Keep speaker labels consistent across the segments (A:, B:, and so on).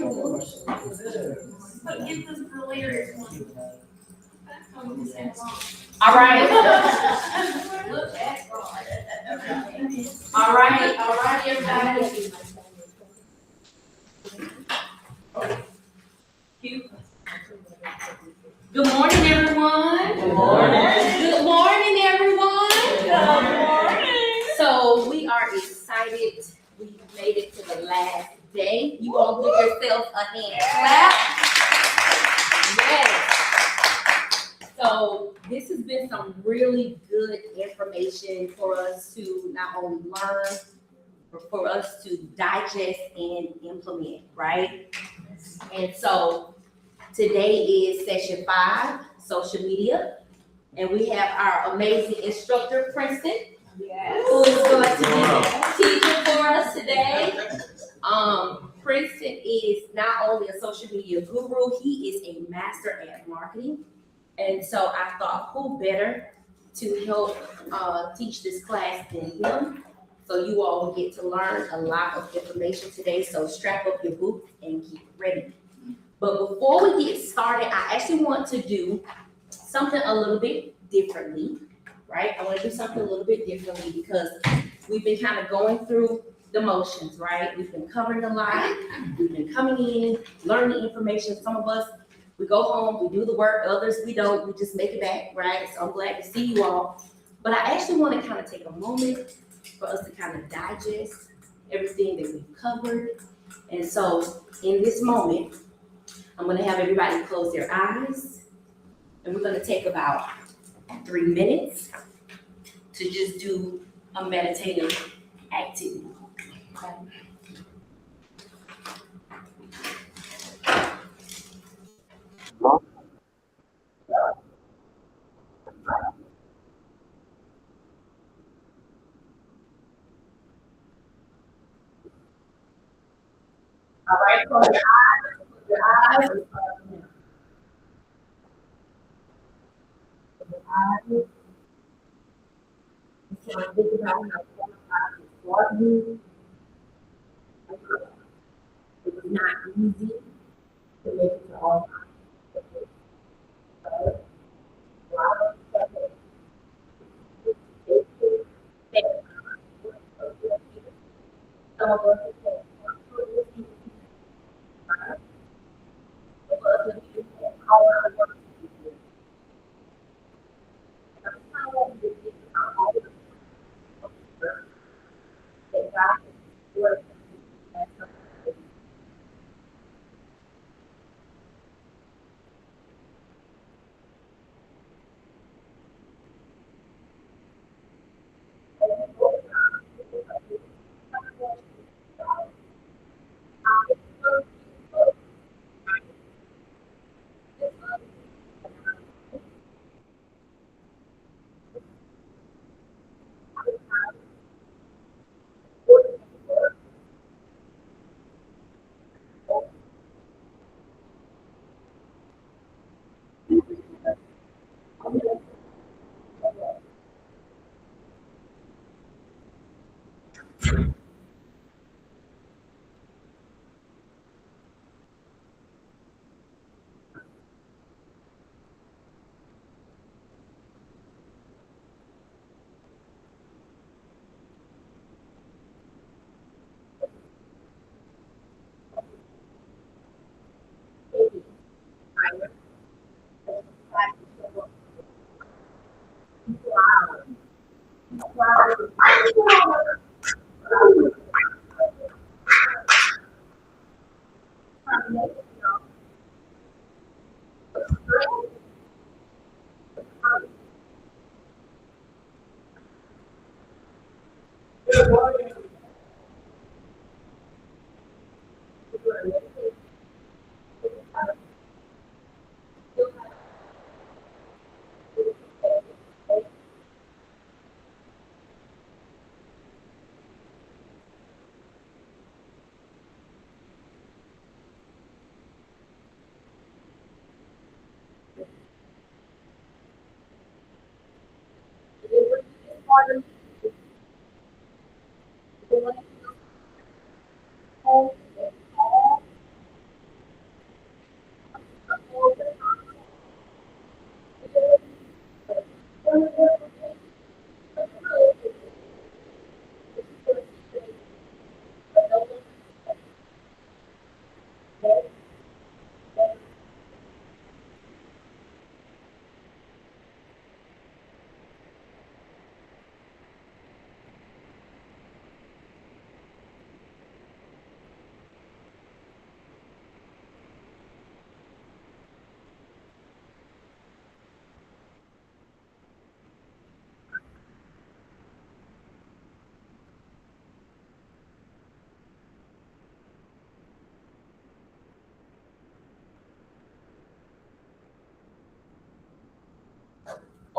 A: Get this delirious one.
B: All right. All right, everybody. Good morning, everyone.
A: Good morning.
B: Good morning, everyone.
A: Good morning.
B: So we are excited. We made it to the last day. You all give yourself a hand clap. Yes. So this has been some really good information for us to not only learn, but for us to digest and implement, right? And so today is session 5, social media, and we have our amazing instructor, Princeton, who is going to be teaching for us today. Princeton is not only a social media guru, he is a master at marketing. And so I thought, who better to help teach this class than him? So you all will get to learn a lot of information today. So strap up your boots and get ready. But before we get started, I actually want to do something a little bit differently, right? I want to do something a little bit differently because we've been kind of going through the motions, right? We've been covering a lot. We've been coming in, learning information. Some of us, we go home, we do the work. Others, we don't. We just make it back, right? So I'm glad to see you all. But I actually want to kind of take a moment for us to kind of digest everything that we've covered. And so in this moment, I'm going to have everybody close their eyes. And we're going to take about 3 minutes to just do a meditative activity. Okay? All right, close your eyes. Close your eyes. Close your eyes. So I'm thinking about how to start you. It was not easy to make it to all times. A lot of stuff that some of us have had hard work to do. And I'm trying to get all the that God has worked and something.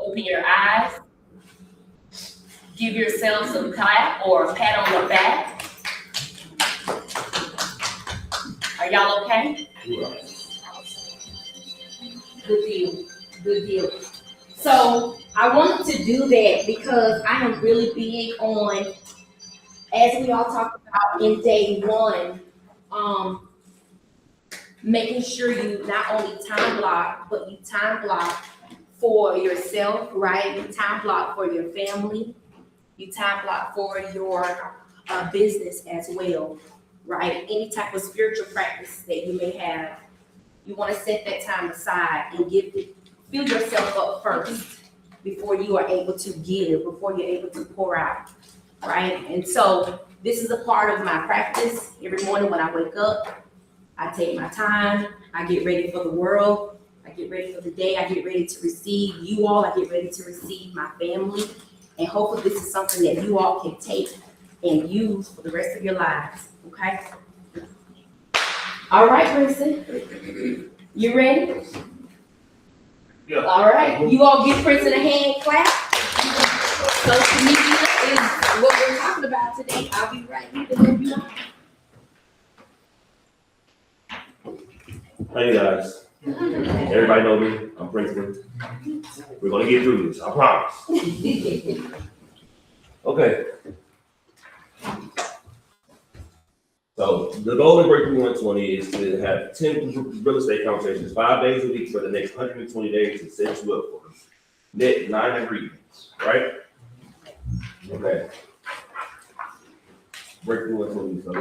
B: open your eyes, give yourself some clap or a pat on the back. Are y'all okay? Good deal, good deal. So I wanted to do that because I am really big on, as we all talked about in day one, making sure you not only time block, but you time block for yourself, right? You time block for your family. You time block for your business as well, right? Any type of spiritual practice that you may have, you want to set that time aside and fill yourself up first before you are able to give, before you're able to pour out, right? And so this is a part of my practice. Every morning when I wake up, I take my time, I get ready for the world, I get ready for the day, I get ready to receive you all, I get ready to receive my family. And hopefully this is something that you all can take and use for the rest of your lives, okay? All right, Princeton, you ready?
C: Yeah.
B: All right, you all give Princeton a hand clap. Social media is what we're talking about today. I'll be right here to help you out.
C: Hey guys, everybody know me, I'm Princeton. We're gonna get through this, I promise. Okay. So the goal of Breakthrough 120 is to have 10 real estate conversations 5 days a week for the next 120 days to set you up for net 9 agreements, right? Okay. Breakthrough 120, so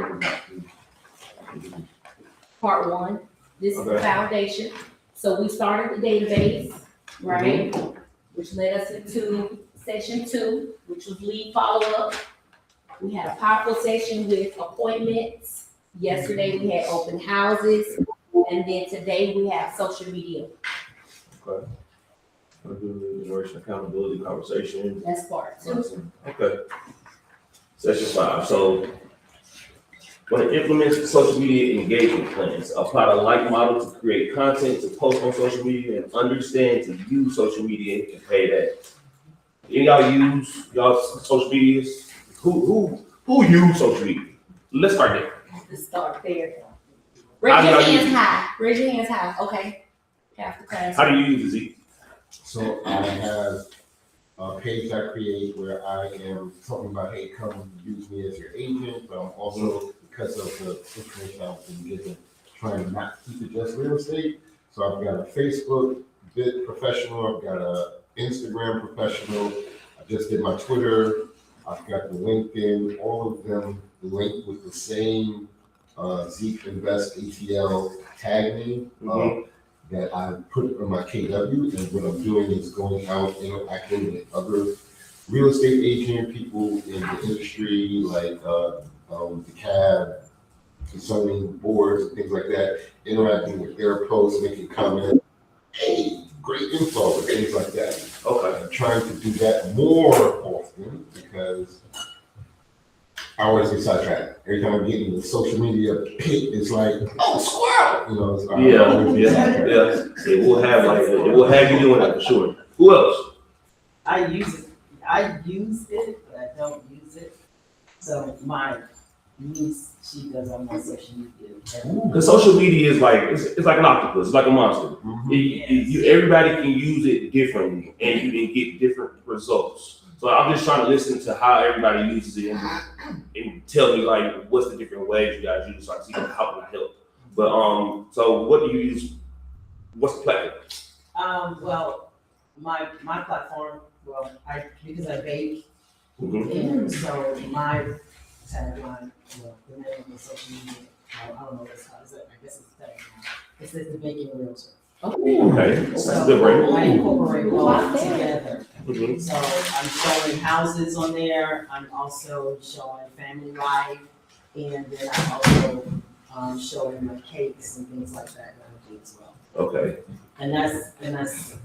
B: Part one, this is the
C: Okay.
B: foundation. So we started the database, right? Which led us into session 2, which was lead follow-up. We had a powerful session with appointments. Yesterday we had open houses. And then today we have social media.
C: Okay. We'll do generation accountability conversation.
B: That's part 2.
C: Okay. Session 5. So, going to implement social media engagement plans. Apply the like model to create content to post on social media and understand to use social media and pay that. Any of y'all use y'all social medias? Who use social media? Let's start there.
B: Let's start there. Raise your hands high. Raise your hands high. Okay. Half the class.
C: How do you use it, Zeke?
D: So I have a page I create where I am talking about, hey, come use me as your agent, but I'm also, because of the information I've been given, trying to not keep it just real estate. So I've got a Facebook bit professional, I've got a Instagram professional, I just did my Twitter, I've got the LinkedIn, all of them linked with the same Zeke Invest ATL tag name. That I put on my KW, and what I'm doing is going out interacting with other real estate agent people in the industry, like the CAB, consulting boards and things like that, interacting with their posts, making comments, hey, great info, and things like that.
C: Okay.
D: I'm trying to do that more often because I always get sidetracked. Every time I'm getting the social media pit, it's like, oh, squirrel! You know, it's
C: It will have you doing that for sure. Who else?
E: I use it, but I don't use it. So my niece, she does all my social media.
C: Because social media is like it's like an octopus, it's like a monster. Everybody can use it differently, and you can get different results. So I'm just trying to listen to how everybody uses it and tell me like what's the different ways you guys use it, so I can see how can I help. But so what do you use? What's the platform?
E: Well, my platform, because I bake,
C: Mm-hmm.
E: and so my tagline, the name of the social media, I don't know what it's called. I guess it's tagline. It says the baking realtor.
C: Okay, that's
E: So
C: a good brand.
E: I incorporate all of them together.
C: Mm-hmm.
E: So I'm showing houses on there. I'm also showing family life, and then I'm also showing my cakes and things like that I do as well.
C: Okay.
E: And that's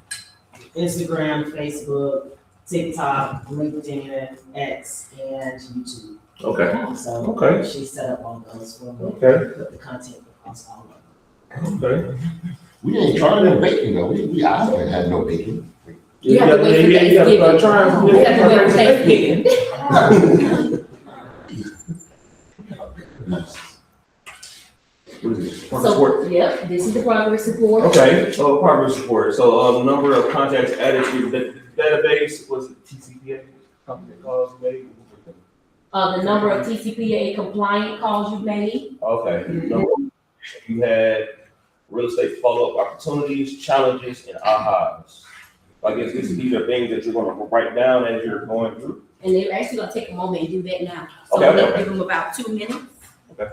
E: Instagram, Facebook, TikTok, LinkedIn, X, and YouTube.
C: Okay.
E: So
C: Okay.
E: she set up all those for me.
C: Okay.
E: Put the content across all of them.
C: Okay.
D: We ain't trying no baking though. I haven't had no baking.
B: You have to wait for
C: You gotta start trying.
B: You have to wait for Thanksgiving.
C: What is it? Progress report?
B: So, yep, this is the progress report.
C: Okay, so progress report. So, number of contacts added to the database was it TCPA? Company calls made?
B: The number of TCPA compliant calls you've made.
C: Okay. You had real estate follow-up opportunities, challenges, and ahas. I guess these are things that you're gonna write down as you're going through.
B: And they're actually gonna take a moment and do that now. So
C: Okay,
B: we'll
C: okay.
B: give them about 2 minutes.
C: Okay.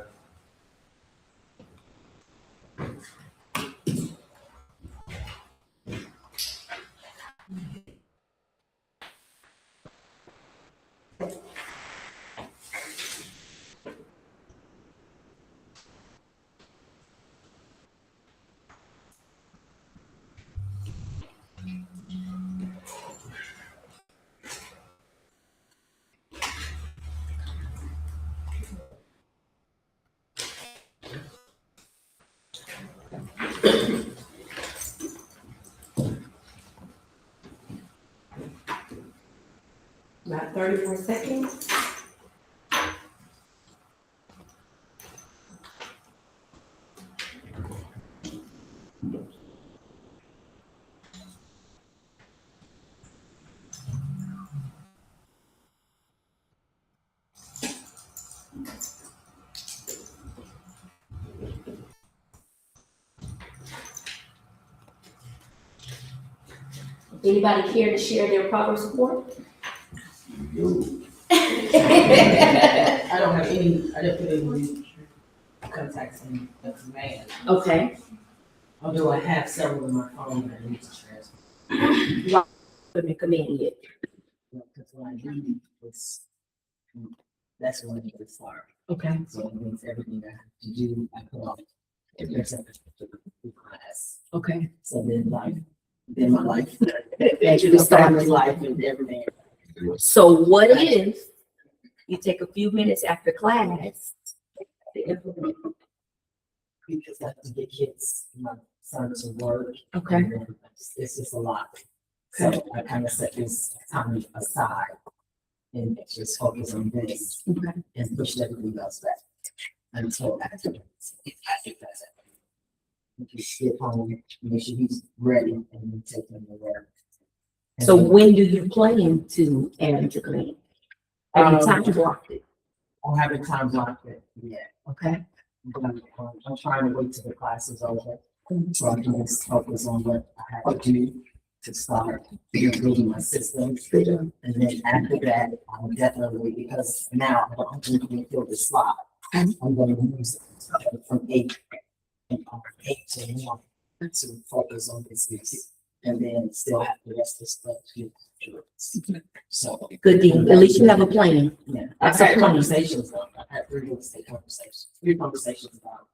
B: About 34 seconds. Anybody care to share their progress report?
E: I don't have any, I didn't put any contacts in the command.
B: Okay.
E: Although I have several in my phone that I need to transfer.
B: Put the command yet.
E: Because when I do, that's when I get started.
B: Okay.
E: So it means everything I have to do, I put off. Except for class.
B: Okay.
E: So then my life.
B: As you start
E: Family life and everything.
B: So what if you take a few minutes after class to implement?
E: Because I have to get kids, my son to work.
B: Okay.
E: And then it's just a lot. So I kind of set this time aside and just focus on this
B: Okay.
E: and push everything else back until after. Just get home, make sure he's ready and then take him to work.
B: So when do you plan to add to command? Every time you blocked it,
E: I haven't time blocked it yet.
B: okay?
E: But I'm trying to wait till the class is over, so I can just focus on what I have to do to start building my systems. And then after that, I'll definitely, because now I don't think we fill the slot, I'm gonna use it from 8 to 1 to focus on business. And then still have the rest of the stuff to do. So.
B: Good deal. At least you have a plan.
E: Yeah,
B: That's
E: I've
B: a
E: had
B: plan.
E: conversations, though. I've had 3 real estate conversations, 3 conversations about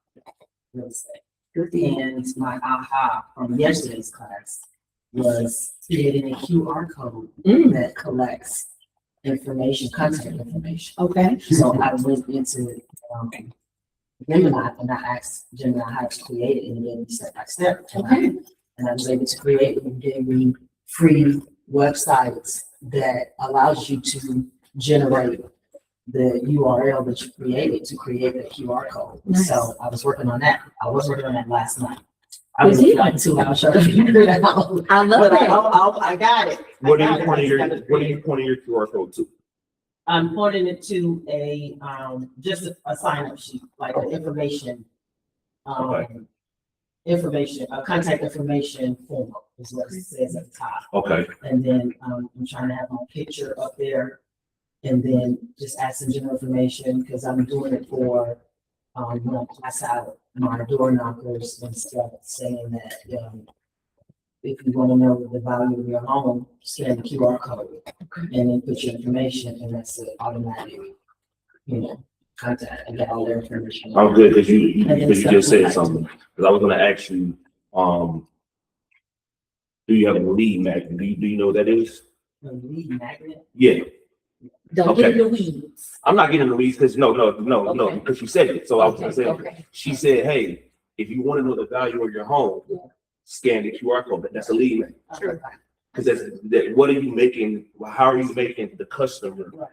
E: real estate.
B: Good deal.
E: And my aha from yesterday's class was creating a QR code that collects information, contact information.
B: Okay.
E: So I went into Gemini and I asked Gemini how to create it and then step by step.
B: Okay.
E: And I was able to create it and gave me free websites that allows you to generate the URL that you created to create the QR code.
B: Nice.
E: So I was working on that. I was working on that last night. I
B: Good
E: was
B: deal.
E: like 2 hours trying to figure it out.
B: I love
E: But
B: that.
E: I got it.
C: What
E: I
C: are
E: got
C: you
E: it.
C: pointing
E: I
C: your,
E: just gotta
C: what are
E: create
C: you pointing your QR code to?
E: I'm pointing it to a, just a sign up sheet, like an information,
C: Okay.
E: a contact information form is what it says at the top.
C: Okay,
E: And then, I'm trying to have my picture up there. And then just add some general information, because I'm doing it for, when I pass out my door knockers and stuff, saying that, if you want to know the value of your home, scan the QR code and then put your information, and that's an automatic, contact. I got all their information.
C: I'm good, because you
E: And then
C: just said
E: stuff like-
C: something, because I was gonna ask you, do you have a lead magnet? Do you know what that is?
E: A lead magnet.
C: Yeah,
B: Don't get in the weeds.
C: I'm not getting the weeds, because no,
B: Okay.
C: because she said it, so I was gonna say,
B: Okay.
C: she said, hey, if you want to know the value of your home, scan the QR code, that's a lead magnet.
B: Sure.
C: Because what are you making? How are you making the customer
E: Right.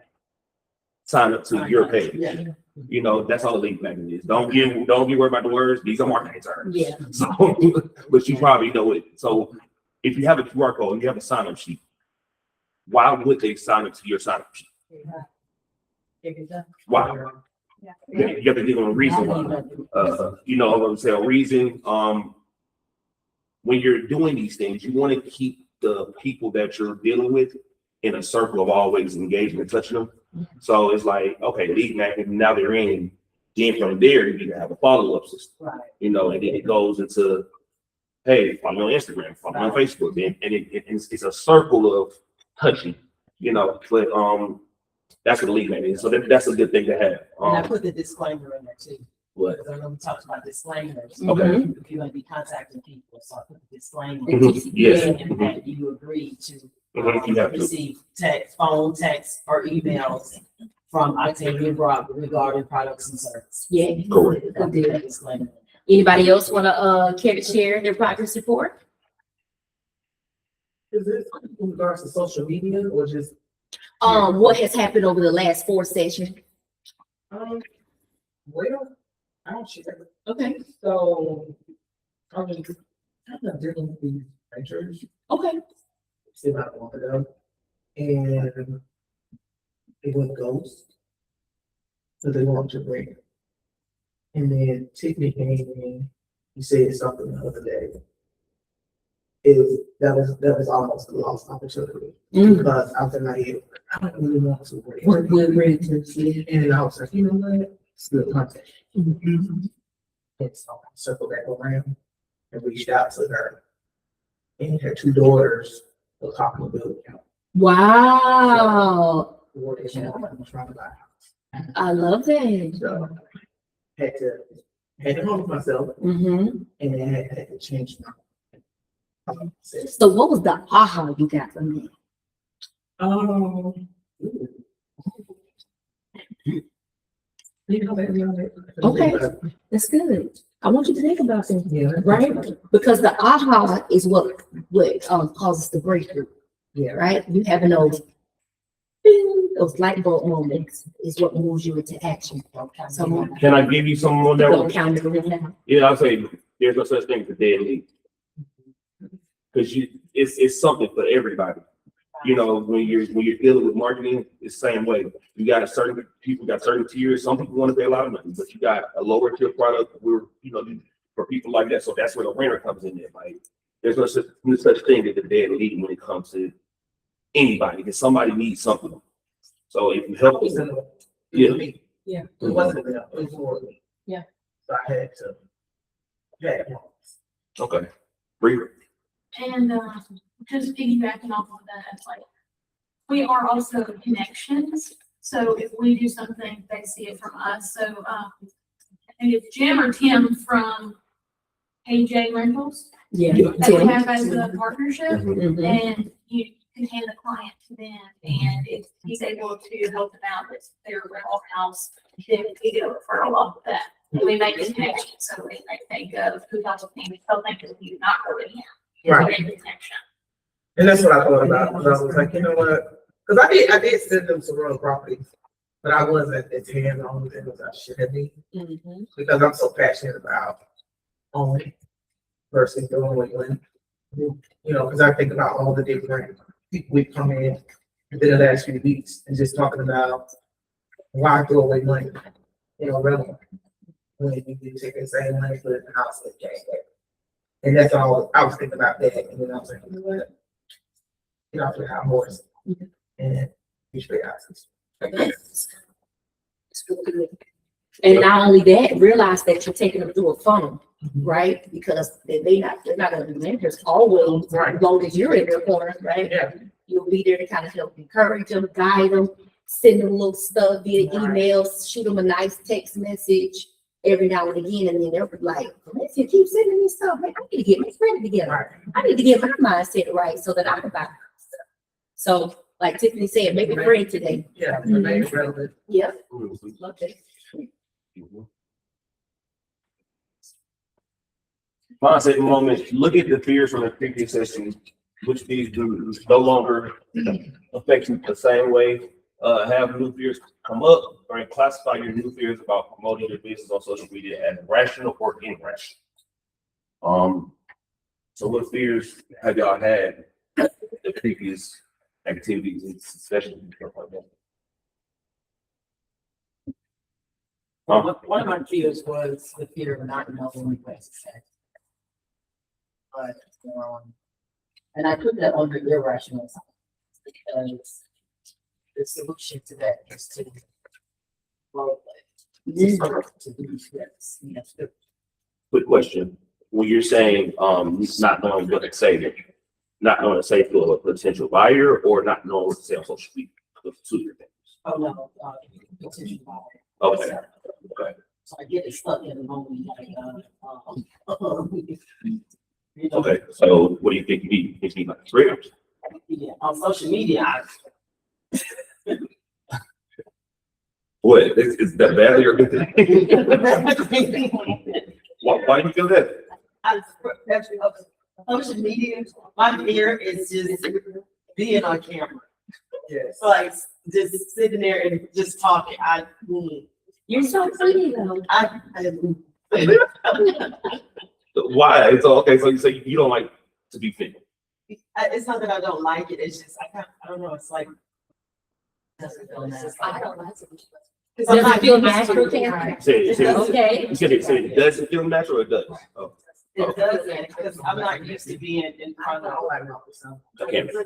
C: sign up to your page?
E: Yeah.
C: You know, that's all the lead magnet is. Don't be worried about the words. These are marketing terms.
B: Yeah.
C: So, but you probably know it. So, if you have a QR code and you have a sign up sheet, why would they sign up to your sign up sheet? Why? You have to give them a reason why. You know, what I'm saying, a reason. When you're doing these things, you want to keep the people that you're dealing with in a circle of always engaging and touching them. So it's like, okay, lead magnet, now they're in. Then from there, you need to have a follow-up system.
E: Right.
C: You know, and then it goes into, hey, follow me on Instagram, follow me on Facebook, and it's a circle of touching. You know, but that's what the lead magnet is. So that's a good thing to have.
E: And I put the disclaimer in there too.
C: What?
E: Because I know we talked about disclaimers.
C: Okay.
E: If you're gonna be contacting people, so I put the disclaimer.
C: Yes.
E: And that you agree to
C: You have to.
E: receive text, phone, text, or emails from Octavia Brock regarding products and services.
B: Yeah.
C: Correct.
B: Good deal.
E: Disclaimer.
B: Anybody else wanna care to share their progress report?
F: Is this in regards to social media or just?
B: What has happened over the last 4 sessions?
F: Well, I don't share.
B: Okay.
F: So, I'm not dealing with these ventures,
B: Okay.
F: see about a month ago. And it went ghost. So they wanted to bring. And then Tiffany came in, he said something the other day. That was almost a lost opportunity. Because I was in my head, I don't really want to bring.
B: We're ready to see.
F: And I was like, you know what? It's good content. And so I circled back around and reached out to her. And her 2 daughters were talking about it.
B: Wow.
F: I'm trying to buy a house.
B: I love that.
F: So had to home myself
B: Mm-hmm.
F: and then had to change my.
B: So what was the aha you got from me? Okay. That's good. I want you to think about that,
F: Yeah.
B: right? Because the aha is what causes the breakthrough,
F: Yeah.
B: right? You having those ding, those light bulb moments is what moves you into action. So
C: Can I give you some more that
B: don't
C: one?
B: count it down.
C: Yeah, I'll say there's no such thing as a dead lead. Because it's something for everybody. You know, when you're dealing with marketing, it's the same way. You got certain people got certain tiers. Some people want to pay a lot of money, but you got a lower tier product where, you know, for people like that. So that's where the winner comes in there. Like there's no such thing as a dead lead when it comes to anybody, because somebody needs something. So if you help them, yeah.
E: Yeah.
F: It wasn't enough. It was more.
E: Yeah.
F: So I had to. Yeah.
C: Okay. Read.
A: And just piggybacking off of that, like, we are also connections. So if we do something, they see it from us. So I think it's Jim or Tim from AJ Rentals
B: Yeah.
A: that we have as a partnership.
B: Mhm.
A: And you can hand the client to them, and if he's able to help them out with their rental house, then we get a referral off of that. And we make a connection, so they think of who got the payment, so think of you not going in.
F: Right.
A: Connection.
F: And that's what I thought about. Because I was like, you know what? Because I did send them some real properties, but I wasn't as hands-on with it as I should be.
B: Mhm.
F: Because I'm so passionate about owning versus doing what you you know, because I think about all the different people we come in within the last few weeks and just talking about why throw away money, you know, rental. When you can take the same money, put it in the house and change it. And that's all I was thinking about that. And then I was like, you know what? You know, I should have more. And you should have.
B: And not only that, realize that you're taking them through a funnel, right? Because they're not gonna be mentors always,
F: Right.
B: as long as you're in their corner, right?
F: Yeah.
B: You'll be there to kind of help encourage them, guide them, send them little stuff via
F: Right.
B: emails, shoot them a nice text message every now and again, and then they're like, if you keep sending me stuff, man, I need to get my credit together.
F: Right.
B: I need to get my mindset right so that I can buy stuff. So, like Tiffany said, make it great today.
F: Yeah. Remain relevant.
B: Yep. Love that.
C: Mindset moment. Look at the fears from the previous session which these do no longer affect you the same way. Have new fears come up, or classify your new fears about promoting your business on social media as rational or irrational. So what fears have y'all had the previous activities and sessions and stuff like that?
E: One of my fears was the fear of not knowing what to say. But, and I put that on the irrational side because the solution to that is to role play. To do yes, yes.
C: Quick question. When you're saying not knowing what to say, not knowing to say to a potential buyer or not knowing what to say on social media, those are two different things.
E: Oh, no, potential buyer.
C: Okay. Okay.
E: So I get it stuck in the moment.
C: Okay. So what do you think you need? You need like 3 hours?
E: Yeah, on social media,
C: What? Is that bad or good? Why do you feel that?
E: social media, my fear is just being on camera.
F: Yes.
E: Like just sitting there and just talking.
B: You're so funny though.
C: Why? It's all okay. So you say you don't like to be filmed.
E: It's not that I don't like it. It's just I don't know. It's like doesn't feel nice.
B: I don't like it.
E: Because
B: Does
E: I'm not
B: it feel
E: used to
B: natural
E: it.
B: to you? Okay.
C: You said it doesn't feel natural or it does? Oh,
E: It doesn't because I'm not used to being in front of
C: okay.
E: a camera.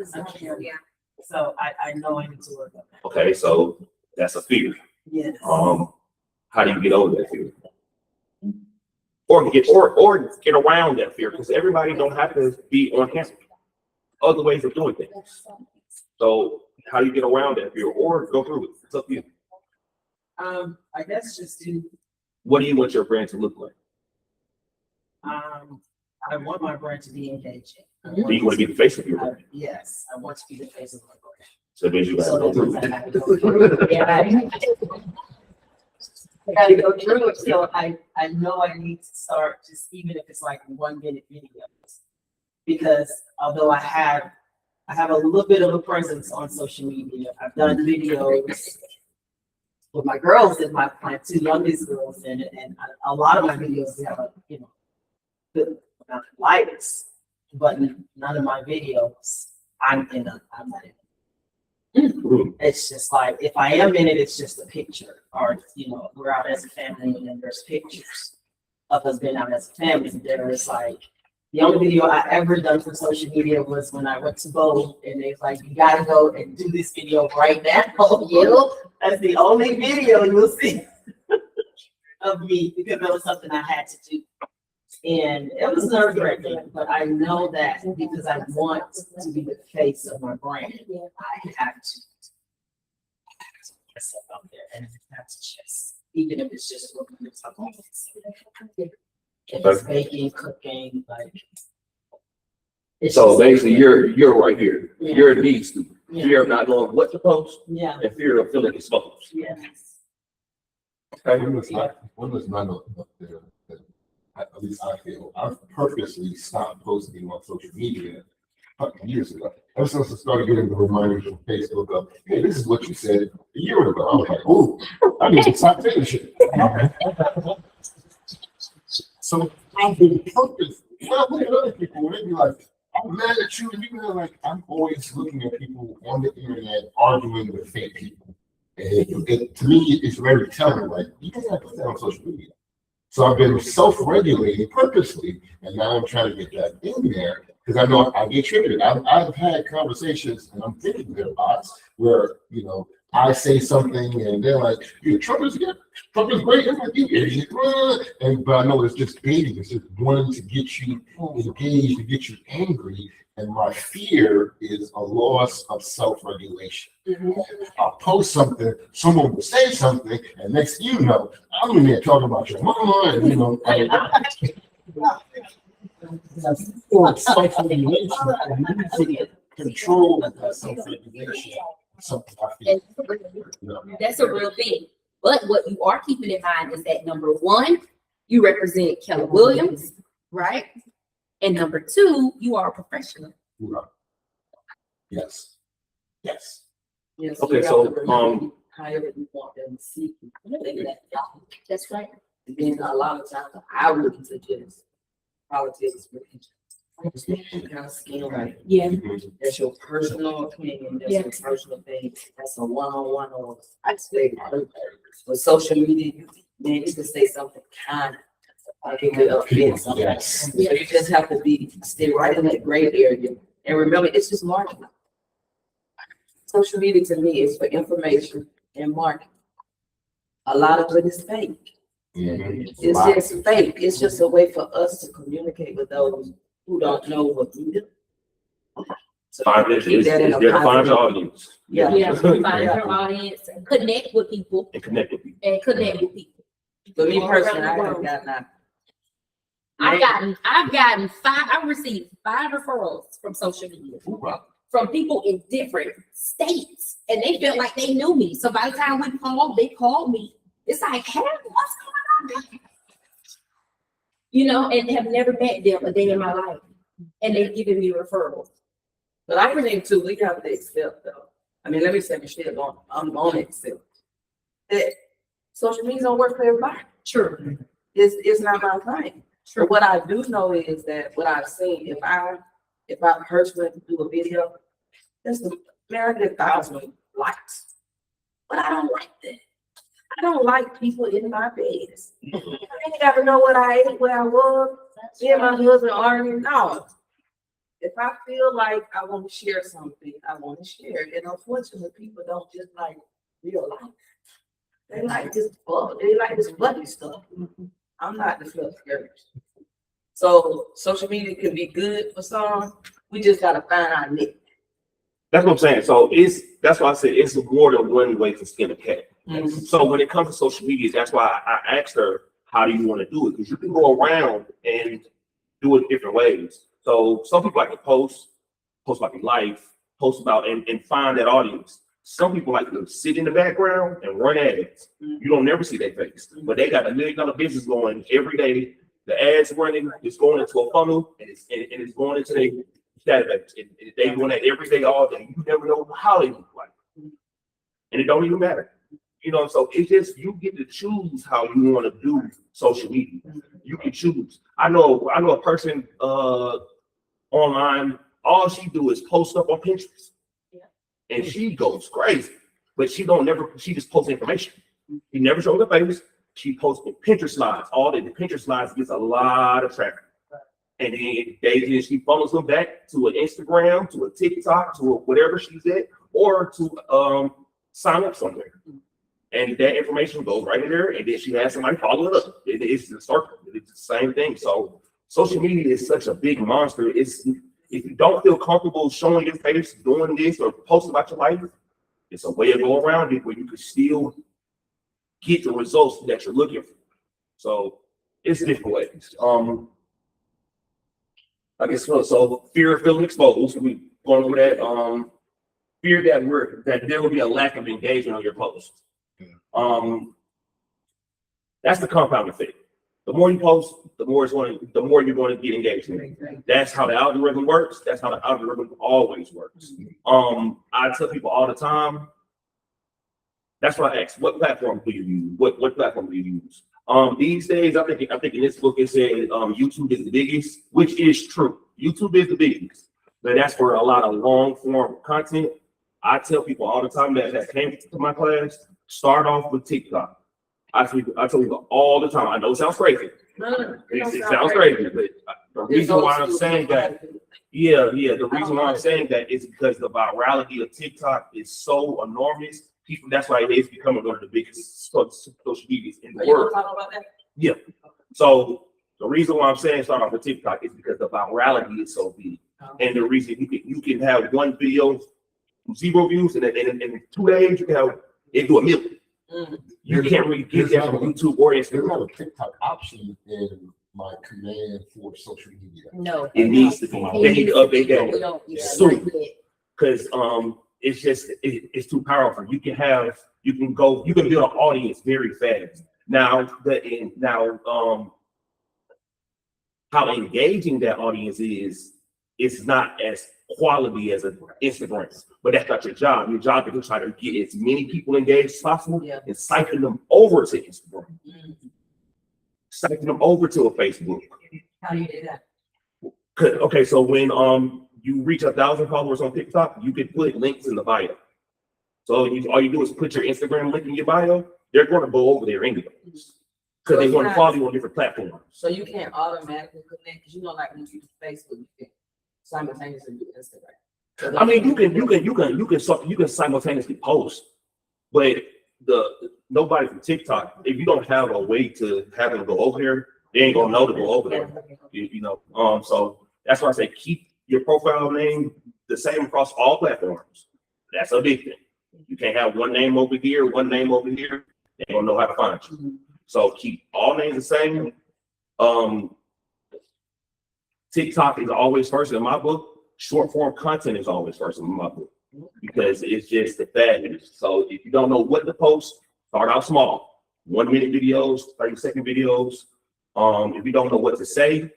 E: So I know I need to work on that.
C: Okay, so that's a fear.
E: Yes.
C: How do you get over that fear? Or get around that fear? Because everybody don't have to be on camera. Other ways of doing things. So how do you get around that fear or go through it? It's up to you.
E: I guess just to
C: What do you want your brand to look like?
E: I want my brand to be engaging.
C: Do you want to be the face of your brand?
E: Yes, I want to be the face of my brand.
C: So then you got to go
E: So
C: through
E: that
C: it.
E: I have to go through it. Yeah, I gotta go through it. So I know I need to start just even if it's like 1 minute videos. Because although I have a little bit of a presence on social media. I've done videos with my girls and my 2 youngest girls in it, and a lot of my videos have a good amount of likes, but none of my videos I'm not in it. It's just like if I am in it, it's just a picture, or we're out as a family and then there's pictures of us being out as a family. There's like the only video I ever done for social media was when I went to Bo and they was like, you gotta go and do this video right now. That's the only video you'll see of me because that was something I had to do. And it was nerve-wracking, but I know that because I want to be the face of my brand, I have to put myself out there and have to just, even if it's just looking at something. If it's baking, cooking, like.
C: So basically, you're right here.
E: Yeah.
C: You're a need student.
E: Yeah.
C: Fear of not knowing what to post
E: Yeah,
C: and fear of feeling exposed.
E: yes.
D: When was none of the, at least I feel, I've purposely stopped posting on social media a couple years ago. Ever since I started getting the reminders from Facebook of, hey, this is what you said a year ago. I was like, oh, I need to stop saying shit. So I've been purpose. When I look at other people, when they be like, I'm mad at you, and you know, like, I'm always looking at people on the internet arguing with fake people. And to me, it's very telling, like, you guys have to put that on social media. So I've been self-regulating purposely, and now I'm trying to get that in there because I know I get triggered. I've had conversations, and I'm thinking they're bots, where, I say something and they're like, Trump is great, I'm like, you idiot. But I know it's just baiting, it's just wanting to get you engaged, to get you angry. And my fear is a loss of self-regulation. I'll post something, someone will say something, and next thing you know, I'm in there talking about your mama, and self-regulation, control that self-regulation. Something I feel.
B: That's a real thing. But what you are keeping in mind is that number 1, you represent Keller Williams, right? And number 2, you are a professional.
D: Right. Yes. Yes.
E: Yes.
C: Okay,
E: we have
C: so,
E: to remember however we want them to see.
B: That's right.
E: And then a lot of times I wouldn't suggest politics. Kind of skin right.
B: Yeah.
E: That's your personal opinion, that's your personal thing, that's a one-on-one or I say, with social media, man, you can say something kind of. I think it offends somebody.
D: Yes.
E: So you just have to stay right in that gray area, and remember, it's just marketing. Social media to me is for information and marketing. A lot of it is fake. It's just fake. It's just a way for us to communicate with those who don't know what we do. So keep that in a
C: They're to find
E: positive-
C: your audience.
E: Yeah.
B: Yeah, find your audience, connect with people,
C: And connect with people.
B: and connect with people.
E: For me
B: All
E: personally,
B: around
E: I
B: the
E: have
B: world.
E: gotten
B: I've received 5 referrals from social media. From people in different states, and they felt like they knew me. So by the time they called me. It's like, hey, what's going on? You know, and have never met them a day in my life, and they've given me referrals.
E: But I think too, we have to accept though. I mean, let me say Michelle, I'm on accept. That social media don't work for everybody.
B: True.
E: It's not my thing. But what I do know is that what I've seen, if I personally do a video, that's I get 1,000 likes. But I don't like that. I don't like people in my beds. I ain't got to know what I ate, where I was. Me and my husband arguing. No. If I feel like I want to share something, I want to share it. And unfortunately, people don't just like real life. They like this bloody stuff. I'm not the fluff girl. So social media can be good for some. We just gotta find our niche.
C: That's what I'm saying. So that's why I said it's more than one way to skin a cat. So when it comes to social media, that's why I asked her, how do you want to do it? Because you can go around and do it different ways. So some people like to post about their life, post about and find that audience. Some people like to sit in the background and run ads. You don't never see their face, but they got $1 million business going every day. The ads running, it's going into a funnel, and it's going into their database. And they doing that every day, all day. You never know how they look like, and it don't even matter. You know, so it's just you get to choose how you want to do social media. You can choose. I know a person online. All she do is post up on Pinterest, and she goes crazy. But she just posts information. She never shows her face. She posts Pinterest slides. All day. The Pinterest slides gets a lot of traffic. And then she follows them back to an Instagram, to a TikTok, to whatever she's at, or to sign up somewhere. And that information goes right in there, and then she has somebody follow it up. It's the circle. It's the same thing. So social media is such a big monster. If you don't feel comfortable showing your face, doing this, or posting about your life, it's a way to go around it where you can still get the results that you're looking for. So it's different ways. I guess so. Fear of feeling exposed. We going over that. Fear that there will be a lack of engagement on your post. That's the compound effect. The more you post, the more you're going to get engagement. That's how the algorithm works. That's how the algorithm always works. I tell people all the time. That's why I ask, what platform do you use? What platform do you use? These days, I think in this book it said YouTube is the biggest, which is true. YouTube is the biggest, but that's for a lot of long form content. I tell people all the time that came to my class, start off with TikTok. I tell people all the time. I know it sounds crazy. It sounds crazy, but the reason why I'm saying that, the reason why I'm saying that is because the virality of TikTok is so enormous. People, that's why it's becoming one of the biggest social medias in the world. Yeah. So the reason why I'm saying start off with TikTok is because the virality is so big, and the reason you can have one video 0 views, and in 2 days you can have it do 1 million. You can't really get that from YouTube or
D: There's
C: Instagram.
D: not a TikTok option in my command for social media.
B: No.
C: It needs to be. They need to update that
B: We don't, yeah,
C: soon.
B: not yet.
C: Because it's just it's too powerful. You can build an audience very fast. Now how engaging that audience is, it's not as quality as an Instagram, but that's not your job. Your job is to try to get as many people engaged as possible
B: Yeah.
C: and siphon them over to Instagram,
B: Mhm.
C: siphon them over to a Facebook.
B: How do you do that?
C: Okay, so when you reach 1,000 followers on TikTok, you can put links in the bio. So all you do is put your Instagram link in your bio. They're going to go over there anyway because they want to follow you on different platforms.
G: So you can't automatically connect, because like when you use Facebook, you can simultaneously do Instagram. So
C: I mean, you can simultaneously post, but nobody from TikTok, if you don't have a way to have them go over there, they ain't gonna know to go over there. So that's why I say keep your profile name the same across all platforms. That's a big thing. You can't have one name over here, one name over here. They don't know how to find you. So keep all names the same. TikTok is always first in my book. Short form content is always first in my book because it's just the fabulous. So if you don't know what to post, start out small. 1 minute videos, 30-second videos. If you don't know what to say,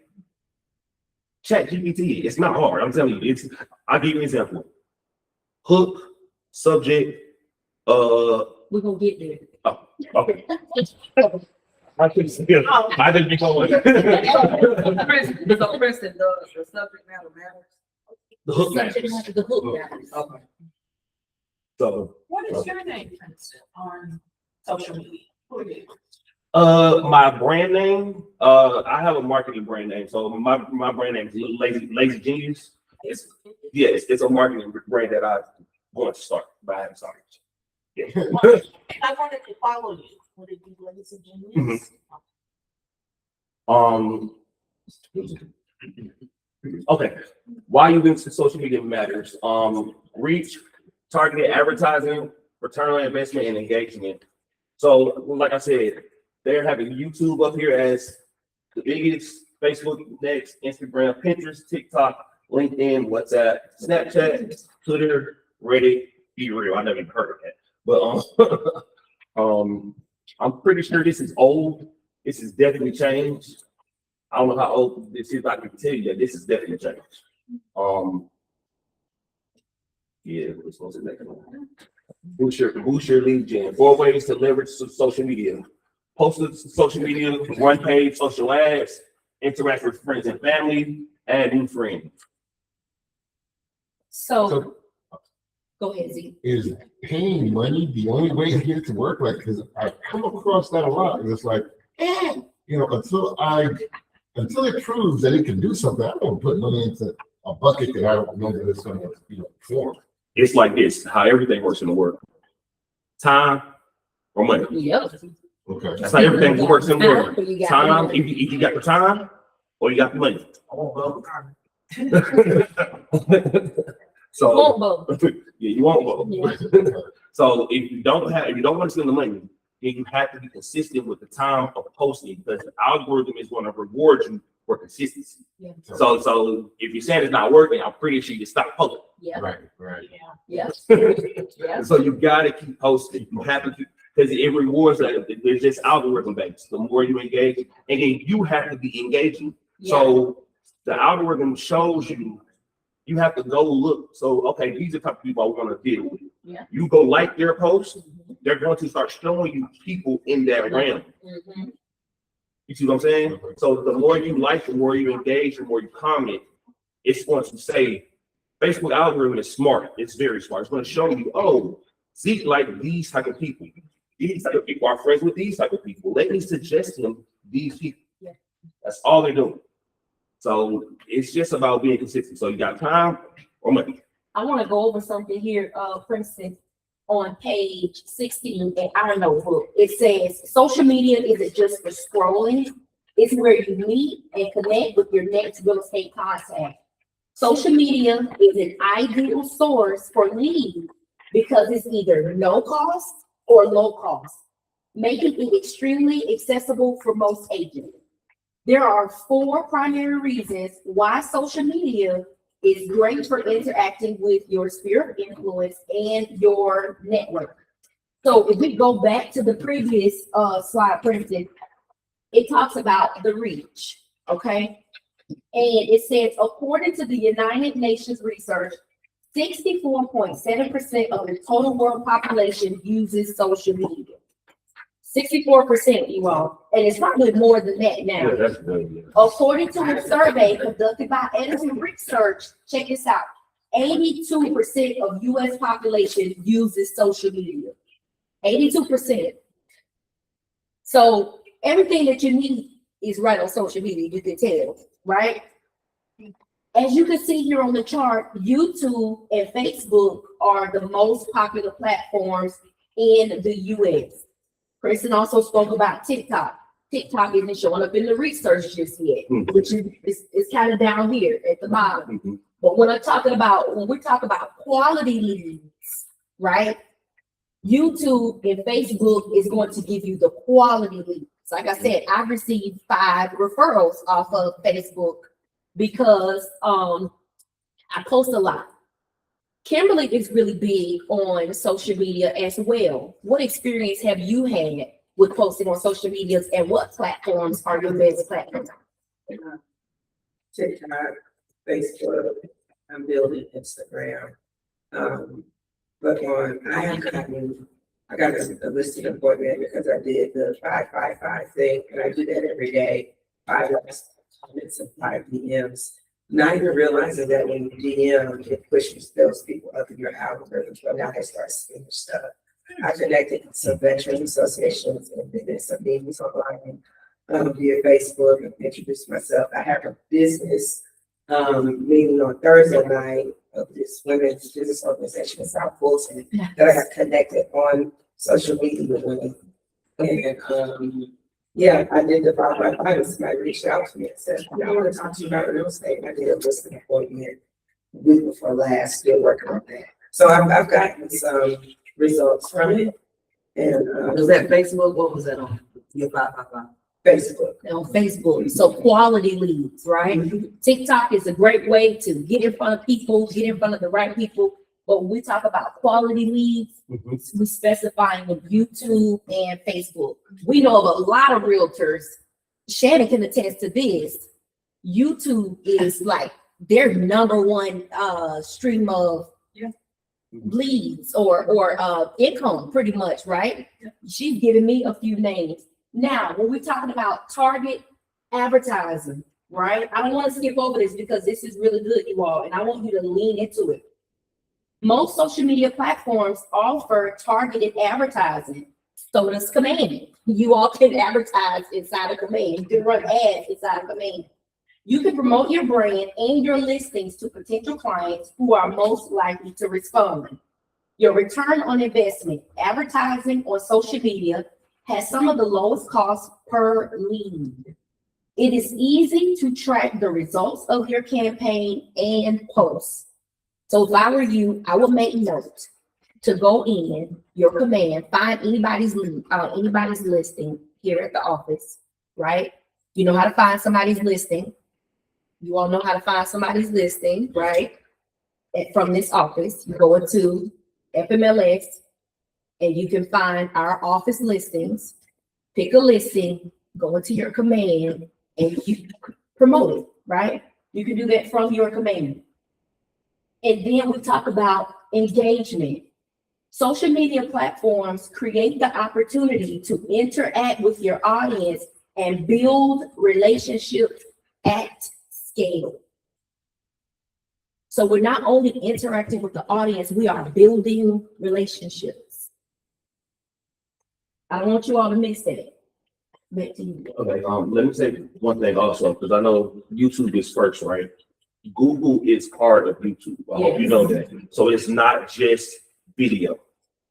C: chat GPT. It's not hard. I'm telling you. I'll give you an example. Hook, subject.
B: We're gonna get there.
C: Okay. I think so. I didn't be going.
G: So Preston does the subject matter matters?
C: The hook
B: Subject
C: matters.
B: matter, the hook matters.
G: Okay.
C: So,
A: What is your name, Princeton, on social media? Who are you?
C: my brand name, I have a marketing brand name. So my brand name is Lazy Genius. It's a marketing brand that I want to start, but I haven't started. Yeah.
A: I wanted to follow you. Would it be Lazy Genius?
C: Okay. Why you into social media matters. Reach, targeted advertising, return on investment, and engagement. So, like I said, they're having YouTube up here as the biggest, Facebook next, Instagram, Pinterest, TikTok, LinkedIn, WhatsApp, Snapchat, Twitter, Reddit. Be real, I never even heard of that. But I'm pretty sure this is old. This has definitely changed. I don't know how old this is, but I can tell you that this is definitely changed. Yeah, what's supposed to next one? Boost your lead gen. 4 ways to leverage social media. Post to social media, run paid social ads, interact with friends and family, add new friends.
B: So, go ahead, Z.
D: Is paying money the only way to get it to work? Like, because I come across that a lot, and it's like, until it proves that it can do something, I don't put money into a bucket that I don't know that it's going to perform.
C: It's like this, how everything works in the world. Time or money.
B: Yep.
D: Okay.
C: That's how everything works in the world.
B: You got
C: Time,
B: money.
C: if you got the time or you got the money. So
B: Won't both.
C: yeah, you won't vote.
B: Yeah.
C: So if you don't want to spend the money, then you have to be consistent with the time of posting because the algorithm is going to reward you for consistency.
B: Yeah.
C: So if you're saying it's not working, I'm pretty sure you stop posting.
B: Yeah.
D: Right.
B: Yeah. Yeah.
C: So you got to keep posting. You have to keep because it rewards that. It's just algorithm based. The more you engage, and then you have to be engaging. So the algorithm shows you. You have to go look. So, okay, these are the type of people I want to deal with.
B: Yeah.
C: You go like their post, they're going to start showing you people in that realm.
B: Mhm.
C: You see what I'm saying? So the more you like, the more you engage, the more you comment, it's going to say, Facebook algorithm is smart. It's very smart. It's going to show you, oh, see, like these type of people. These type of people are friends with these type of people. Let me suggest them these people.
B: Yeah.
C: That's all they're doing. So it's just about being consistent. So you got time or money.
B: I want to go over something here, Princeton, on page 16 in our notebook. It says, social media isn't just for scrolling. It's where you meet and connect with your next real estate contact. Social media is an ideal source for leads because it's either no cost or low cost, making it extremely accessible for most agents. There are 4 primary reasons why social media is great for interacting with your sphere of influence and your network. So if we go back to the previous slide, Princeton, it talks about the reach, okay? it says, according to the United Nations research, 64.7% of the total world population uses social media. 64%, you all, and it's probably more than that now.
C: Yeah, that's good.
B: According to a survey conducted by Edison Research, check this out, 82% of US population uses social media. 82%. So everything that you need is right on social media, you can tell, right? As you can see here on the chart, YouTube and Facebook are the most popular platforms in the US. Kristen also spoke about TikTok. TikTok isn't showing up in the research just yet, which is kind of down here at the bottom. But when we're talking about quality leads, right? YouTube and Facebook is going to give you the quality leads. Like I said, I received 5 referrals off of Facebook because I post a lot. Kimberly is really big on social media as well. What experience have you had with posting on social medias, and what platforms are your best platforms?
G: TikTok, Facebook, I'm building Instagram. But I got a listed appointment because I did the 555 thing, and I do that every day, 5 comments and 5 DMs. Not even realizing that when you DM, it pushes those people up in your algorithm, so now they start seeing your stuff. I connected to some veteran associations and did some meetings online via Facebook and introduced myself. I have a business meeting on Thursday night of this women's business organization in South Fulton that I have connected on social media with. And yeah, I did the 555. Somebody reached out to me and said, I want to talk to you about real estate. I did a listing appointment the week before last, still working on that. So I've gotten some results from it. And Was that Facebook? What was that on? Your 555.
B: Facebook. On Facebook. So quality leads, right? TikTok is a great way to get in front of people, get in front of the right people. But when we talk about quality leads, we specify with YouTube and Facebook. We know of a lot of realtors. Shannon can attest to this. YouTube is like their number one stream of leads or income, pretty much, right? She's giving me a few names. Now, when we're talking about target advertising, right? I don't want to skip over this because this is really good, you all, and I want you to lean into it. Most social media platforms offer targeted advertising. So does Command. You all can advertise inside of Command. You can run ads inside of Command. You can promote your brand and your listings to potential clients who are most likely to respond. Your return on investment, advertising on social media has some of the lowest costs per lead. It is easy to track the results of your campaign and posts. So if I were you, I would make note to go in your Command, find anybody's listing here at the office, right? You know how to find somebody's listing. You all know how to find somebody's listing, right? From this office, you go into FMLS and you can find our office listings, pick a listing, go into your Command and you promote it, right? You can do that from your Command. And then we talk about engagement. Social media platforms create the opportunity to interact with your audience and build relationships at scale. So we're not only interacting with the audience, we are building relationships. I don't want you all to miss that. Back to you.
C: Okay, let me say one thing also, because I know YouTube is first, right? Google is part of YouTube. I hope you know that. So it's not just video.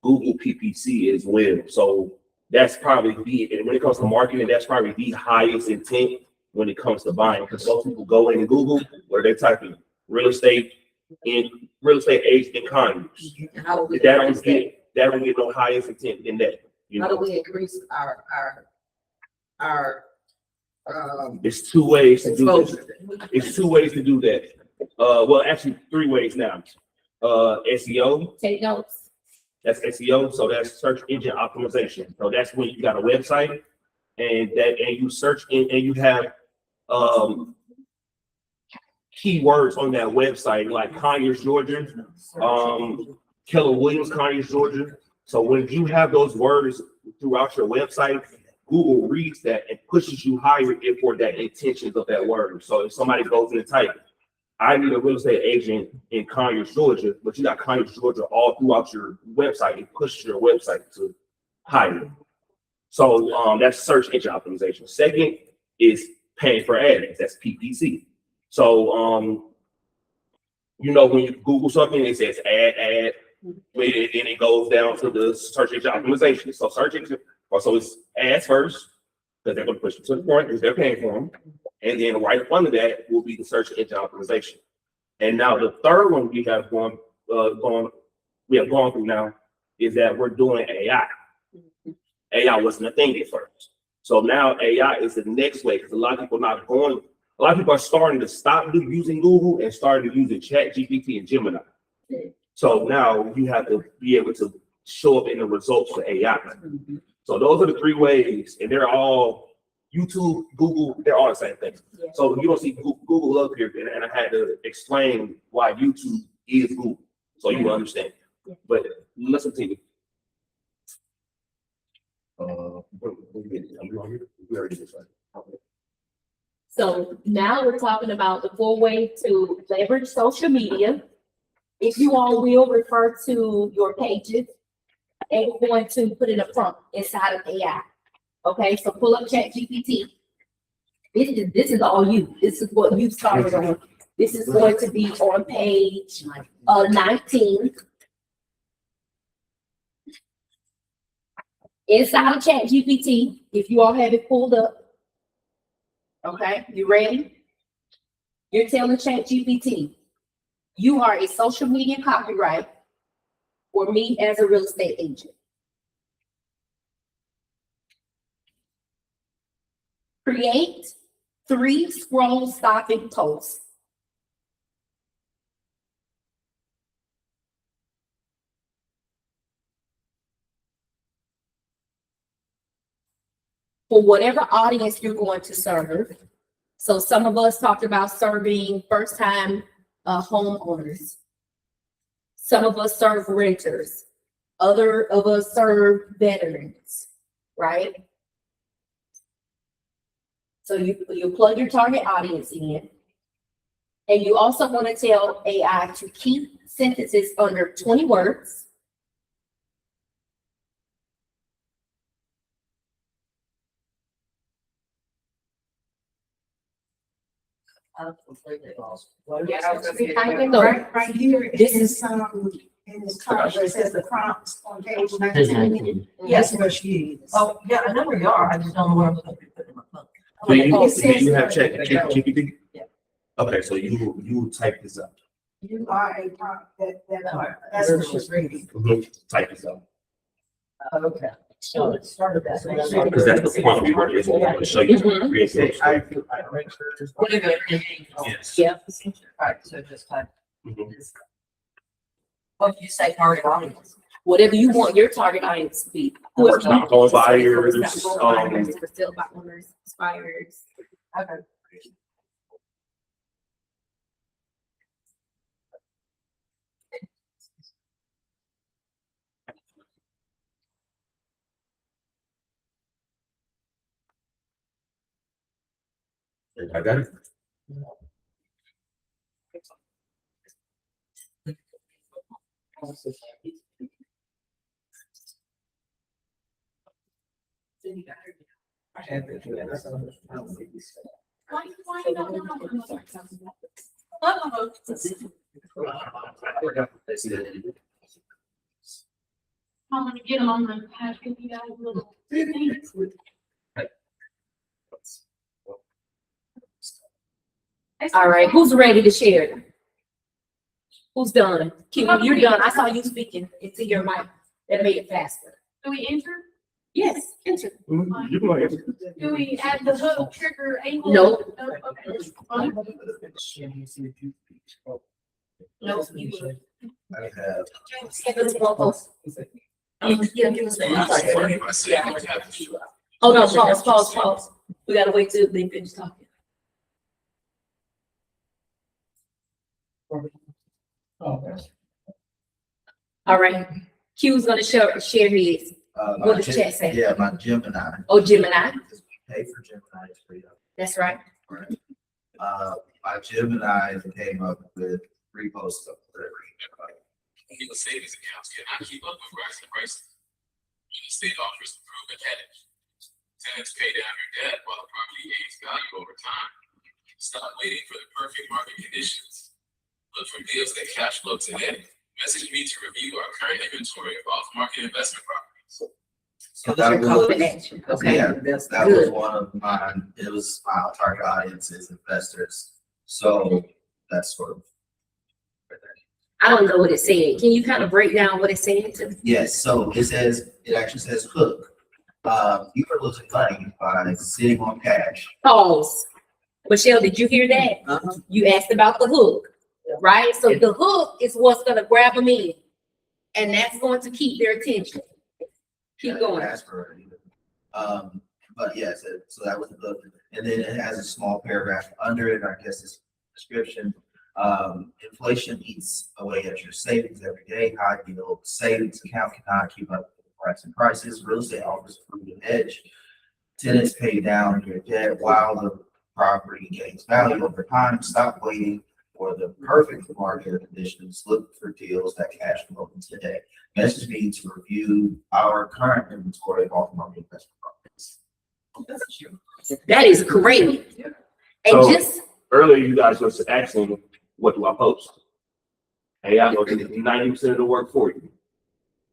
C: Google PPC as well. So that's probably and when it comes to marketing, that's probably the highest intent when it comes to buying. Because most people go in Google where they're typing real estate agent and condos. That don't get no highest intent in that.
G: How do we increase our
C: It's 2 ways to do this.
G: exposure?
C: It's 2 ways to do that. Well, actually 3 ways now. SEO.
B: Take notes.
C: That's SEO. So that's search engine optimization. So that's when you got a website and you search in and you have keywords on that website, like Conyers, Georgia, Keller Williams, Conyers, Georgia. So when you have those words throughout your website, Google reads that and pushes you higher for that intentions of that word. So if somebody goes in and type, I need a real estate agent in Conyers, Georgia, but you got Conyers, Georgia all throughout your website, it pushes your website to higher. So that's search engine optimization. Second is paying for ads. That's PPC. So you know, when you Google something, it says add, and then it goes down to the search engine optimization. So search engine, so it's ads first, because they're going to push you to the point because they're paying for them. And then right under that will be the search engine optimization. And now the third one we have gone through now is that we're doing AI. AI wasn't a thing at first. So now AI is the next way, because a lot of people are starting to stop using Google and starting to use Chat GPT and Gemini. So now you have to be able to show up in the results for AI. So those are the three ways, and they're all YouTube, Google, they're all the same thing.
B: Yeah.
C: So you don't see Google up here, and I had to explain why YouTube is Google, so you will understand.
B: Yeah.
C: But let's continue. We already did that.
B: So now we're talking about the 4 ways to leverage social media. If you all will refer to your pages, and we're going to put in a prompt inside of AI. Okay, so pull up Chat GPT. This is all you. This is what you started on. This is going to be on page 19. Inside of Chat GPT, if you all have it pulled up. Okay, you ready? You're telling Chat GPT, you are a social media copyright for me as a real estate agent. Create 3 scroll stopping posts. For whatever audience you're going to serve. So some of us talked about serving first-time homeowners. Some of us serve renters. Other of us serve veterans, right? So you plug your target audience in. And you also want to tell AI to keep sentences under 20 words.
G: Yeah, I was gonna say,
B: So,
H: Right here,
B: this
H: this
B: is-
H: is in this prompt, where it says the prompts on page 19.
G: Yes, where she is. Oh, yeah, I know where you are, I just don't know where I'm gonna be putting my phone.
C: Do you
H: It says
C: have
H: that-
C: Chat GPT?
G: Yeah.
C: Okay, so you type this up.
H: You are a prompt that's what she's reading.
C: Type this up.
G: Okay. So it started that.
C: Because that's the prompt we were going to show you.
B: Mhm.
C: Create those. Yes.
B: Yeah.
G: Right, so just type.
C: Mhm.
G: What you say, target audience?
B: Whatever you want your target audience to be.
C: First time home buyers,
B: First time home buyers, for sale by owners, expireds.
G: Okay.
C: I got it.
F: I had to do that.
A: I'm gonna get them on the page, give you guys a little thing.
B: All right, who's ready to share? Who's done? Kim, you're done. I saw you speaking into your mic. That made it faster.
A: Do we enter?
B: Yes, enter.
C: You can go ahead.
A: Do we add the hook trigger angle?
B: Nope.
A: No, okay, that's fine.
B: No.
D: I have.
B: Give us one post. Yeah, give us
C: Yeah.
B: Hold on, pause. We gotta wait till they finish talking.
F: Okay.
B: All right, Q's gonna share his.
I: My
B: What does
I: Gem-
B: chat say?
I: Yeah, my Gemini.
B: Oh, Gemini,
I: Pay for Gemini is free.
B: that's right.
I: My Gemini came up with three posts of delivery.
J: People's savings accounts cannot keep up with rising prices. The state offers a proven hedge. Tenants pay down your debt while the property gains value over time. Stop waiting for the perfect market conditions. Look for deals that cash flow today. Message me to review our current inventory of off-market investment properties.
I: So that
B: Call to
I: was,
B: action, okay.
I: yeah, that was one of mine. It was my target audience is investors. So that's sort of.
B: I don't know what it said. Can you kind of break down what it said to me?
I: Yes, so it actually says hook. You are losing money by sitting on cash.
B: Pause. Michelle, did you hear that?
G: Uh-huh.
B: You asked about the hook, right? So the hook is what's gonna grab them in. And that's going to keep their attention. Keep going.
I: Ask for it either. But yes, so that was the hook. And then it has a small paragraph under it, I guess it's description. Inflation eats away at your savings every day. High yield savings account cannot keep up with the price and prices. Real estate offers a proven edge. Tenants pay down your debt while the property gains value over time. Stop waiting for the perfect market conditions. Look for deals that cash flow today. Message me to review our current inventory of off-market investment properties.
B: That is great. And
C: So-
B: just,
C: Earlier, you guys was asking, what do I post? AI will do 90% of the work for you.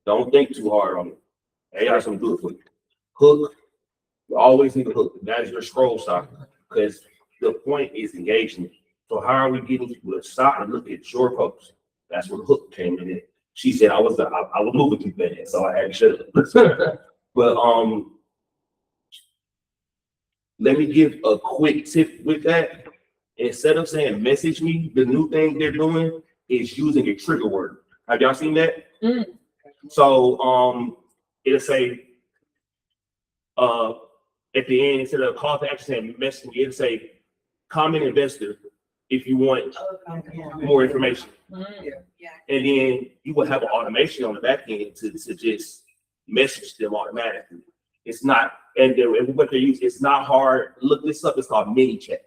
C: Don't think too hard on it. AI is gonna do it for you. Hook, you always need a hook. That is your scroll stopper, because the point is engagement. So how are we getting people to stop and look at your post? That's where the hook came in. She said I was moving too fast, so I had to shut up. But let me give a quick tip with that. Instead of saying message me, the new thing they're doing is using a trigger word. Have y'all seen that?
B: Mm.
C: So it'll say at the end, instead of call to action saying message me, it'll say comment investor if you want more information.
B: mm,
C: And then you will have an automation on the back end to just message them automatically. It's not, and what they use, it's not hard. Look this up, it's called mini chat.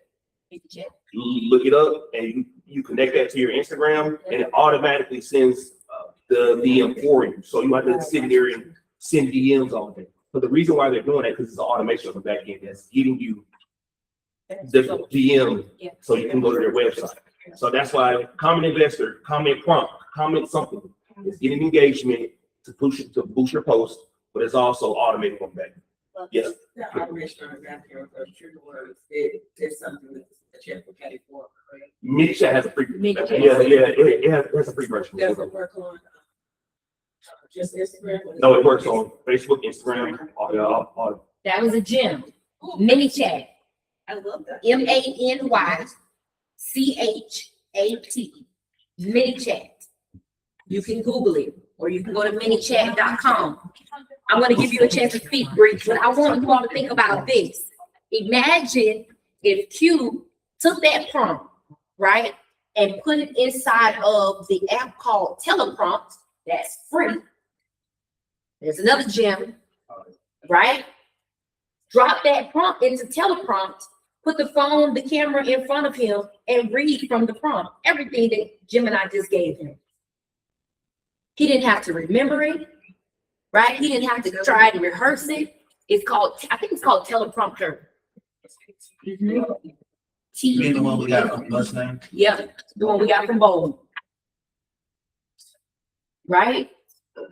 C: Look it up and you connect that to your Instagram and it automatically sends the DM for you. So you have to sit there and send DMs all day. But the reason why they're doing that, because it's an automation on the back end that's giving you the DM so you can go to their website. So that's why comment investor, comment prompt, comment something. It's getting engagement to push it, to boost your post, but it's also automated on the back end. Yes.
G: The operation on the back end of those trigger words, it's something that you have to pay for, right?
C: Mini chat has a free,
B: Mini
C: yeah,
B: chat.
C: it has a free version.
G: Does it work on just Instagram?
C: No, it works on Facebook, Instagram, all.
B: that was a gem. Mini chat,
G: I love that.
B: ManyChat, mini chat. You can Google it, or you can go to minichat.com. I'm gonna give you a chance to speak, Bree, but I want you all to think about this. Imagine if Q took that prompt, right, and put it inside of the app called Teleprompt, that's free. There's another gem, right? Drop that prompt into Teleprompt, put the phone, the camera in front of him, and read from the prompt, everything that Gemini just gave him. He didn't have to remember it, right? He didn't have to try to rehearse it. It's called, I think it's called teleprompter.
I: You mean the one we got from Mustang?
B: Yeah, the one we got from Bowen. Right?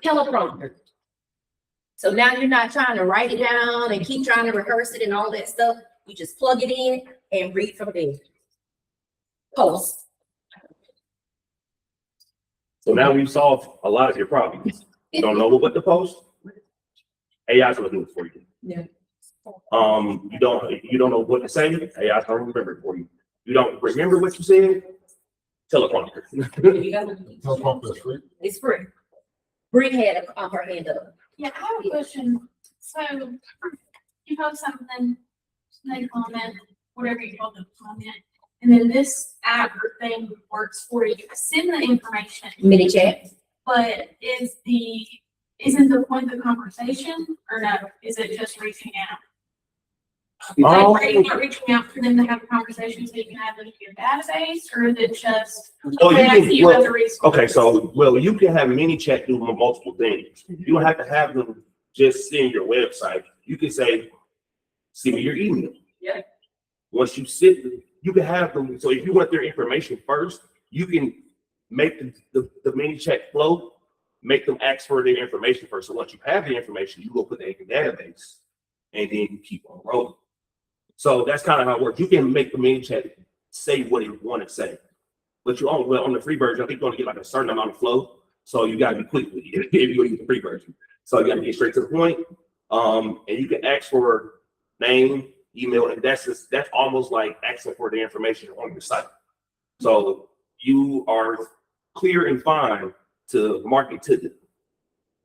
B: Teleprompter. So now you're not trying to write it down and keep trying to rehearse it and all that stuff. You just plug it in and read from there. Post.
C: So now we've solved a lot of your problems. You don't know what to post? AI's gonna do it for you.
B: Yeah.
C: You don't know what to say? AI's gonna remember it for you. You don't remember what you said? Teleprompter.
D: Teleprompter is free.
B: It's free. Bree had her hand up.
A: Yeah, I have a question. So you post something, they comment, whatever you call them, comment. And then this app or thing works for you. Send the information,
B: Mini chat.
A: but isn't the point of the conversation or no? Is it just reaching out? Like, are you not reaching out for them to have a conversation so you can add them to your database, or is it just,
C: Oh, you
A: okay, I see
C: can,
A: you
C: well,
A: as a resource?
C: okay, so, well, you can have mini chat do multiple things. You don't have to have them just send your website. You can say, send me your email.
B: Yeah.
C: Once you sit, you can have them, so if you want their information first, you can make the mini chat flow, make them ask for their information first. So once you have the information, you go put that in the database, and then you keep on rolling. So that's kind of how it works. You can make the mini chat say what you want to say, but you only, well, on the free version, I think you only get like a certain amount of flow. So you got to be quick with it if you use the free version. So you got to get straight to the point. And you can ask for name, email, and that's almost like asking for the information on your site. So you are clear and fine to market to them.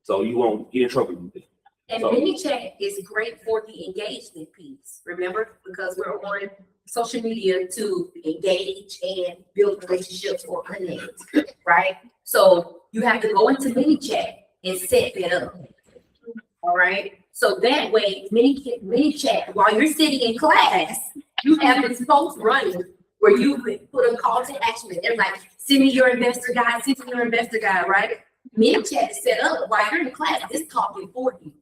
C: So you won't get in trouble with it.
B: And
C: So-
B: mini chat is great for the engagement piece, remember? Because we're on social media to engage and build relationships or connect, right? So you have to go into mini chat and set that up. All right, so that way, mini chat, while you're sitting in class, you have this post running where you put a call to action, and they're like, send me your investor guide, right? Mini chat is set up while you're in class, it's talking for you.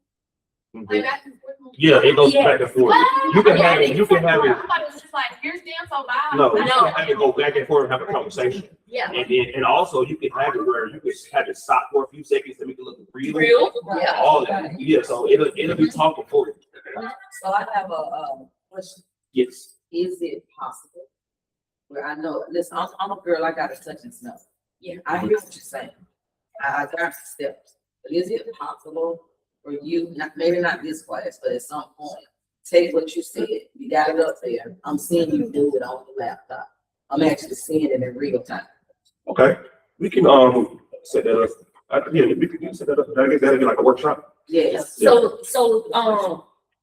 A: Like back and forth?
C: Yeah, it goes
B: Yeah.
C: back and forth.
A: What?
C: You can have
A: I
C: it. You can have it.
A: thought it was just like, here's the info, bye.
C: No, you
B: No.
C: can have it go back and forth and have a conversation.
B: Yeah.
C: And also you can have it where you can have it stop for a few seconds to make it look real.
B: Real? Yeah.
C: All that. Yeah, so it'll be talking for you.
G: So I have a question.
C: Yes.
G: Is it possible? Where I know, listen, I'm a girl, I gotta touch and smell.
B: Yeah.
G: I hear what you're saying. I got the steps. But is it possible for you, maybe not this class, but at some point, take what you said, you got it up there. I'm seeing you do it on the laptop. I'm actually seeing it in real time.
C: Okay. We can set that up. Yeah, we can set that up. I guess that'll be like a workshop.
G: Yes.
B: So,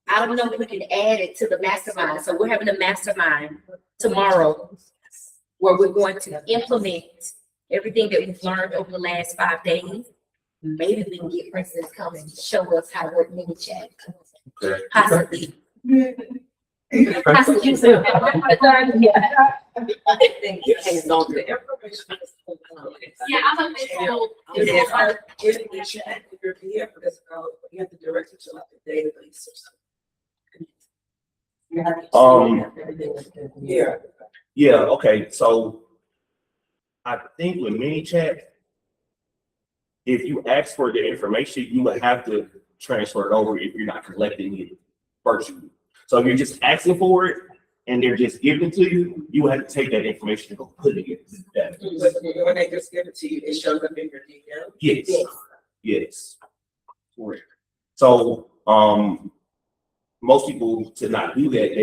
B: I don't know if we can add it to the mastermind. So we're having a mastermind tomorrow where we're going to implement everything that we've learned over the last 5 days. Maybe we can get Princess come and show us how to work mini chat.
C: Okay.
B: Possibly.
A: Yeah.
G: I think it hangs on to information.
A: Yeah, I'm a big fan.
G: You have to direct it to like a database or something. Yeah.
C: Yeah, okay. So I think with mini chat, if you ask for the information, you would have to transfer it over if you're not collecting it first. So if you're just asking for it and they're just giving it to you, you would have to take that information and go put it in that.
G: But when they just give it to you, it shows up in your detail.
C: Yes, yes. Correct. So, most people to not do that,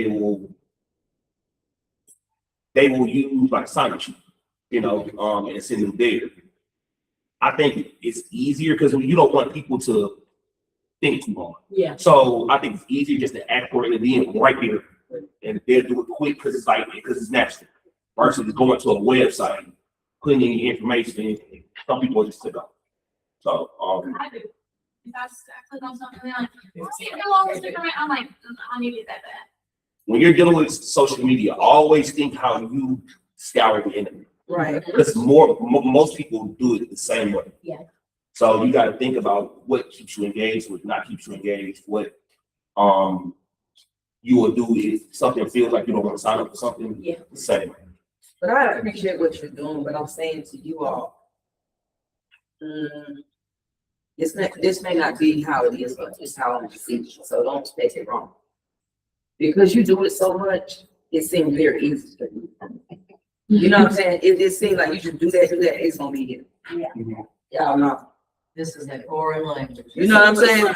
C: they will use like sign sheet, and send them there. I think it's easier because you don't want people to think too hard.
B: Yeah.
C: So I think it's easier just to act for it and then right there, and they'll do it quick because it's natural. Versus going to a website, putting in your information, and some people just sit up. So
A: I do. If I click on something, they're like, see, how long is it? I'm like, I need to get that back.
C: when you're dealing with social media, always think how you scour the internet.
G: Right.
C: Because most people do it the same way.
B: Yeah.
C: So you got to think about what keeps you engaged, what not keeps you engaged, what you will do if something feels like you don't want to sign up for something.
B: Yeah.
C: The same way.
G: But I appreciate what you're doing, but I'm saying to you all, this may not be how it is, but it's how I'm seeing it, so don't take it wrong. Because you do it so much, it seems very easy for you. You know what I'm saying? It seems like you should do that, it's gonna be here. Y'all know.
K: This is a foreign language.
G: You know what I'm saying?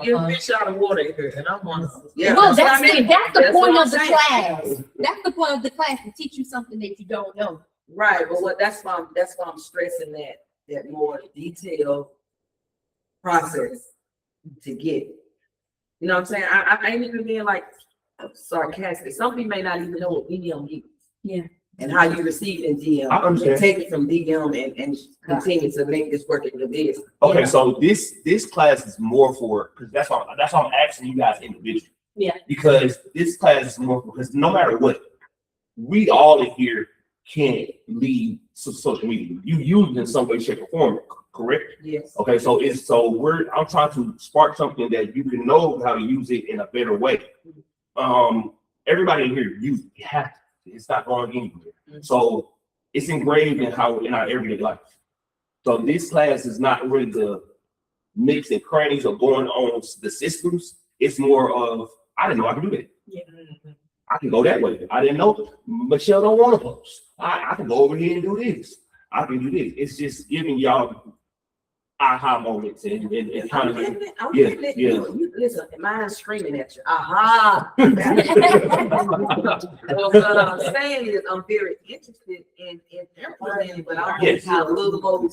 K: You fish out of water here, and I'm on.
G: Yeah.
B: Well, that's the
G: That's
B: point
G: what
B: of the
G: I'm
B: class. That's the point of the class, to teach you something that you don't know.
G: Right, but that's why I'm stressing that more detailed process to get it. You know what I'm saying? I ain't even being like sarcastic. Some people may not even know what medium is. And how you receive in DM.
C: I understand.
G: And take it from DM and continue to make this work in the business.
C: Okay, so this class is more for, because that's why I'm asking you guys individually.
B: Yeah.
C: Because this class is more, because no matter what, we all in here can lead social media. You use it in some way, shape, or form, correct?
G: Yes.
C: Okay, so I'm trying to spark something that you can know how to use it in a better way. Everybody in here, you have to. It's not going anywhere. So it's engraved in our everyday life. So this class is not really the mix and crannies of going on the systems. It's more of, I didn't know I could do that.
B: Yeah.
C: I can go that way. I didn't know Michelle don't want to post. I can go over here and do this. I can do this. It's just giving y'all aha moments and kind of,
G: Listen, mine's screaming at you. Aha. So what I'm saying is I'm very interested in implementing, but I want to have a little more.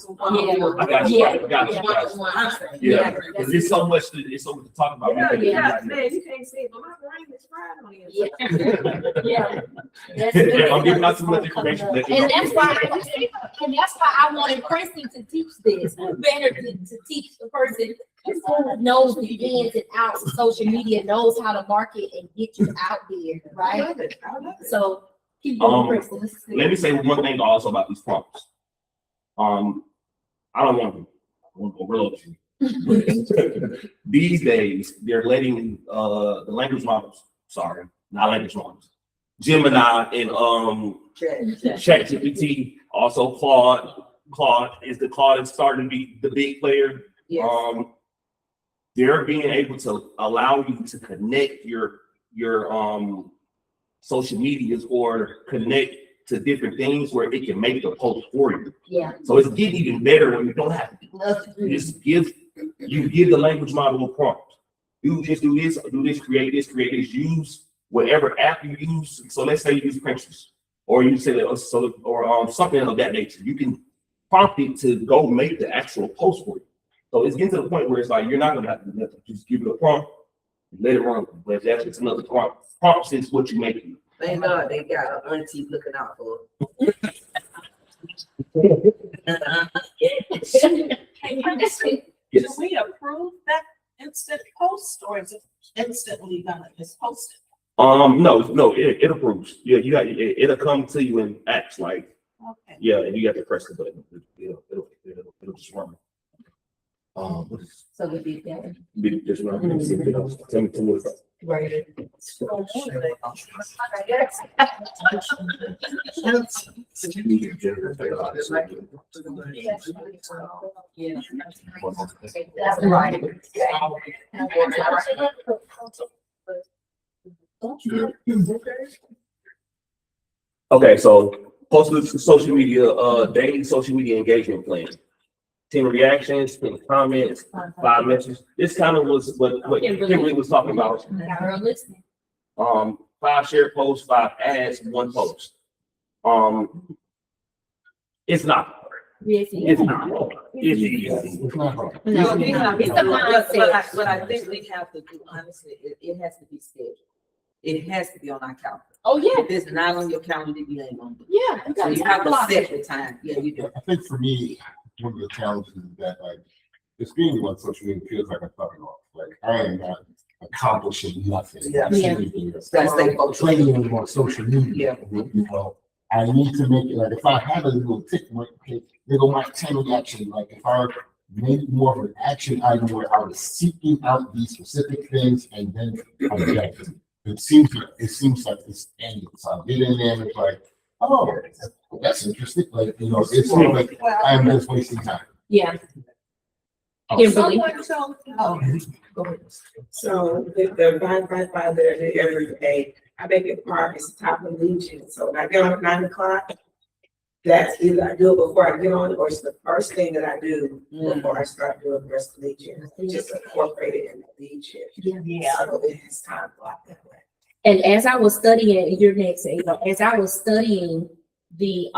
C: I got you. I got you. Yeah, because there's so much to talk about.
G: Man, you can't see it, but my brain is fried on the inside.
C: Yeah. I'm giving out too much information.
B: And that's why I wanted Preston to teach this. Who better to teach the person who knows the ins and outs of social media, knows how to market and get you out there, right?
G: I love it.
B: So keep going, Preston.
C: Let me say one thing also about these prompts. I don't want to overload you. These days, they're letting the language models, not language models, Gemini and ChatGPT, also Claude is starting to be the big player.
G: Yes.
C: They're being able to allow you to connect your social medias or connect to different things where it can make the post for you.
B: Yeah.
C: So it's getting even better when you don't have to do nothing. You give the language model a prompt. Do this, create this, use whatever app you use. So let's say you use Pinterest, or you say something of that nature. You can prompt it to go make the actual post for you. So it's getting to the point where it's like you're not gonna have to do nothing. Just give it a prompt, let it run. But that's just another prompt. Prompts is what you make it.
G: Thank God they got an auntie looking out for
K: Do we approve that instant post or is it instantly done? It's posted.
C: No, it approves. Yeah, it'll come to you in apps like,
K: Okay.
C: yeah, and you have to press the button. It'll just run.
B: So we did that.
C: Just run. Tell me what.
B: Right. That's right.
C: Okay, so posted to social media, daily social media engagement plan. 10 reactions, 10 comments, 5 messages. This kind of was what Kimberly was talking about. 5 shared posts, 5 ads, 1 post. It's not hard.
B: Yes,
C: It's not hard. It's easy.
D: It's not hard.
B: No, it's a mindset.
G: But I think we have to do, honestly, it has to be scheduled. It has to be on our calendar.
B: Oh, yeah.
G: If it's not on your calendar, you ain't gonna do it.
B: Yeah.
G: So you have to set the time. Yeah, you do.
D: I think for me, one of the challenges is that just being on social media feels like I'm fucking off. Like I am not accomplishing nothing.
G: Yeah.
D: Gotta stay focused. Training on social media. You know, I need to make it like if I have a little tick mark, little mark 10 action. Like if I made more of an action item where I was seeking out these specific things and then object. It seems like it's ending. So I get in there and it's like, oh, that's interesting. Like, you know, it's sort of like I'm just wasting time.
B: Yeah.
G: Kimberly.
L: So the 5 that I do every day, I make it mark as top of the legion. So when I get on at 9 o'clock, that's either I do it before I get on, or it's the first thing that I do before I start doing the rest of the legion. Just incorporate it in the legion.
B: Yeah.
L: So it's time blocked that way.
B: And as I was studying, you're next, as I was studying the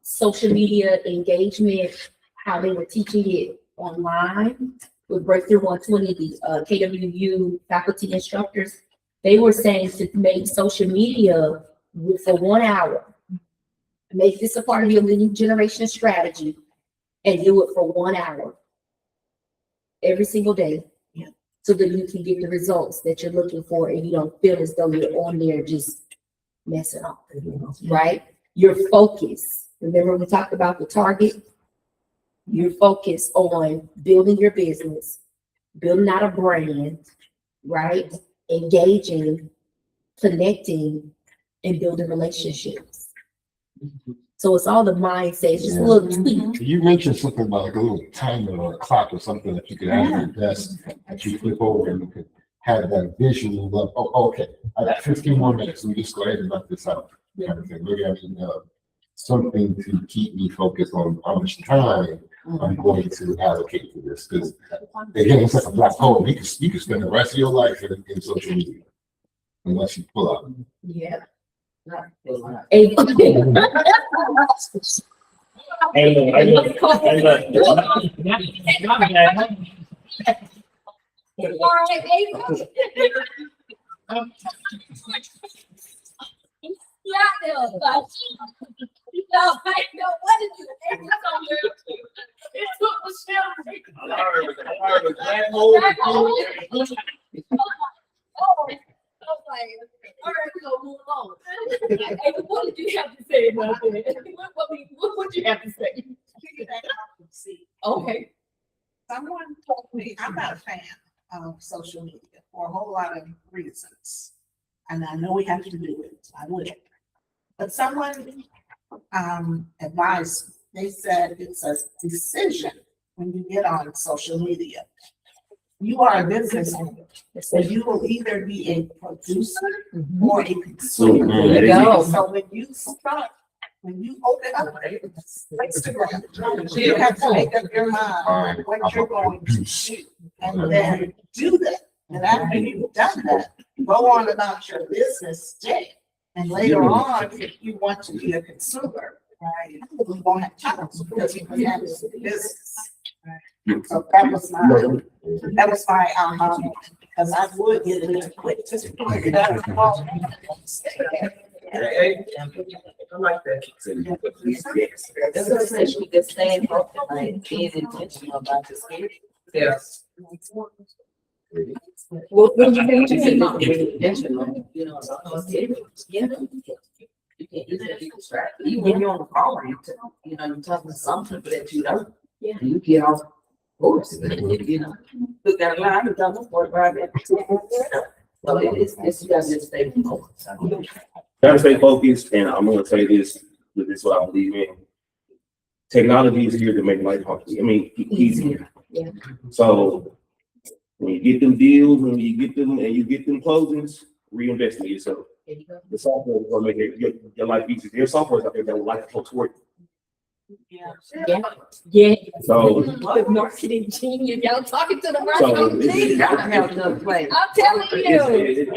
B: social media engagement, how they were teaching it online with Breakthrough 120, the KWU faculty instructors, they were saying to make social media for 1 hour Make this a part of your lead generation strategy and do it for 1 hour every single day.
K: Yeah.
B: So that you can get the results that you're looking for and you don't feel as though you're on there just messing up, right? Your focus. Remember we talked about the target? Your focus on building your business, building out a brand, right? Engaging, connecting, and building relationships. So it's all the mindset, it's just a little tweak.
D: You mentioned something about like a little timer or a clock or something that you could have on your desk that you flip over and you could have that visual of, oh, okay, I got 15 more minutes, so we just go ahead and let this out. Kind of thing. Maybe I need something to keep me focused on how much time I'm going to allocate to this. Because again, it's like a black hole. You can spend the rest of your life in social media unless you pull out.
B: Yeah. All right, we're gonna move on. Hey, what did you have to say about that? What did you have to say? Okay.
K: Someone told me, I'm not a fan of social media for a whole lot of reasons. And I know we have to do it, I would. But someone advised, they said it's a decision when you get on social media. You are a business owner, so you will either be a producer or a consumer.
B: There you go.
K: So when you start, when you open up Instagram, you have to make up your mind what you're going to do, and then do that. And after you've done that, go on about your business day. And later on, if you want to be a consumer, right, we won't have time because you can have this business. So that was my aha, because I would get a little quick, just quick.
G: I like that.
L: That's essentially the same, like being intentional about the skill.
G: Yes.
B: What did you think?
L: You said not being intentional, you know, yeah. You can't easily be distracted, even when you're on the phone, you know, you're talking to some people that you don't.
B: Yeah.
L: You get off course, you know, look at line, you don't worry about it. So it's, you gotta just stay focused.
C: Gotta stay focused, and I'm gonna say this, this is what I believe in. Technology is here to make life hard. I mean, easier.
B: Yeah.
C: So when you get them deals, when you get them closings, reinvest in yourself.
B: There you go.
C: The software is gonna make your life easier. There's software out there that will like folks work.
B: Yeah. Yeah.
C: So
B: The marketing genius, y'all talking to the
C: So
B: marketing
C: it's-
B: genius.
L: Gotta have another plan.
B: I'm telling you.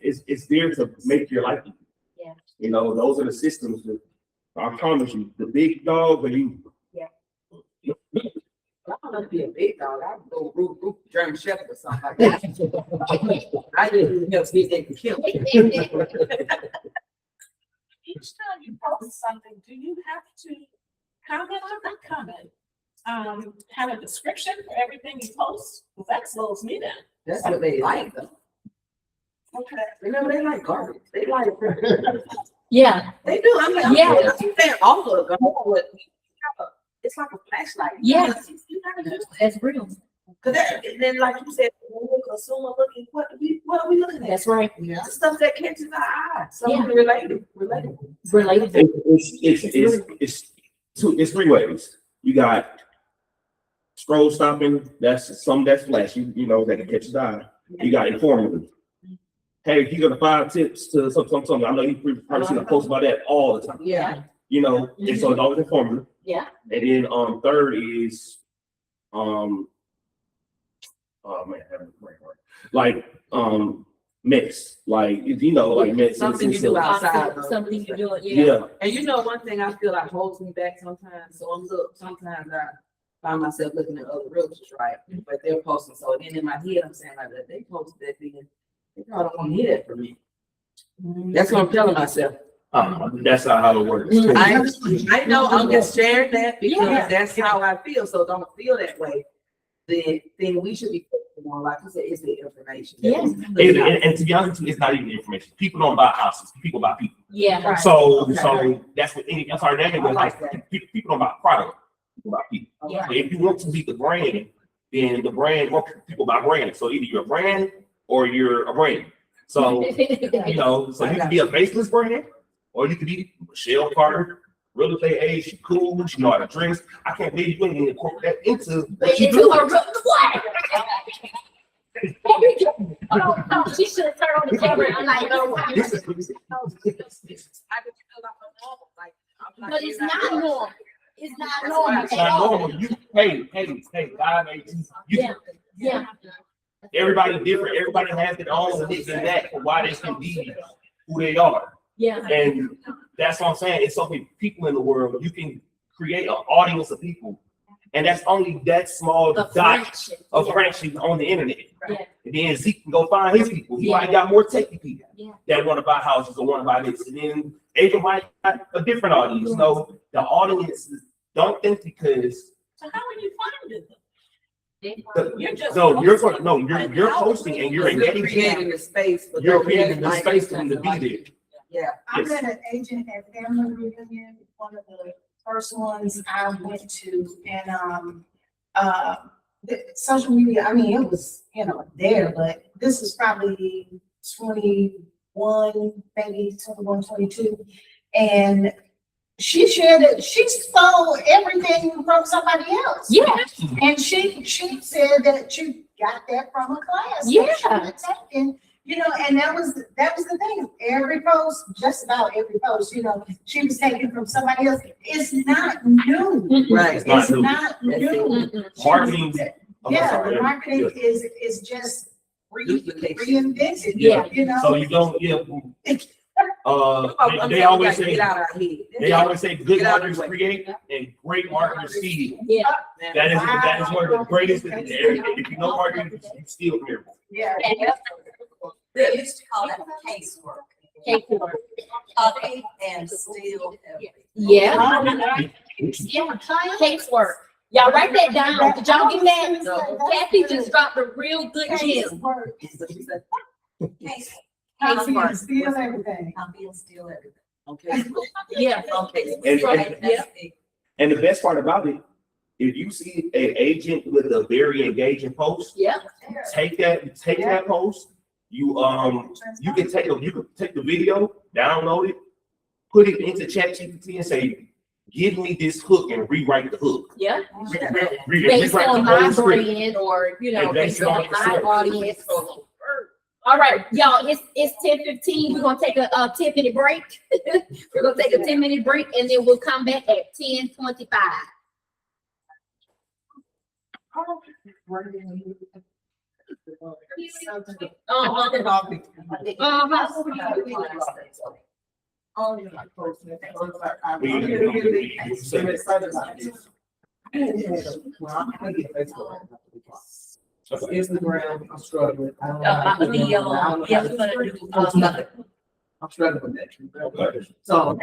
C: it's there to make your life easier.
B: Yeah.
C: You know, those are the systems that I promise you, the big dogs are you.
L: I don't know if be a big dog, I would go group German Shepherd or something like that. I didn't help get that killed.
K: Each time you post something, do you have to comment or not comment? Have a description for everything you post? Because that slows me down.
L: That's what they like though.
K: Okay.
L: Remember, they like garbage. They like.
B: Yeah.
L: They do. I mean,
B: Yeah.
L: I'm saying all of them, but it's like a flashlight.
B: Yeah.
L: You gotta do it.
B: That's real.
L: Cause then, like you said, when we're consumer looking, what are we looking at?
B: That's right.
K: Yeah.
L: The stuff that catches our eye, something
B: Yeah.
L: related.
B: Relatable.
C: It's three ways. You got scroll stopping, that's flashy, you know, that can catch your eye. You got informative. Hey, you got the 5 tips to something. I know you probably seen a post about that all the time.
L: Yeah.
C: You know, and so it's always informative.
B: Yeah.
C: And then third is oh man, like mix, like you know, like mix.
L: Something you do outside.
B: Something you're doing,
C: Yeah.
L: And you know, one thing I feel like holds me back sometimes. So sometimes I find myself looking at other realtors, right? But they're posting. So then in my head, I'm saying like that they posted that thing. They probably don't want to hear that from me. That's what I'm telling myself.
C: That's not how it works.
G: I know, I'm just sharing that because
B: Yeah.
G: that's how I feel, so don't feel that way. Then we should be focusing on, like you said, is the information.
B: Yeah.
C: And to be honest with you, it's not even information. People don't buy houses. People buy people.
B: Yeah.
G: Right.
C: So
G: Okay.
C: that's what any. I'm sorry, that ain't
G: I
C: like
G: like
C: people don't buy product. People buy people.
B: Yeah.
C: So if you want to be the brand, then the brand, more people buy brand. So either you're a brand or you're a brand. So you know, so you can be a faceless brand, or you could be Michelle Carter, real estate agent, she cool, she know how to dress. I can't believe you ain't incorporate that into what you
B: Into
C: do.
B: her what? Oh, she should have turned on the camera and like, no. But it's not normal. It's not normal
C: It's
B: at
C: not
B: all.
C: normal. You, hey, God made you.
B: Yeah. Yeah.
C: Everybody different. Everybody has their own this and that for why they can be who they are.
B: Yeah.
C: And that's what I'm saying. It's so many people in the world. You can create an audience of people, and that's only that small
B: A
C: dot
B: fraction.
C: of
B: Yeah.
C: fraction on the internet.
B: Yeah.
C: And then Zeke can go find his people. He
B: Yeah.
C: might got more techie people
B: Yeah.
C: that want to buy houses or want to buy this. And then Adrian might have a different audience. So the audience don't think because
K: So how are you finding them?
B: You're just.
C: you're hosting and you're
G: You're
C: engaging.
G: creating the space. for
C: You're
G: them to
C: creating the
G: like
C: space for
G: it,
C: them to be
G: like
C: there.
G: it. Yeah.
H: I
C: Yes.
H: met an agent at family reunion, one of the first ones I went to, and, the social media, I mean, it was, there, but this is probably 21, maybe 21, 22. And she shared that she stole everything from somebody else.
B: Yeah.
H: And she said that you got that from a class. that
B: Yeah.
H: she had taken, and that was the thing. Every post, just about every post, she was taken from somebody else. It's not new.
G: Right.
C: It's not
H: It's
C: new.
H: not new.
C: Marketing.
H: Yeah, the marketing is just reinvented.
B: Yeah.
C: So you don't, they always say,
G: Get out our head.
C: they always say good
G: Get out of
C: marketers
G: the way.
C: create and great marketers steal.
B: Yeah.
C: That is one of the greatest things. If you know marketing, you steal from everyone.
H: Yeah.
M: They used to call that casework.
B: Casework.
M: Copy and steal everything.
B: Yeah. Yeah. Casework. Y'all write that down. Did y'all get that?
G: No.
B: Kathy just dropped a real good gem.
M: Case.
H: Copy and steal everything.
M: Copy and steal everything.
G: Okay.
B: Yeah.
G: Okay.
B: Yeah.
C: And the best part about it, if you see an agent with a very engaging post,
B: Yeah.
C: take that post. You can take the video, download it, put it into ChatGPT and say, give me this hook and rewrite the hook.
B: Yeah.
C: Rewrite
B: Based
C: the
B: on
C: whole
B: my
C: script.
B: brand or,
C: And
B: based
C: based on
B: on
C: the
B: my
C: script.
B: audience. All right, y'all, it's 10:15. We're gonna take a 10-minute break. We're gonna take a 10-minute break and then we'll come back at 10:25.
G: Instagram, I'm struggling. I don't know
B: Yeah,
G: how to
B: we're
G: do it. I don't know how to-
B: gonna do,
G: I'm struggling with that.
C: Okay.
G: So.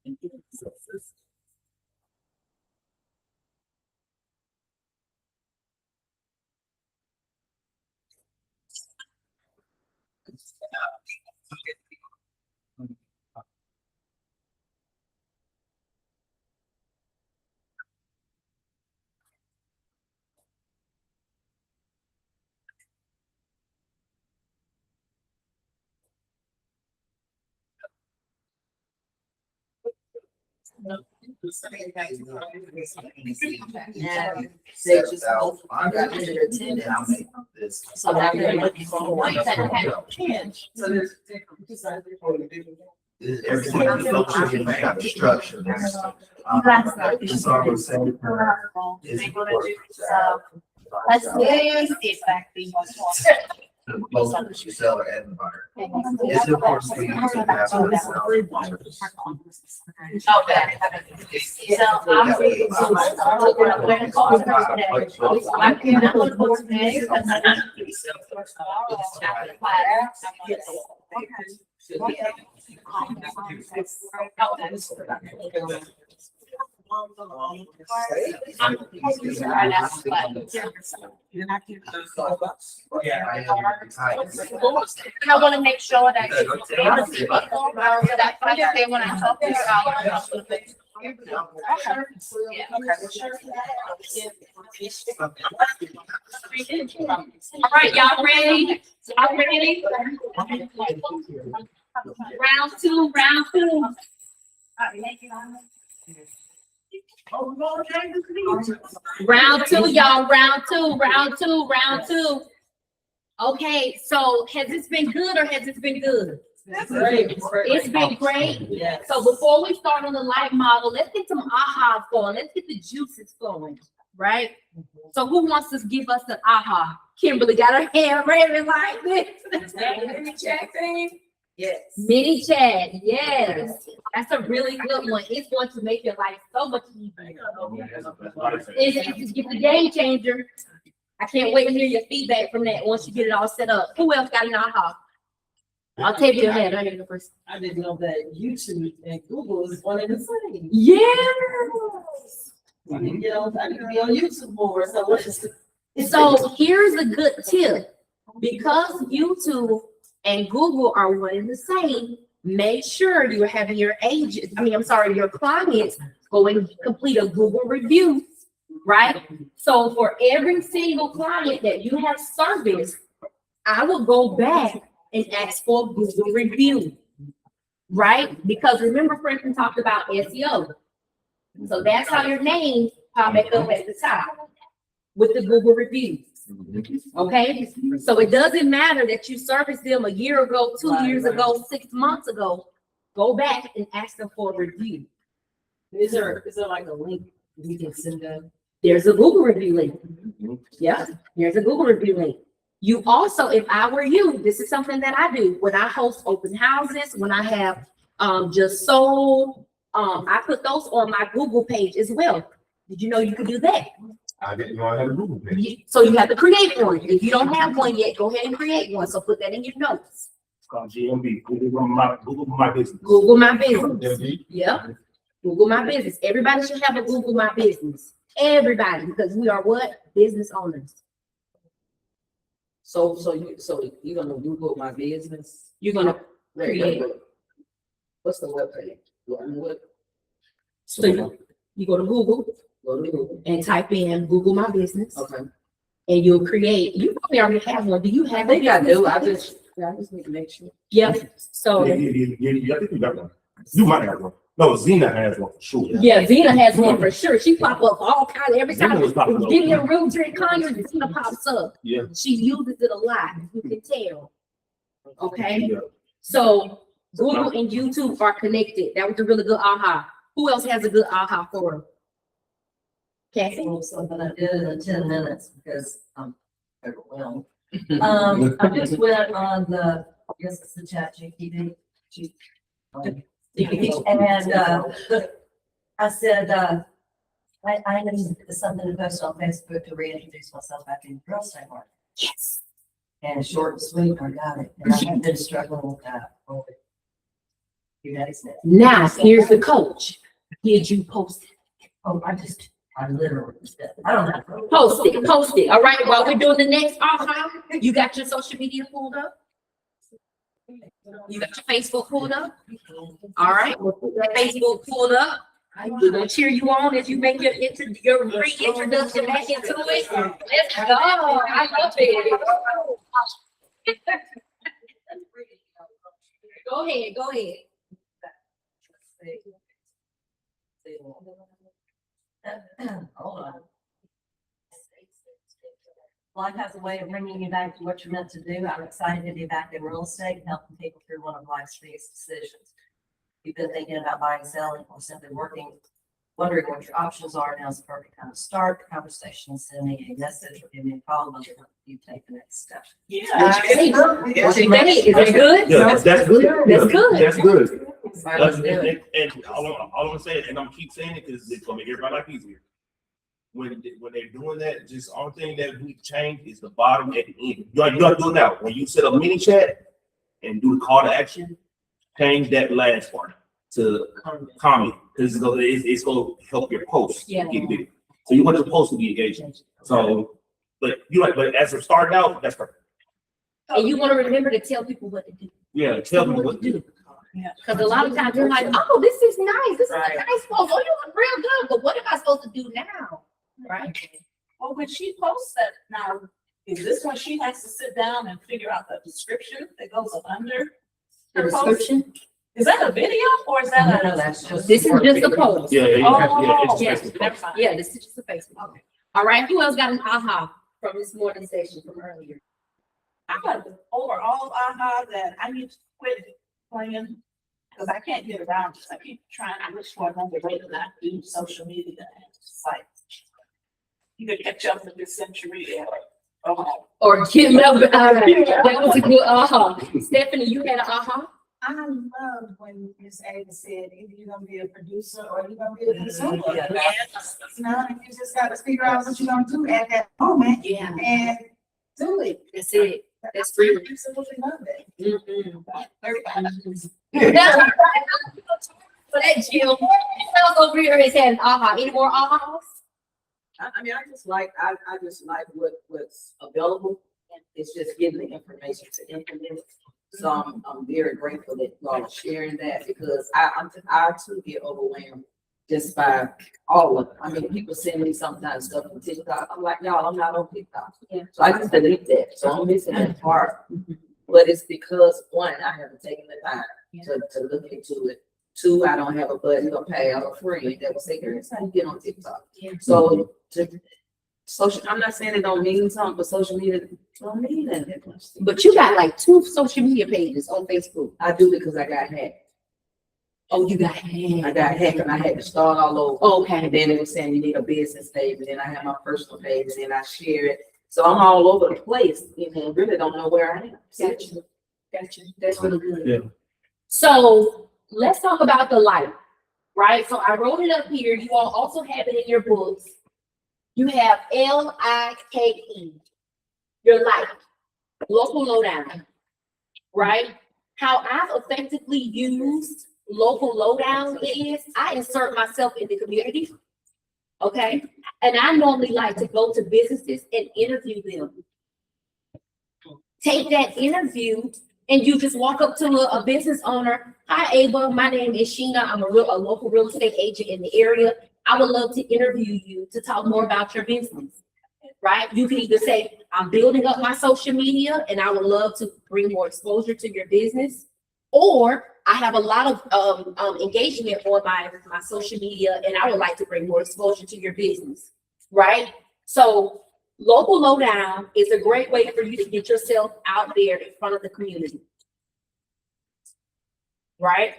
I: And they just both under attendance. I'll make this.
A: So now they're looking for a way that have change.
I: So there's. Everything functions have the structure. It's already said.
A: They wanna do, let's see exactly what's
I: Both you sell and the buyer. It's important for you to have.
A: Okay. So I'm reading. I can't look for today because I I want to make sure that when I talk to all right, y'all ready? Y'all ready? Round two. Round two, y'all. Round two. Okay, so has this been good or has this been good? It's been great.
L: Yes.
A: So before we start on the light model, let's get some ahas going. Let's get the juices flowing, right? So who wants to give us an aha? Kimberly got her hand raising like this.
L: Mini chat thing? Yes.
A: Mini chat, yes. That's a really good one. It's going to make your life so much easier. It's a game changer. I can't wait to hear your feedback from that once you get it all set up. Who else got an aha? I'll take your hand. I hear the first.
L: I didn't know that YouTube and Google is one and the same.
A: Yes.
L: I need to be on YouTube more.
A: So here's a good tip. Because YouTube and Google are one and the same, make sure you're having your your clients go and complete a Google review, right? So for every single client that you have serviced, I will go back and ask for a Google review, right? Because remember, Franklin talked about SEO. So that's how your name pop back up at the top with the Google reviews. Okay, so it doesn't matter that you serviced them a year ago, 2 years ago, 6 months ago. Go back and ask them for a review.
L: Is there like a link we can send them?
A: There's a Google review link. Yeah, there's a Google review link. You also, if I were you, this is something that I do when I host open houses, when I have just sold, I put those on my Google page as well. Did you know you could do that?
D: I didn't know I had a Google page.
A: So you have to create one. If you don't have one yet, go ahead and create one. So put that in your notes.
C: It's called GMB, Google My Business.
A: Google My Business. Yep. Google My Business. Everybody should have a Google My Business. Everybody, because we are what? Business owners.
L: So you're gonna Google my business?
A: You're gonna create it.
B: What's the webpage? So you go to Google, and type in Google My Business. Okay. And you'll create, you probably already have one. Do you have? I think I do. I just need to make sure. Yep. So.
C: Yeah, I think you got one. You might have one. No, Zena has one for sure.
B: Yeah, Zena has one for sure. She pop up all kinds, every time
C: Zena was popping up.
B: getting a realtor in Congress, Zena pops up.
C: Yeah.
B: She uses it a lot, you can tell. Okay,
C: Yeah.
B: so Google and YouTube are connected. That was a really good aha. Who else has a good aha for her? Kathy?
M: Something I did in 10 minutes because I'm overwhelmed. I just went on the, I guess it's the chat GPT. And I said, I need something to post on Facebook to reintroduce myself back in the real estate market.
B: Yes.
M: And short and sweet, I got it. And I have been struggling with that for a few days now.
B: Now, here's the coach. Did you post it?
M: Oh, I literally just did. I don't know.
B: Post it. All right, while we're doing the next aha, you got your social media pulled up? You got your Facebook pulled up? All right, we'll put that Facebook pulled up. We're gonna cheer you on as you make your reintroduction back into it. Let's go. I love it. Go ahead.
M: Hold on. Life has a way of bringing you back to what you're meant to do. I'm excited to be back in real estate, helping people through one of life's biggest decisions. You've been thinking about buying, selling, or simply wondering what your options are. Now's the perfect time to start the conversation. Send me a message or give me a call. Let you take the next step.
B: Is that good?
C: Yeah, that's good.
B: That's good.
C: That's good.
M: Let's do it.
C: And all I'm gonna say, and I'm keep saying it because it's gonna make everybody life easier. When they're doing that, just only thing that we change is the bottom at the end. You have to do it now. When you set up mini chat and do the call to action, change that last part to comment because it's gonna help your post get bigger. So you want your post to be engaging. So, but as we're starting out, that's perfect.
B: And you want to remember to tell people what to do.
C: Yeah, tell them what to do.
B: Because a lot of times you're like, oh, this is nice. This is a nice post. Oh, you look real good. But what am I supposed to do now? Right?
K: Well, when she posts that now, is this when she has to sit down and figure out the description that goes up under?
B: The
K: her post?
B: description.
K: Is that a video or is that
M: No, that's just.
B: This is just a post.
C: Yeah,
K: Oh,
C: it's
B: yes,
C: just
K: never mind.
B: Yeah, this is just a Facebook. Okay. All right. Who else got an aha from this morning session from earlier?
K: I got the overall aha that I need to quit playing because I can't get around this. I keep trying to look for another way to not do social media. And it's like you could catch up with this century
B: Or Kim Melvin. That was a good aha. Stephanie, you had an aha?
H: I love when Miss Ada said, either you're gonna be a producer or you're gonna be a consumer. You know, and you just gotta figure out what you're gonna do at that moment.
B: Yeah.
H: And do it.
B: That's it. That's real.
H: Absolutely love it.
B: For that, Jill. Else over here has had an aha. Any more ahas?
N: I mean, I just like what's available. It's just getting the information to implement it. So I'm very grateful that y'all are sharing that because I too get overwhelmed just by all of it. I mean, people send me sometimes stuff from TikTok. I'm like, y'all, I'm not on TikTok.
B: Yeah.
N: So I just delete that. So I'm missing that part. But it's because one, I haven't taken the time to look into it. Two, I don't have a buddy to pay out a friend that will say, here's how you get on TikTok. So social, I'm not saying it don't mean something, but social media don't mean that much.
B: But you got like 2 social media pages on Facebook.
N: I do because I got hacked.
B: Oh, you got hacked.
N: I got hacked and I had to start all over.
B: Okay.
N: And then it was saying you need a business page, and then I have my personal page, and then I share it. So I'm all over the place, and really don't know where I am.
B: Gotcha. That's really good.
C: Yeah.
B: So let's talk about the life, right? So I wrote it up here. You all also have it in your books. You have LIKE, your life, local lowdown, right? How I've effectively used local lowdown is I insert myself in the community, okay? And I normally like to go to businesses and interview them. Take that interview and you just walk up to a business owner. Hi, Ava. My name is Sheena. I'm a local real estate agent in the area. I would love to interview you to talk more about your business. Right? You can either say, I'm building up my social media and I would love to bring more exposure to your business. Or I have a lot of engagement on my social media and I would like to bring more exposure to your business. Right? So local lowdown is a great way for you to get yourself out there in front of the community. Right?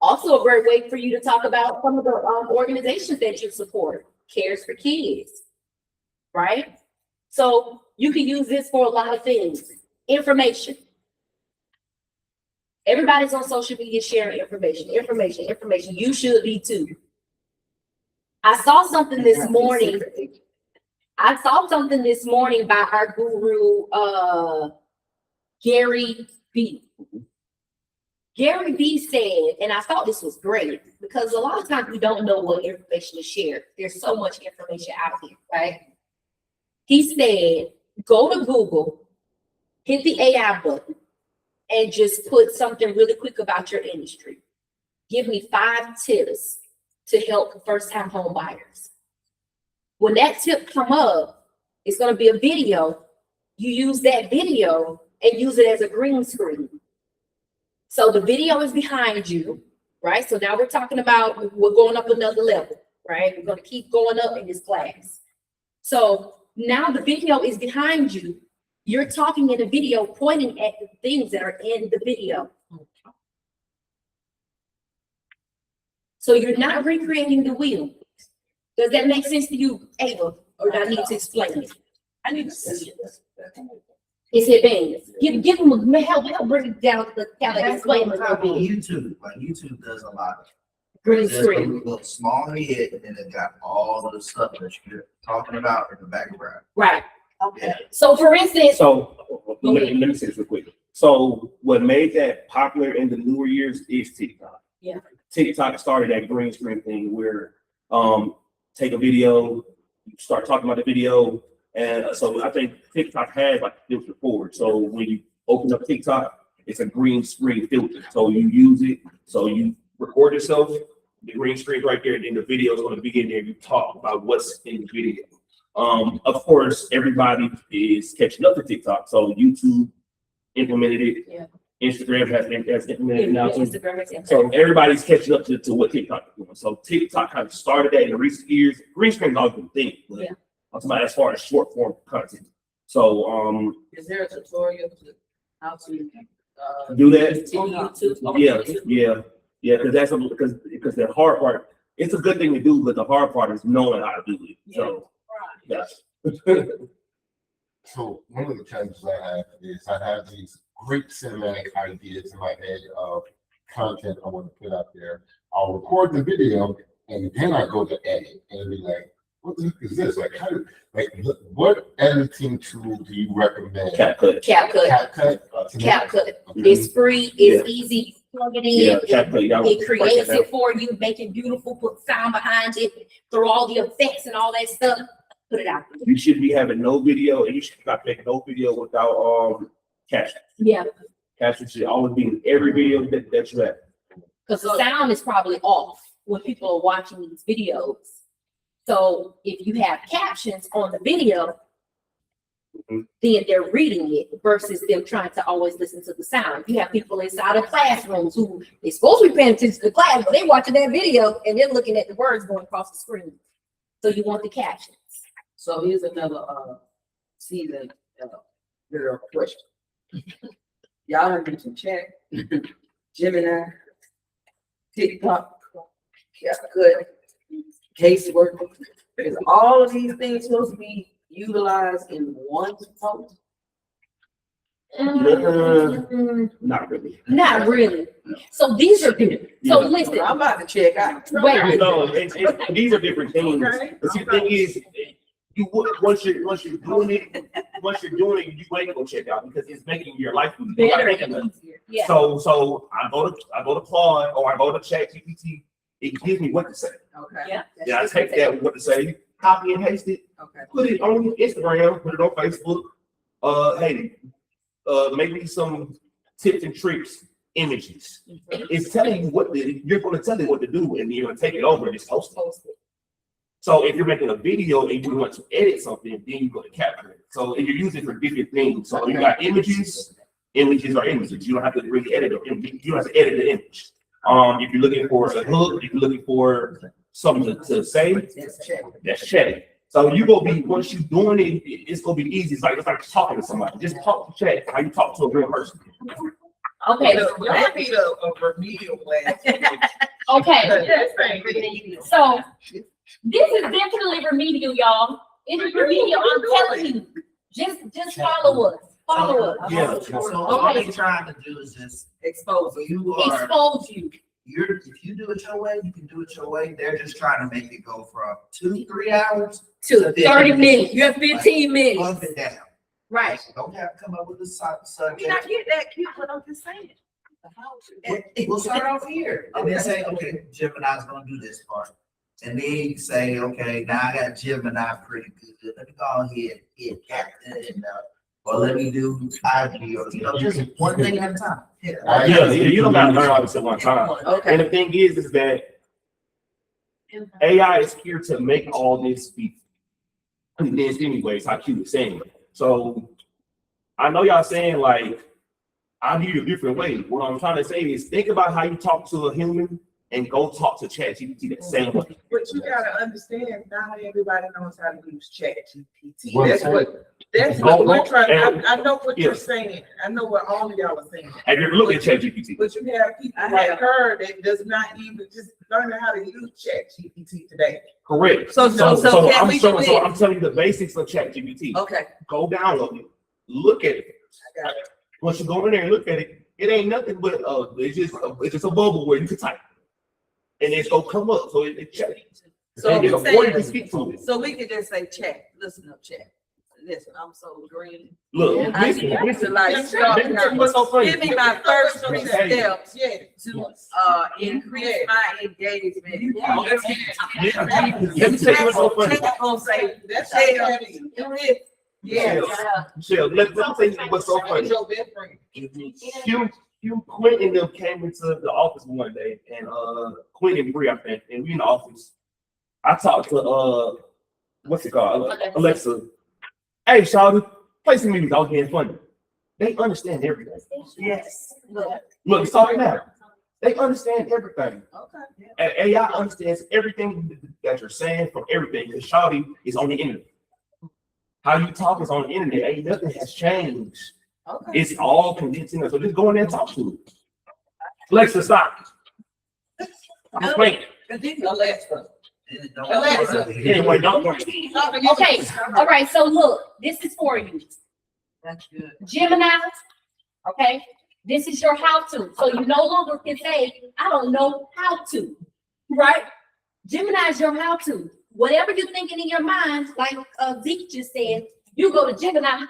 B: Also a great way for you to talk about some of the organizations that you support. Cares for Kids. Right? So you can use this for a lot of things. Information. Everybody's on social media sharing information. You should be too. I saw something this morning. By our guru, Gary B. Gary B said, and I thought this was great because a lot of times we don't know what information to share. There's so much information out there, right? He said, go to Google, hit the AI button, and just put something really quick about your industry. Give me 5 tips to help first-time home buyers. When that tip come up, it's going to be a video. You use that video and use it as a green screen. So the video is behind you, right? So now we're talking about, we're going up another level, right? We're going to keep going up in this class. So now the video is behind you. You're talking in the video, pointing at the things that are in the video. So you're not recreating the wheel. Does that make sense to you, Ava? Or do I need to explain it? I need to see it. It's advanced. Give them help bring it down to kind of explain it a little bit.
I: YouTube does a lot of
B: Green
I: There's
B: screen.
I: a little small head, and then it got all of the stuff that you're talking about in the background.
B: Right.
I: Okay.
B: So for instance,
C: So let me say this real quick. So what made that popular in the newer years is TikTok.
B: Yeah.
C: TikTok started that green screen thing where take a video, you start talking about the video, and so I think TikTok has like a filter forward. So when you open up TikTok, it's a green screen filter. So you use it. So you record yourself, the green screen right there, and then the video is going to begin there. You talk about what's in the video. Of course, everybody is catching up to TikTok. So YouTube implemented it.
B: Yeah.
C: Instagram has implemented it now too.
B: Instagram is
C: So everybody's catching up to what TikTok is doing. So TikTok kind of started that in the recent years. Green screen always been a thing, but
B: Yeah.
C: I'm talking about as far as short form content. So
N: Is there a tutorial to how to
C: do that.
B: on YouTube.
C: Yeah, because that's because the hard part. It's a good thing to do, but the hard part is knowing how to do it. So yes.
D: So one of the challenges I have is I have these great cinematic ideas in my head of content I want to put out there. I'll record the video and then I go to edit and be like, what the heck is this? Like, what editing tool do you recommend?
C: CapCut.
D: CapCut.
B: It's free. It's easy. Plug it in.
C: Yeah, CapCut.
B: It creates it for you, make it beautiful, put sound behind it, throw all the effects and all that stuff, put it out.
C: You should be having no video, and you should not make no video without captions.
B: Yeah,
C: Captions should always be in every video that you have.
B: because the sound is probably off when people are watching these videos. So if you have captions on the video, then they're reading it versus them trying to always listen to the sound. You have people inside of classrooms who they're supposed to be paying attention to the class, but they're watching that video and they're looking at the words going across the screen. So you want the captions.
N: So here's another season girl question. Y'all have mentioned chat, Gemini, TikTok, CapCut, casework. Is all of these things supposed to be utilized in one post?
C: Not really.
B: Not really. So these are good. So listen,
N: I'm about to check out.
B: wait.
C: No, these are different things. The see, the thing is, once you're doing it, you ain't gonna check out because it's making your life
B: Better
C: easier.
B: and easier. Yeah.
C: So I go to Claude or I go to ChatGPT. It gives me what to say.
N: Okay.
B: Yeah.
C: Yeah, I take that what to say, copy and paste it,
N: Okay.
C: put it on Instagram, put it on Facebook. Hey, make me some tips and tricks images. It's telling you you're going to tell it what to do, and you're going to take it over and just post it. So if you're making a video and you want to edit something, then you go to capture it. So if you're using it for different things, so you got images are images. You don't have to really edit the image. You don't have to edit the image. If you're looking for a hook, if you're looking for something to say, that's chat. So you gonna be once you're doing it, it's gonna be easy. It's like talking to somebody. Just talk to chat how you talk to a real person.
K: Okay. That be a remedial way.
O: Okay. So this is definitely remedial, y'all. It is remedial. I'm telling you. Just follow us. Follow us.
C: Yeah.
I: So all they're trying to do is just
N: Expose.
O: Expose you.
I: if you do it your way, you can do it your way. They're just trying to make it go from 2-3 hours
O: To 30 minutes. You have 15 minutes.
I: up and down.
O: Right.
I: Don't have to come up with a
N: I
I: subject.
N: get that cute, but I'm just saying.
I: We'll start off here and then say, okay, Gemini's gonna do this part. And then you say, okay, now I got Gemini pretty good. Let me go ahead and get Captain and or let me do IG or just one thing at a time.
C: Yeah, you don't gotta learn all this at one time.
N: Okay.
C: And the thing is that AI is here to make all this be condensed anyways, how Q was saying. So I know y'all saying like, I need a different way. What I'm trying to say is think about how you talk to a human and go talk to ChatGPT that same way.
F: But you gotta understand, not everybody knows how to use ChatGPT.
D: Well,
F: That's what we're trying, I know what you're saying. I know what all of y'all are saying.
C: Have you ever looked at ChatGPT?
F: But you have people like her that does not even just learning how to use ChatGPT today.
C: Correct.
N: So can we do this?
C: I'm telling you the basics of ChatGPT.
N: Okay.
C: Go download it, look at it.
F: I got it.
C: Once you go in there and look at it, it ain't nothing but it's just a bubble where you can type, and it's gonna come up. So it checks.
N: So
C: and
N: we
C: it's
N: saying-
C: you can speak to it.
N: So we could just say chat, listen up, chat. Listen, I'm so green.
C: Look,
N: I
C: listen,
N: need to
C: listen.
N: like start
C: Let me tell you what's so funny.
N: Give me my first 3
C: Hey.
N: steps
F: Yeah.
N: to increase my engagement.
C: Let me tell you what's so funny.
N: Chat gonna say,
F: That's
N: Michelle,
F: how it is.
N: do this.
F: Yeah.
C: Michelle, let me tell you what's so funny.
F: Your best friend.
C: Hugh Quinn and them came into the office one day, and Quinn and Bree, I think, and we in the office. I talked to what's it called? Alexa. Hey, Shawty, play some music. I was getting funny. They understand everything.
N: Yes.
C: Look, it's talking now. They understand everything.
N: Okay.
C: And AI understands everything that you're saying from everything. Because Shawty is on the internet. How you talk is on the internet. Ain't nothing has changed.
N: Okay.
C: It's all condensing. So just go in there and talk to it. Alexa, stop. I'm playing.
N: Alexa.
C: Anyway, don't worry.
O: Okay, all right, so look, this is for you.
N: That's good.
O: Gemini, okay, this is your how-to. So you no longer can say, I don't know how to, right? Gemini is your how-to. Whatever you're thinking in your mind, like Zeke just said, you go to Gemini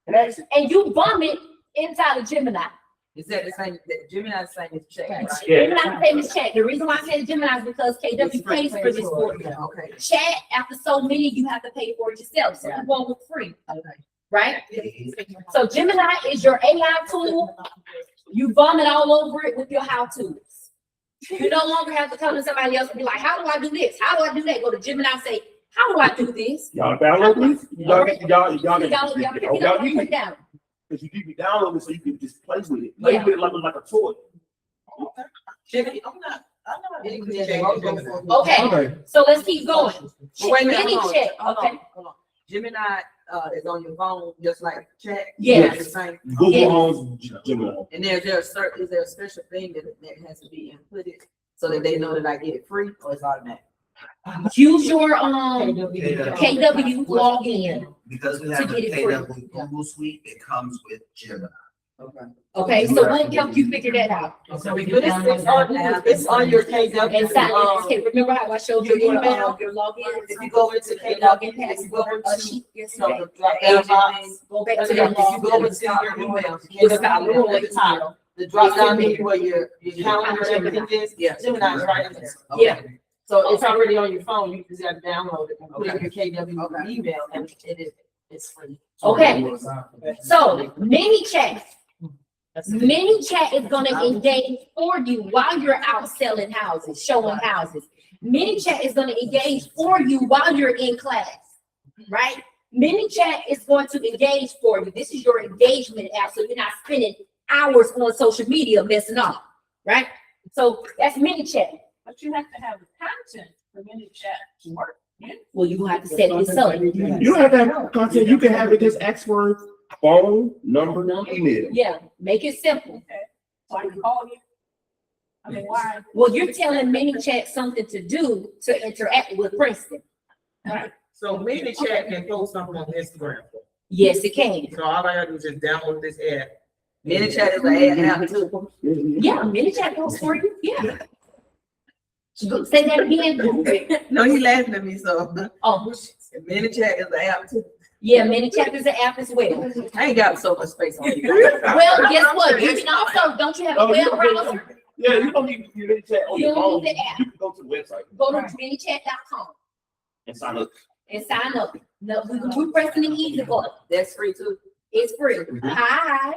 O: and you vomit inside of Gemini.
N: Is that the same, that Gemini saying is chat, right?
C: Yeah.
O: Gemini saying is chat. The reason why I said Gemini is because KW pays for this for you.
N: Okay.
O: Chat, after so many, you have to pay for it yourself. So you go with free,
N: Okay.
O: right? So Gemini is your AI tool. You vomit all over it with your how-tos. You no longer have to come to somebody else and be like, how do I do this? How do I do that? Go to Gemini and say, how do I do this?
C: Y'all download this? Y'all
O: pick it up and put it down.
C: Because you keep it downloaded so you can just play with it. Play with it like a toy.
O: Okay, so let's keep going.
N: Wait a minute,
O: Any
N: hold on,
O: check,
N: hold on,
O: okay?
N: hold on. Gemini is on your phone, just like chat.
O: Yes.
N: It's the same.
C: Google
O: Yes.
C: owns Gemini.
N: And is there a special thing that has to be inputted so that they know that I get it free, or it's automatic?
O: Use your KW login.
I: Because we have
O: To
I: the
O: get it free.
I: KW Google Suite, it comes with Gemini.
N: Okay.
O: Okay, so we'll help you figure that out.
N: So we put it's on your KW.
O: Inside, okay, remember how I showed you your email, your login?
N: If you go into
O: Login
N: KW,
O: has
N: if you go
O: a
N: into,
O: sheet
N: so
O: yesterday.
N: the drop down box,
O: Go back to
N: if
O: the
N: you go
O: login.
N: into your emails,
O: It's got a little at the top.
N: the drop down menu where your calendar and everything is,
O: Yeah.
N: Gemini's right in there.
O: Yeah.
N: Okay. So it's already on your phone, you just have to download it and put it in your KW email, and it's free.
O: Okay, so mini chat. Mini chat is gonna engage for you while you're out selling houses, showing houses. Mini chat is gonna engage for you while you're in class, right? Mini chat is going to engage for you. This is your engagement app, so you're not spending hours on social media messing up, right? So that's mini chat.
K: But you have to have the content for mini chat to work.
O: Well, you have to set this up.
C: You don't have to have content. You can have it just ask for phone, number, email.
O: Yeah, make it simple.
K: Okay, so I can call you. I mean, why?
O: Well, you're telling mini chat something to do to interact with Princeton.
F: So mini chat can post something on Instagram.
O: Yes, it can.
F: So all I gotta do is just download this app.
N: Mini chat is an app too.
O: Yeah, mini chat goes for you. Yeah. Say that again.
N: No, he laughing at me, so.
O: Oh,
N: Mini chat is an app too.
O: yeah, mini chat is an app as well.
N: I ain't got so much space on you.
O: Well, guess what? You can also, don't you have a web browser?
C: Yeah, you don't need to do chat on
O: You
C: your
O: don't
C: phone.
O: need the app.
C: You can go to the website
O: Go to minichat.com
C: and sign up.
O: and sign up. No, we're pressing the easy button.
N: That's free too.
O: It's free. Hi.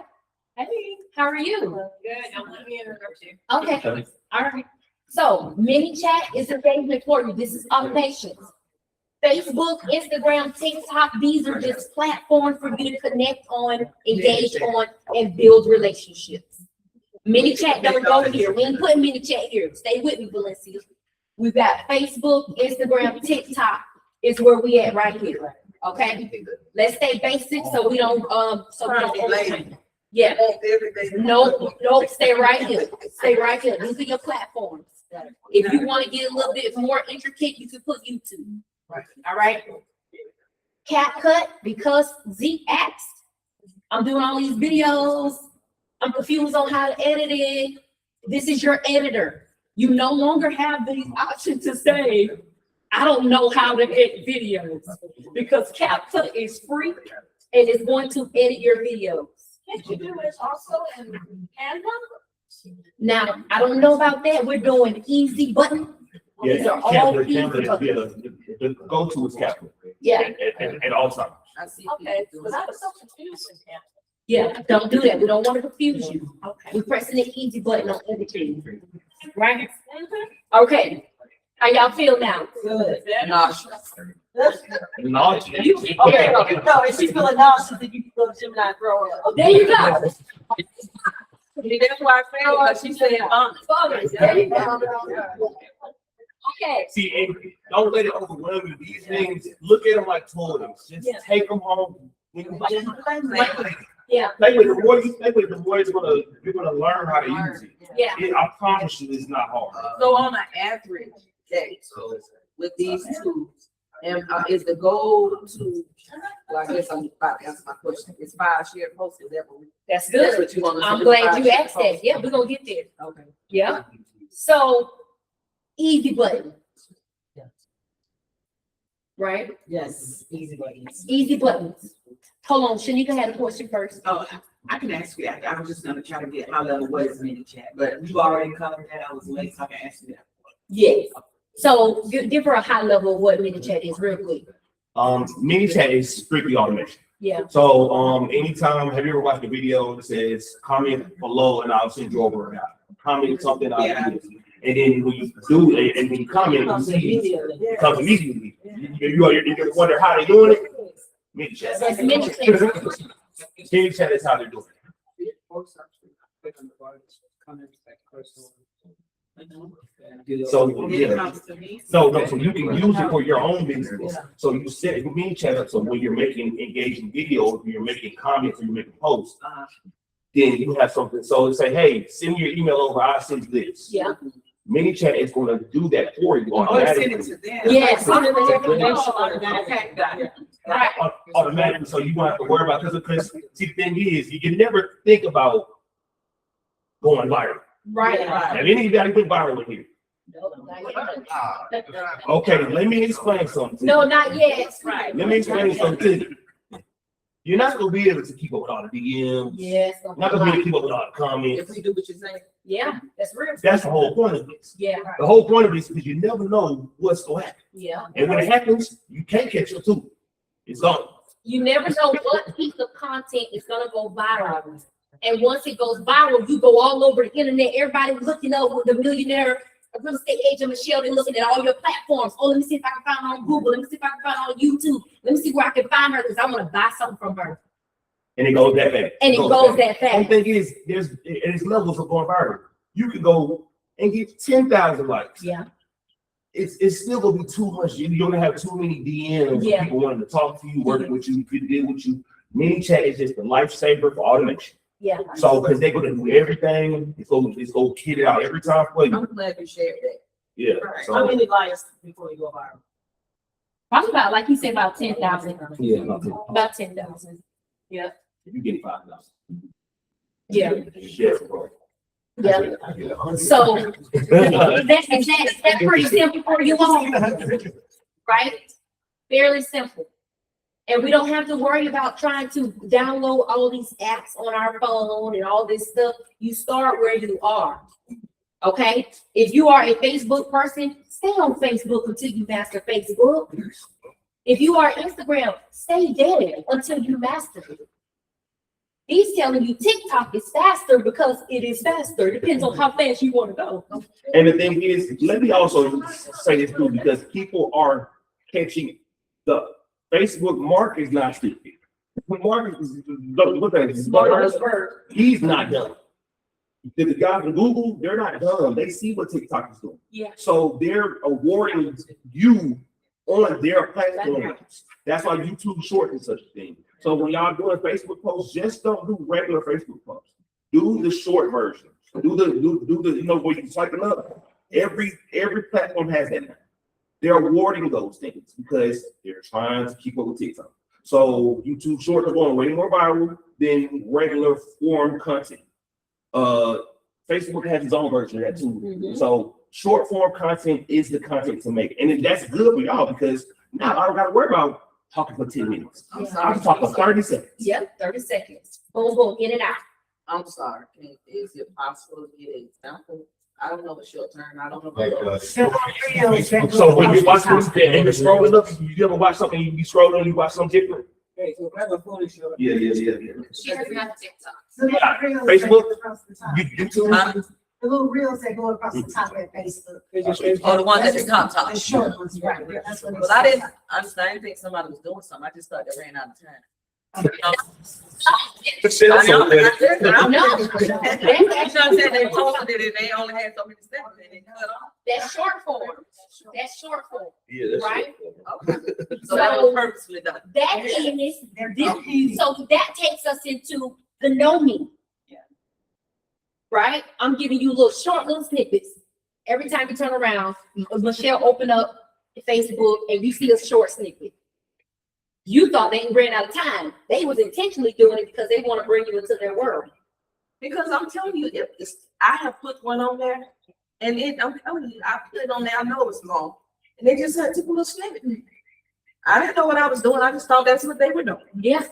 O: Hey, how are you?
K: Good, I'm let me interrupt you.
O: Okay, all right. So mini chat is engagement for you. This is automations. Facebook, Instagram, TikTok, these are just platforms for you to connect on, engage on, and build relationships. Mini chat don't go here. We ain't putting mini chat here. Stay with me, Valencia. We've got Facebook, Instagram, TikTok is where we at right here. Okay? Let's stay basic so we don't yeah. Nope, stay right here. Stay right here. These are your platforms. If you want to get a little bit more intricate, you can put YouTube. All right. CapCut, because Z asked. I'm doing all these videos. I'm confused on how to edit it. This is your editor. You no longer have the option to say, I don't know how to edit videos, because CapCut is free and it's going to edit your videos.
K: Can't you do it also in Canva?
O: Now, I don't know about that. We're doing easy button. These
C: Yeah,
O: are all
C: Canva,
O: easy
C: Canva,
O: buttons.
C: the go-to is Canva.
O: Yeah,
C: At all times.
N: I see.
K: Okay, but I was so confused in Canva.
O: yeah, don't do that. We don't want to confuse you.
K: Okay.
O: We're pressing the easy button on everything, right?
K: Mhm.
O: Okay, how y'all feel now?
N: Good.
K: Nauseous.
C: Nausea.
O: Okay,
K: No, if she's feeling nauseous, then you can go to Gemini and throw up.
O: there you go.
N: That's why I feel like she said,
O: There you go. Okay,
C: See, and don't let it overwhelm you. These things, look at them like toys. Just
O: Yeah.
C: take them home. When you play with it.
O: yeah,
C: Play with it. The more you play with it, the more you're gonna learn how to use it.
O: yeah.
C: I promise you, it's not hard.
N: so on an average day with these tools, and is the goal to, well, I guess I'm about to answer my question. It's 5 shared posts, is that what we?
O: That's
N: That's
O: good.
N: what you want us to
O: I'm
N: do,
O: glad
N: 5
O: you
N: shared
O: asked that.
N: posts?
O: Yeah, we're gonna get there.
N: Okay.
O: Yeah. So, easy button. Right?
E: Yes, easy buttons.
O: Easy buttons. Hold on, Shanika had a question first.
P: Oh, I can ask you that. I was just gonna try to get high level what is mini chat, but you already covered that. I was late, so I can ask you that.
O: Yes. So give her a high level of what mini chat is real quick.
C: Mini chat is strictly automation.
O: Yeah.
C: So, anytime, have you ever watched a video that says comment below and I'll send you over a guy? Comment something, I'll do this. And then when you do it, and when you comment, you see it comes immediately. You wonder how they're doing it. Mini chat.
O: That's mini chat.
C: Mini chat is how they're doing it. So, yeah. So you can use it for your own business. So you set a mini chat up, so when you're making engaging videos, when you're making comments, when you're making posts, then you have something. So say, hey, send me your email over, I'll send you this.
O: Yeah.
C: Mini chat is gonna do that for you
P: Oh, send it
C: automatically.
P: to them.
O: Yes.
K: Okay, got it.
O: Right.
C: Automatically, so you won't have to worry about, because see, the thing is, you can never think about going viral.
O: Right.
C: Have any of you guys been viral in here? Okay, let me explain something. to you.
O: No, not yet. Right.
C: Let me explain something to you. You're not gonna be able to keep up with all the DMs.
O: Yes.
C: Not gonna be able to keep up with all the
N: If
C: comments.
N: we do what you're saying.
O: Yeah, that's real.
C: That's the whole point of this.
O: Yeah,
C: The whole point of this is you never know what's going to happen.
O: yeah.
C: And when it happens, you can't catch up to it. It's gone.
O: You never know what piece of content is gonna go viral. And once it goes viral, you go all over the internet, everybody looking up with the millionaire real estate agent Michelle, they're looking at all your platforms. Oh, let me see if I can find her on Google. Let me see if I can find her on YouTube. Let me see where I can find her because I want to buy something from her.
C: And it goes that fast.
O: And it goes that fast.
C: And the thing is, there's levels of going viral. You can go and get 10,000 likes.
O: Yeah.
C: It's still gonna be too much. You're gonna have too many DMs.
O: Yeah.
C: People wanting to talk to you, working with you, deal with you. Mini chat is just a lifesaver for automation.
O: Yeah.
C: So because they're gonna do everything, it's gonna hit it out every time for you.
N: I'm glad you shared that.
C: Yeah.
N: Right.
C: So,
P: How many likes before you go viral?
O: Probably about, like you said, about 10,000.
C: yeah.
O: About 10,000. Yeah.
C: You get 5,000.
O: Yeah.
C: Yeah, bro.
O: Yeah. So that's pretty simple for you all, right? Fairly simple. And we don't have to worry about trying to download all these apps on our phone and all this stuff. You start where you are. Okay? If you are a Facebook person, stay on Facebook until you master Facebook. If you are Instagram, stay there until you master it. He's telling you TikTok is faster because it is faster. It depends on how fast you want to go.
C: And the thing is, let me also say this too, because people are catching the Facebook Mark is not stupid. Mark is look at it. He's not dumb. The guys from Google, they're not dumb. They see what TikTok is doing.
O: Yeah.
C: So they're awarding you on their platforms. That's why YouTube Short is such a thing. So when y'all doing Facebook posts, just don't do regular Facebook posts. Do the short version. Do the you know where you swipe it up. Every platform has that now. They're awarding those things because they're trying to keep up with TikTok. So YouTube Short is going way more viral than regular form content. Facebook has its own version of that too.
O: Mm-hmm.
C: So short form content is the content to make, and that's good for y'all because now I don't got to worry about talking for 10 minutes. I'm talking 30 seconds.
O: Yep, 30 seconds. Boom, boom, in and out.
N: I'm sorry. Is it possible to get an example? I don't know what short term. I don't know.
D: Like,
C: So when you watch this and you're scrolling up, you ever watch something, you be scrolling and you watch something different?
P: Okay, so grab a phone show.
C: Yeah.
O: She doesn't have TikTok.
H: The little reels that
C: Facebook?
H: go across the top.
C: YouTube?
H: The little reels that go across the top of Facebook.
N: Oh, the one that the top.
H: The short ones, right, that's what
N: But I didn't understand. I didn't think somebody was doing something. I just thought they ran out of time.
O: No.
N: They posted it and they only had so many seconds and they cut off.
O: That's short form. That's short form.
C: Yeah, that's
O: Right?
N: Okay. So that was purposely done.
O: That is, so that takes us into the know me. Right? I'm giving you little short little snippets. Every time you turn around, Michelle open up Facebook and you see a short snippet. You thought they ran out of time. They was intentionally doing it because they want to bring you into their world.
N: Because I'm telling you, if this, I have put one on there, and I'm telling you, I put it on there. I know it's long, and they just had took a little snippet. I didn't know what I was doing. I just thought that's what they were doing.
O: Yeah,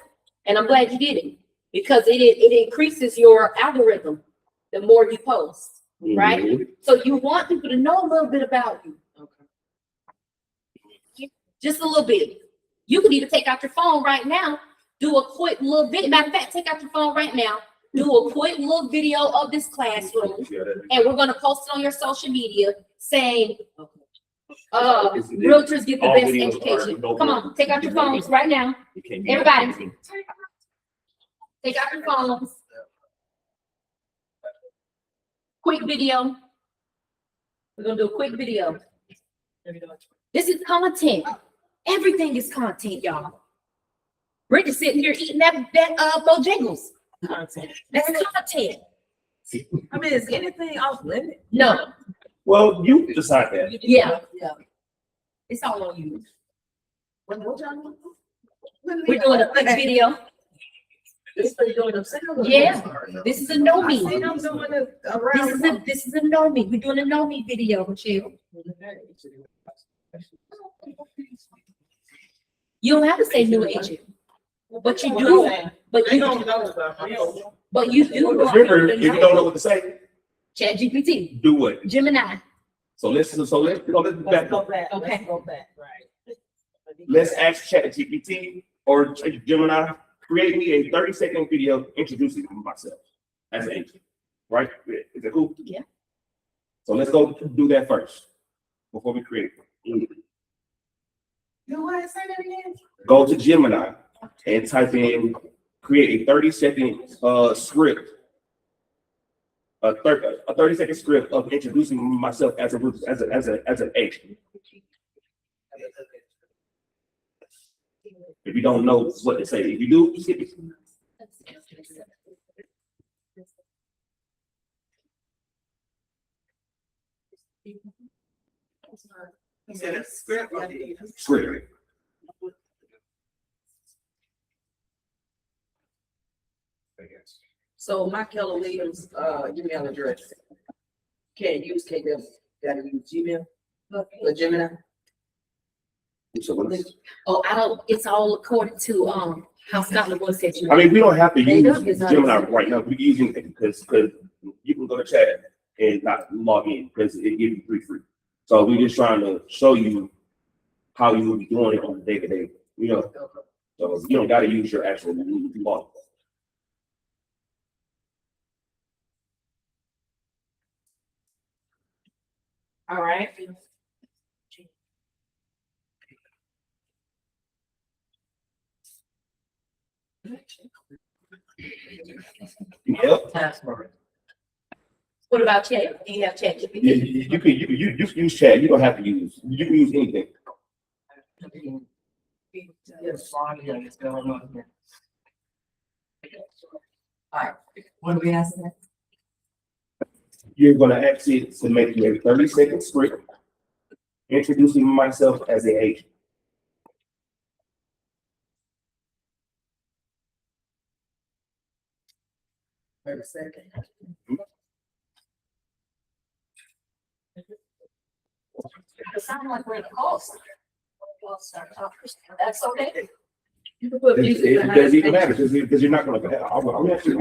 O: and I'm glad you did it because it increases your algorithm the more you post, right?
C: Mhm.
O: So you want people to know a little bit about you,
N: Okay.
O: just a little bit. You could even take out your phone right now, do a quick little video. Matter of fact, take out your phone right now, do a quick little video of this classroom, and we're gonna post it on your social media saying, realtors get the
C: All
O: best
C: videos
O: education.
C: are no
O: Come on, take out your phones right now. Everybody, take out your phones. Quick video. We're gonna do a quick video. This is content. Everything is content, y'all. Rick is sitting here eating that Bojangles.
N: Content.
O: That's content.
N: I mean, is anything off limit?
O: No,
C: Well, you decide that.
O: yeah,
N: Yeah.
O: it's all on you.
N: What y'all?
O: We're doing a quick video.
N: This they doing themselves.
O: Yeah, this is a know me.
N: I seen them doing it around.
O: This is a know me. We're doing a know me video, Michelle. You don't have to say new agent, but you do. But
P: They
O: you
P: don't
O: do.
P: know about real.
O: But you do.
C: Remember, if you don't know what to say,
O: Chat GPT,
C: do what?
O: Gemini.
C: Let's back
P: Let's go
C: up.
P: back.
O: Okay.
P: Let's go back, right.
C: Let's ask ChatGPT or Gemini, create me a 30-second video introducing myself as an agent. Right? Is that cool?
O: Yeah.
C: So let's go do that first before we create.
H: You want to say that again?
C: Go to Gemini and type in create a 30-second script. A 30-second script of introducing myself as an agent. If you don't know what to say, if you do, skip it.
G: You said a script or
C: Script.
N: So my Keller Williams, email address. Can't use KW, gotta use Gmail, or Gemini.
O: Oh, I don't, it's all according to, how Scotland was said you.
C: I mean, we don't have to
O: They
C: use
O: don't use
C: Gemini
O: others.
C: right now. We can use anything because you can go to chat and not log in because it gives you free. So we're just trying to show you how you will be doing it on a day-to-day, you know. So you don't got to use your actual log.
N: All right.
C: Yep.
N: Password.
O: What about chat? Do you have chat?
C: You can use chat. You don't have to use. You can use anything.
N: Yes, fine, yeah, it's going on here. All right, what are we asking?
C: You're gonna ask it to make you a 30-second script introducing myself as an agent.
N: Wait a second.
O: It sounds like we're in a call center. That's okay.
N: You can put music
C: It
N: behind
C: doesn't even
N: it.
C: matter because you're not gonna. I'm actually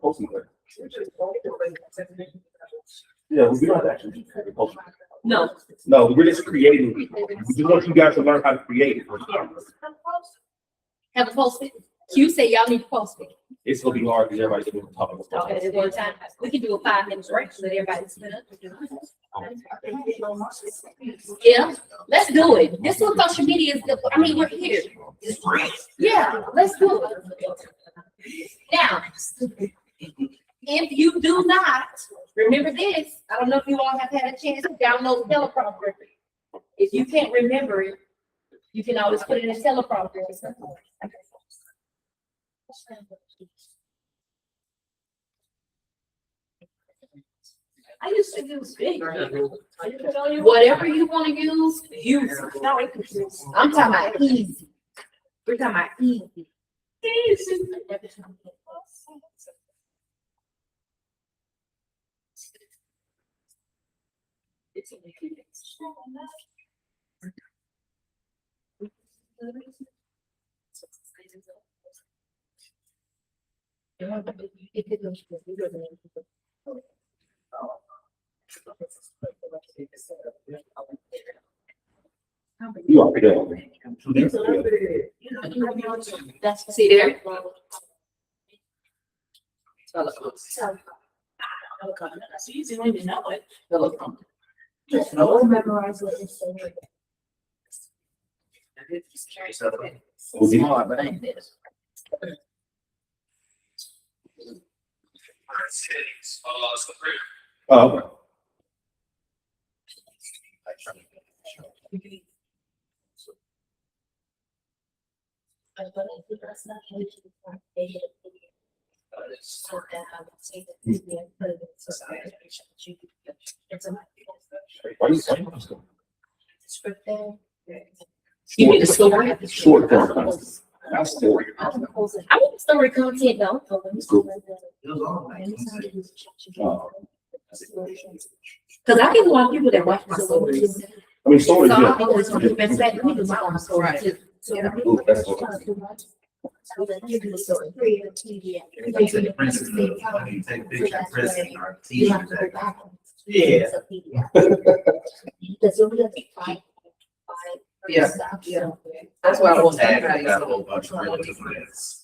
C: post it. Yeah, we don't actually post it.
O: No.
C: No, we're just creating. We just want you guys to learn how to create it.
O: Have a post it. Q say y'all need to post it.
C: It's gonna be hard because everybody's gonna talk about
O: Okay, at one time. We can do a 5-minute break so that everybody's split up. Yeah, let's do it. This is what social media is. I mean, we're here. Yeah, let's do it. Now, if you do not, remember this, I don't know if you all have had a chance to download the teleprompter. If you can't remember it, you can always put it in a teleprompter. I used to use big. Whatever you want to use, use. I'm talking about easy. We're talking about easy. Easy.
C: You already know.
O: That's, see there? That's easy when you know it.
N: Memorize what it's saying.
C: It's
N: hard, but ain't this.
C: Oh, okay. Why you saying this?
O: You need a story?
C: Short form. Not story.
O: I want story content though. Cause I get a lot of people that watch my stories.
C: I mean, stories.
O: So
C: Yeah.
O: I'm always going to invest that. Let me do my own story too.
C: Ooh, that's what-
I: You can take prints, you take picture prints or t-shirts. Yeah.
L: Yeah, yeah. That's why I want
I: Tag
L: to.
I: got a whole bunch of really good friends.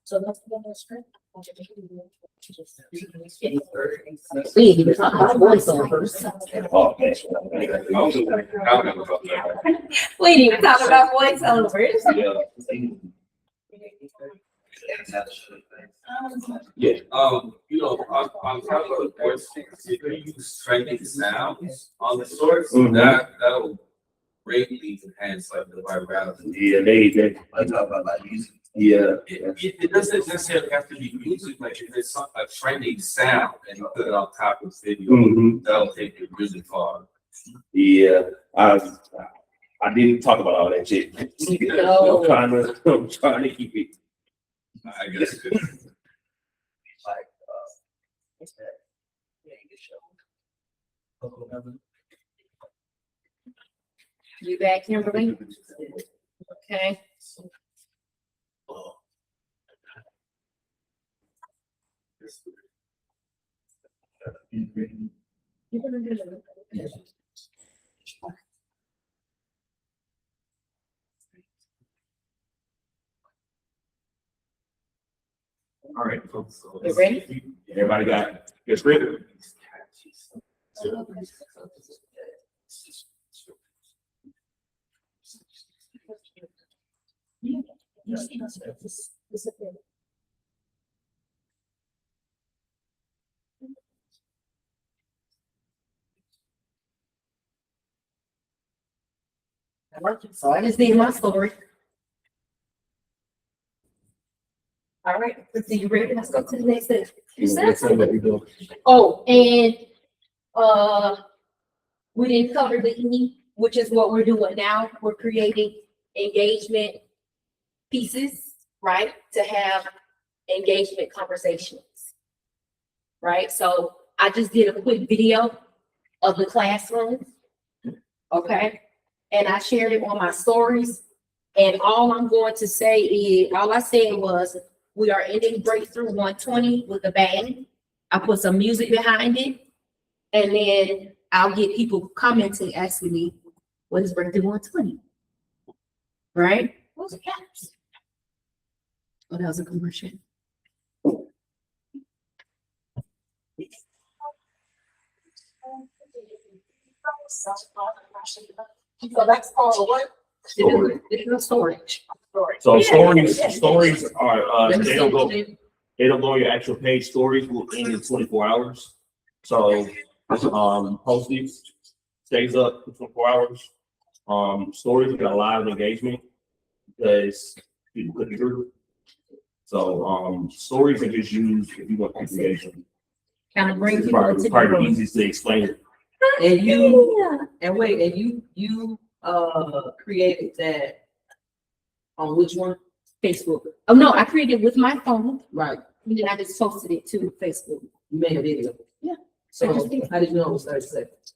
O: So let's go on the script. We ain't even talking about voiceovers.
C: Oh, okay.
O: We ain't even talking about voiceovers.
C: Yeah.
J: You know, on top of the voice, if you use trending sounds on the source, that'll greatly enhance like the virality.
C: Yeah, they.
I: I talk about like music.
C: Yeah.
J: It doesn't necessarily have to be music, like if it's a trending sound and you put it on top of video, that'll take it really far.
C: Yeah, I didn't talk about all that shit.
O: No.
C: I'm trying to keep it.
J: I guess.
I: Like, what's that? Yeah, you show.
O: You back, Kimberly? Okay.
C: All right.
O: You ready?
C: Everybody got your script?
O: So I just need my story. All right, let's see, you ready? Let's go to the next step. Oh, and we didn't cover the E, which is what we're doing now. We're creating engagement pieces, right? To have engagement conversations. Right? So I just did a quick video of the classroom. Okay. And I shared it on my stories. And all I'm going to say is, all I said was, we are ending Breakthrough 120 with a bang. I put some music behind it. And then I'll get people commenting, asking me, what is Breakthrough 120? Right? What's the caps? Oh, that was a commercial.
K: So that's called what?
O: Storage.
C: So stories are they don't go on your actual page. Stories will end in 24 hours. So posting stays up for 24 hours. Stories get a lot of engagement because people click through. So stories are just used if you want engagement.
O: Kind of bring
C: It's
O: people into
C: probably
O: the
C: the
O: room.
C: easiest to explain it.
N: And you created that on which one?
O: Facebook. Oh, no, I created it with my phone.
N: Right.
O: And then I just posted it to Facebook.
N: You made a video.
O: Yeah.
N: So how did you know it was 30 seconds?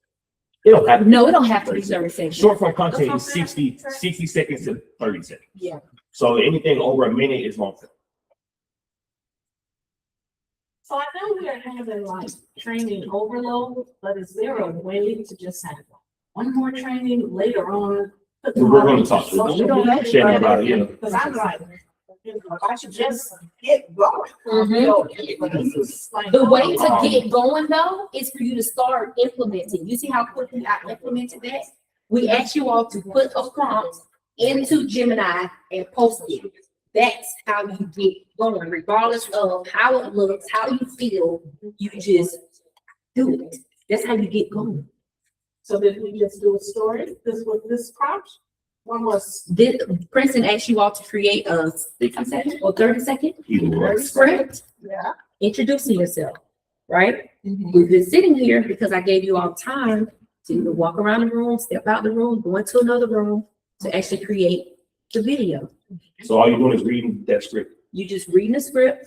C: It don't have to.
O: No, it don't have to be 30 seconds.
C: Short form content is 60 seconds to 30 seconds.
O: Yeah.
C: So anything over a minute is long form.
K: So I know we are having like training overload, but is there a way to just have one more training later on?
C: We're going to talk to
K: We don't have to
C: Shannon about it, yeah.
K: Cause I'm like, you know, I should just get going. But this is like-
O: The way to get going though is for you to start implementing. You see how quickly I implemented that? We asked you all to put a prompt into Gemini and post it. That's how you get going, regardless of how it looks, how you feel, you just do it. That's how you get going.
K: So did we just do a story? This was this prompt? One was.
O: Princeton asked you all to create a 60-second or 30-second
C: Either
O: script,
K: Yeah.
O: introducing yourself, right? We've been sitting here because I gave you all time to walk around the room, step out the room, go into another room to actually create the video.
C: So all you're doing is reading that script.
O: You just reading the script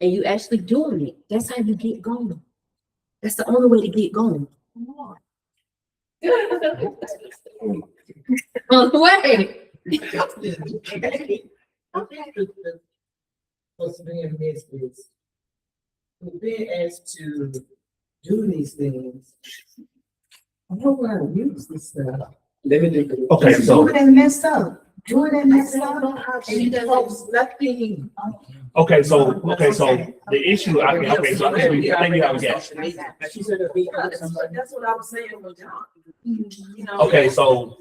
O: and you actually doing it. That's how you get going. That's the only way to get going. Wait.
L: What's being missed is we've been asked to do these things, I don't want to use this stuff. Let me do.
C: Okay, so
H: Do it and mess up. Do it and mess up.
L: She posts nothing.
C: okay, so the issue. Okay, so I think you have a guess.
L: She said it'd be honest, but that's what I was saying with John. You know?
C: Okay, so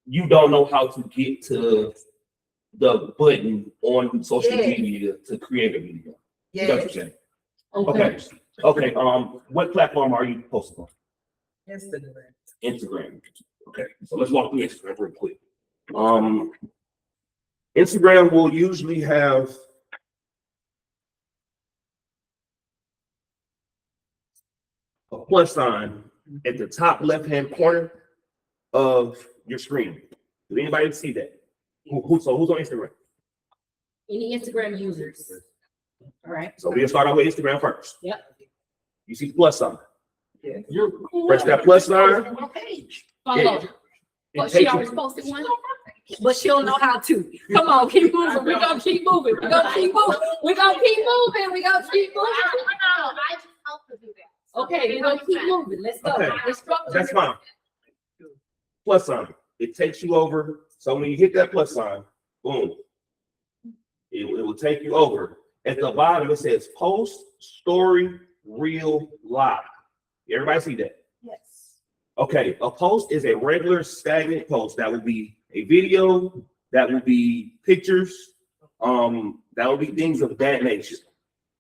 C: you don't know how to get to the button on social
L: Yeah.
C: media to create a video.
L: Yeah.
C: That's what you're saying. Okay. What platform are you posting on?
L: Instagram.
C: Instagram. Okay, so let's walk through Instagram real quick. Instagram will usually have a plus sign at the top left-hand corner of your screen. Did anybody see that? Who's on Instagram?
O: Any Instagram users? All right.
C: So we'll start out with Instagram first.
O: Yep.
C: You see the plus sign.
L: Yeah.
C: You press that plus sign.
O: Follow. But she always posted one, but she don't know how to. Come on, keep moving. We're gonna keep moving. We're gonna keep moving. We're gonna keep moving. We're gonna keep moving.
A: I just help her do that.
O: Okay, we're gonna keep moving. Let's go.
C: Okay.
O: Instructor.
C: That's fine. Plus sign. It takes you over. So when you hit that plus sign, boom, it will take you over. At the bottom, it says post, story, reel, live. Everybody see that?
H: Yes.
C: Okay, a post is a regular stagnant post. That would be a video, that would be pictures, that would be things of that nature.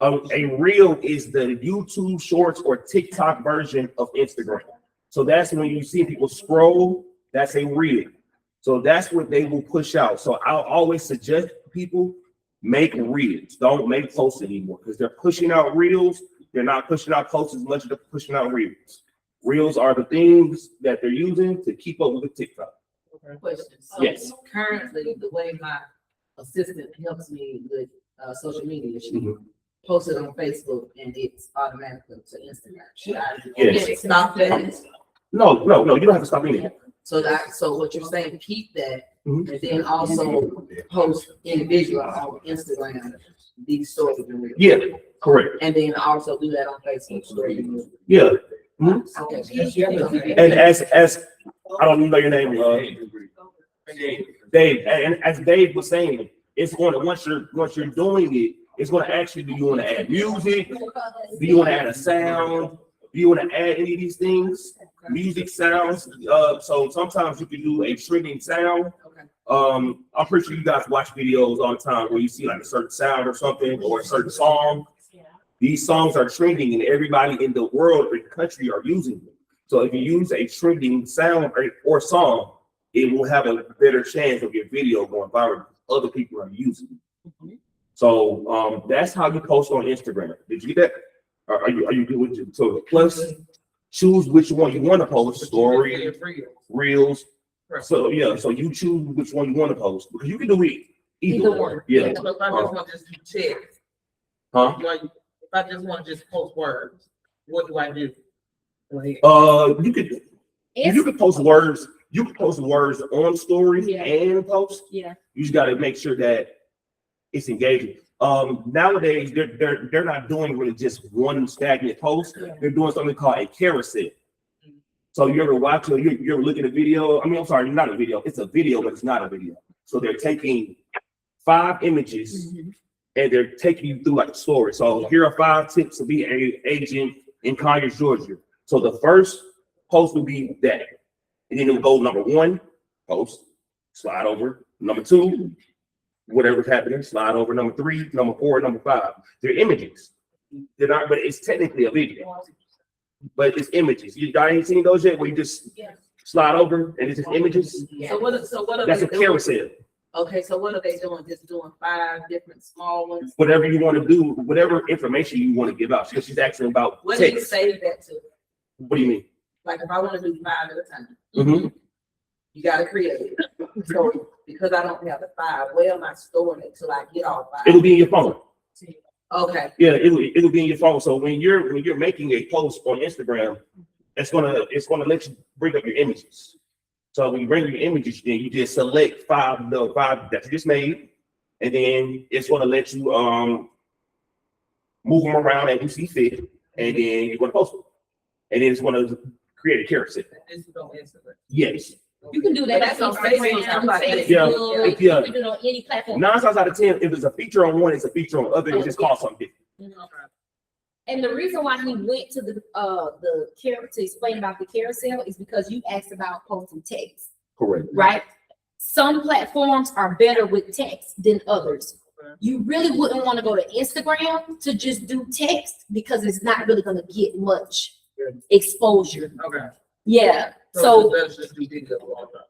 C: A reel is the YouTube Shorts or TikTok version of Instagram. So that's when you see people scroll, that's a reel. So that's what they will push out. So I'll always suggest people make reels. Don't make posts anymore because they're pushing out reels. They're not pushing out posts as much as they're pushing out reels. Reels are the things that they're using to keep up with the TikTok.
N: Question. So
C: Yes.
N: currently, the way my assistant helps me with social media, she posts it on Facebook and it's automatically to Instagram. Should I
C: Yes.
N: stop that?
C: No, you don't have to stop anything.
N: So what you're saying, keep that,
C: Mhm.
N: and then also post individual on Instagram, these stories and reels.
C: Yeah, correct.
N: And then also do that on Facebook.
C: Yeah. Mhm.
N: Okay.
C: And as I don't even know your name, Dave. And as Dave was saying, it's going to once you're doing it, it's going to ask you, do you want to add music? Do you want to add a sound? Do you want to add any of these things? Music sounds. So sometimes you can do a trending sound. I'm pretty sure you guys watch videos all the time where you see like a certain sound or something or a certain song. These songs are trending and everybody in the world or the country are using them. So if you use a trending sound or song, it will have a better chance of your video going viral. Other people are using it. So that's how you post on Instagram. Did you get that? Are you good with it? So plus choose which one you want to post, story, reels. So yeah, so you choose which one you want to post because you can do it either one. Yeah.
F: So if I just want to just do text,
C: Huh?
F: like if I just want to just post words, what do I do?
C: You could post words. You can post words on stories and post.
O: Yeah.
C: You just got to make sure that it's engaging. Nowadays they're not doing really just one stagnant post. They're doing something called a carousel. So you ever watch or you ever look at a video? I mean, I'm sorry, not a video. It's a video, but it's not a video. So they're taking 5 images and they're taking you through like a story. So here are 5 tips to be an agent in Conyers, Georgia. So the first post will be that. And then it will go number 1, post, slide over. Number 2, whatever's happening, slide over. Number 3, number 4, number 5. They're images. They're not, but it's technically a video. But it's images. You guys ain't seen those yet where you just slide over and it's just images?
N: So what are
C: That's
N: they
C: a
N: doing?
C: carousel.
N: Okay, so what are they doing? Just doing 5 different small ones?
C: Whatever you want to do, whatever information you want to give out. Because she's asking about
N: What do you
C: text.
N: save that to?
C: What do you mean?
N: Like if I want to do 5 at a time,
C: Mm-hmm.
N: you gotta create it. So because I don't have the 5, where am I storing it till I get all 5?
C: It'll be in your phone.
N: Okay.
C: Yeah, it'll be in your phone. So when you're making a post on Instagram, it's gonna let you bring up your images. So when you bring your images, then you just select 5 that you just made, and then it's gonna let you move them around as you see fit. and then you're gonna post it. And then it's gonna create a carousel.
F: This is on Instagram.
C: Yes.
O: You can do that
L: But that's
O: on
L: on Facebook,
O: Instagram,
L: stuff like that.
C: Yeah,
O: Facebook,
C: yeah.
O: you can do it on any platform.
C: 9 times out of 10, if it's a feature on one, it's a feature on the other. It just costs something different.
O: And the reason why he went to the to explain about the carousel is because you asked about posting text,
C: Correct.
O: right? Some platforms are better with text than others. You really wouldn't want to go to Instagram to just do text because it's not really going to get much exposure.
F: Okay.
O: Yeah, so
F: Let's just do video.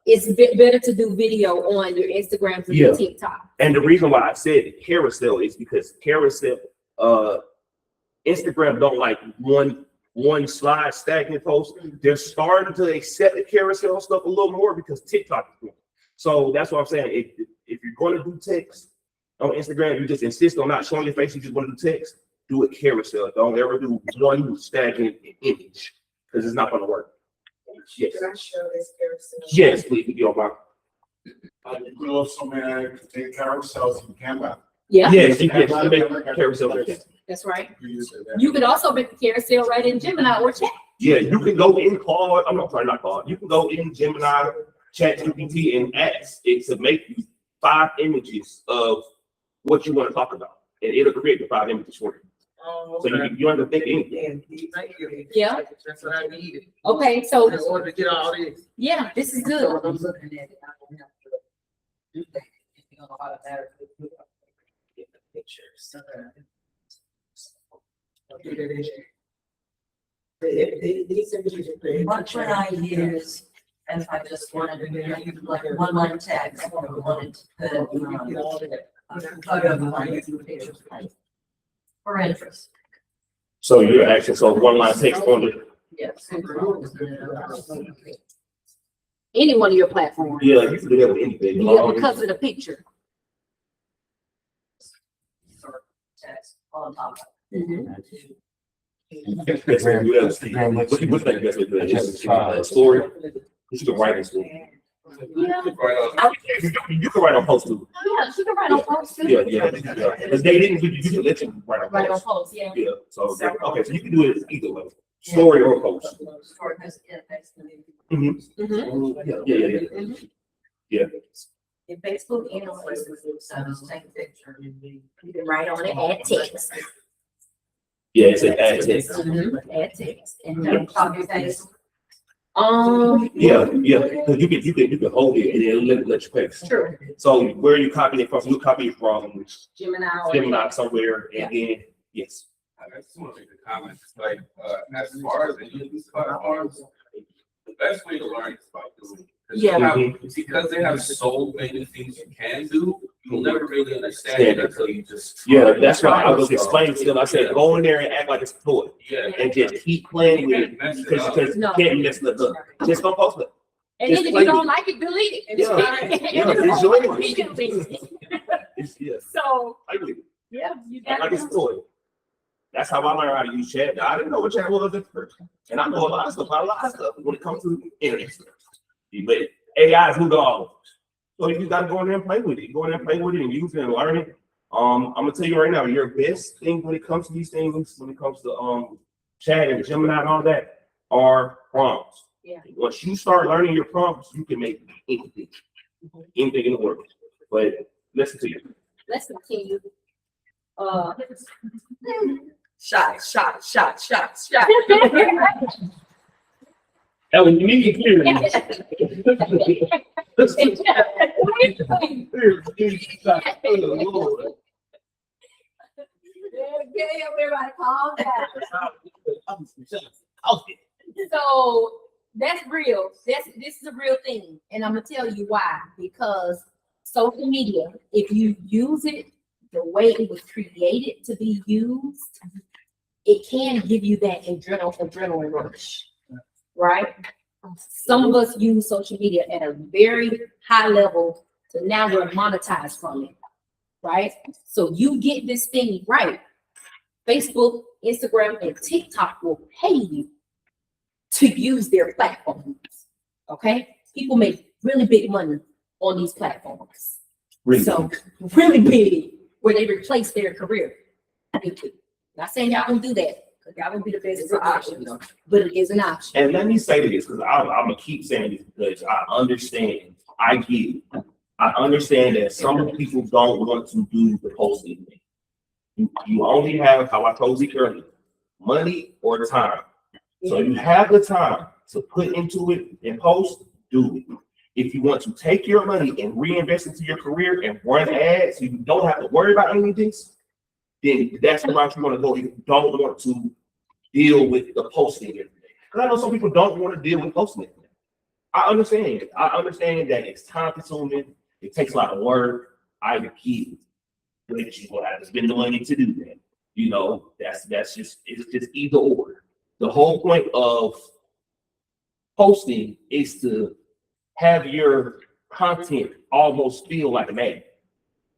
O: it's better to do video on your Instagram than
C: Yeah.
O: your TikTok.
C: And the reason why I said carousel is because carousel, Instagram don't like one slide stagnant post. They're starting to accept the carousel stuff a little more because TikTok is doing it. So that's what I'm saying. If you're going to do text on Instagram, you just insist on not showing your face. You just want to do text. Do it carousel. Don't ever do one stagnant image because it's not going to work. Yes.
L: Can I show this carousel?
C: Yes, please. If you don't mind.
D: You could also make carousels in Canva.
O: Yeah,
C: Yes, you can make carousel.
O: that's right.
D: You use it there.
O: You could also make a carousel right in Gemini or chat.
C: Yeah, you can go in Claude. I'm not sorry, not Claude. You can go in Gemini, ChatGPT, and ask it to make you 5 images of what you want to talk about, and it'll create the 5 images for you.
F: Oh,
C: So
F: okay.
C: you don't have to think anything.
F: Thank you.
O: Yeah.
F: That's what I needed.
O: Okay, so
F: In order to get all this.
O: yeah, this is
N: So
O: good.
N: when I'm looking at it, I don't have to do that. You know, automatically put up the pictures.
L: These images are pretty
M: What would I use if I just wanted to do like one line text, or wanted to put, photo behind two pictures, for interest?
C: So you're asking, so one line text on the,
M: Yes.
O: Any one of your platforms.
C: yeah, you can do that with anything.
O: Yeah, because of the picture.
M: Text on top.
C: Best way to do that is- What you think best way to do that is, story? You can write in story.
O: Yeah,
C: You can write on post too.
O: yeah, she can write on posts too.
C: Yeah. Because they didn't, you can let you write on
O: Write on
C: post.
O: posts, yeah.
C: Yeah, so, okay, so you can do it either way, story or post.
M: Or just, yeah, basically.
O: Mhm.
C: Yeah.
M: In Facebook and on Facebook, so just take a picture.
O: You can write on it, add text.
C: Yeah, it's an ad text.
O: Add text. And
M: And copy paste.
C: Yeah, because you can hold it and then let you paste.
O: True.
C: So where you copying it from? You copy it from
O: Gemini. or-
C: Gemini somewhere, and then yes.
J: I just want to make a comment, it's like, as far as any of these platforms, the best way to learn is by doing it. 'Cause you
O: Yeah.
J: have- Because they have so many things you can do, you'll never really understand it until you just.
C: Yeah, that's why I was explaining to them. I said, go in there and act like it's a toy,
J: Yeah.
C: and just keep playing with it
J: Mess it
C: because
J: up.
C: you can't mess it up. Just don't post it.
O: And
C: Just
O: then if
C: play
O: you don't
C: with
O: like it, delete it.
C: Yeah. Yeah, it's yours. It's yeah.
O: So,
C: I agree.
O: yeah, you
C: Act
O: got
C: like it's a toy. That's how I learned how to use chat. I didn't know what chat was at first, and I know a lot of stuff when it comes to internet stuff. But AI is moving all over. So you just gotta go in there and play with it. Go in there and play with it and use it and learn it. I'm gonna tell you right now, your best thing when it comes to these things, when it comes to chat and Gemini and all that, are prompts.
O: Yeah.
C: Once you start learning your prompts, you can make anything in the world. But listen to you.
O: let's continue.
N: Shot.
C: That was me here.
O: Everybody calm down. So that's real. This is a real thing. And I'm gonna tell you why. Because social media, if you use it the way it was created to be used, it can give you that adrenaline rush, right? Some of us use social media at a very high level, so now we're monetized from it, right? So you get this thing right. Facebook, Instagram, and TikTok will pay you to use their platforms, okay? People make really big money on these platforms.
C: Really?
O: So really big, where they replace their career. Not saying y'all can do that, That would be the best
N: It's an option, though.
O: but it is an option.
C: And let me say this, because I'm gonna keep saying this because I understand, I get it. I understand that some people don't want to do the posting thing. You only have, how I told you earlier, money or time. So you have the time to put into it and post, do it. If you want to take your money and reinvest into your career and run ads, so you don't have to worry about any of this, then that's the route you want to go. You don't want to deal with the posting every day. Because I know some people don't want to deal with posting every day. I understand it. I understand that it's time consuming. It takes a lot of work. I get it. But you will have to spend the money to do that. You know, that's just, it's just either or. The whole point of posting is to have your content almost feel like an ad.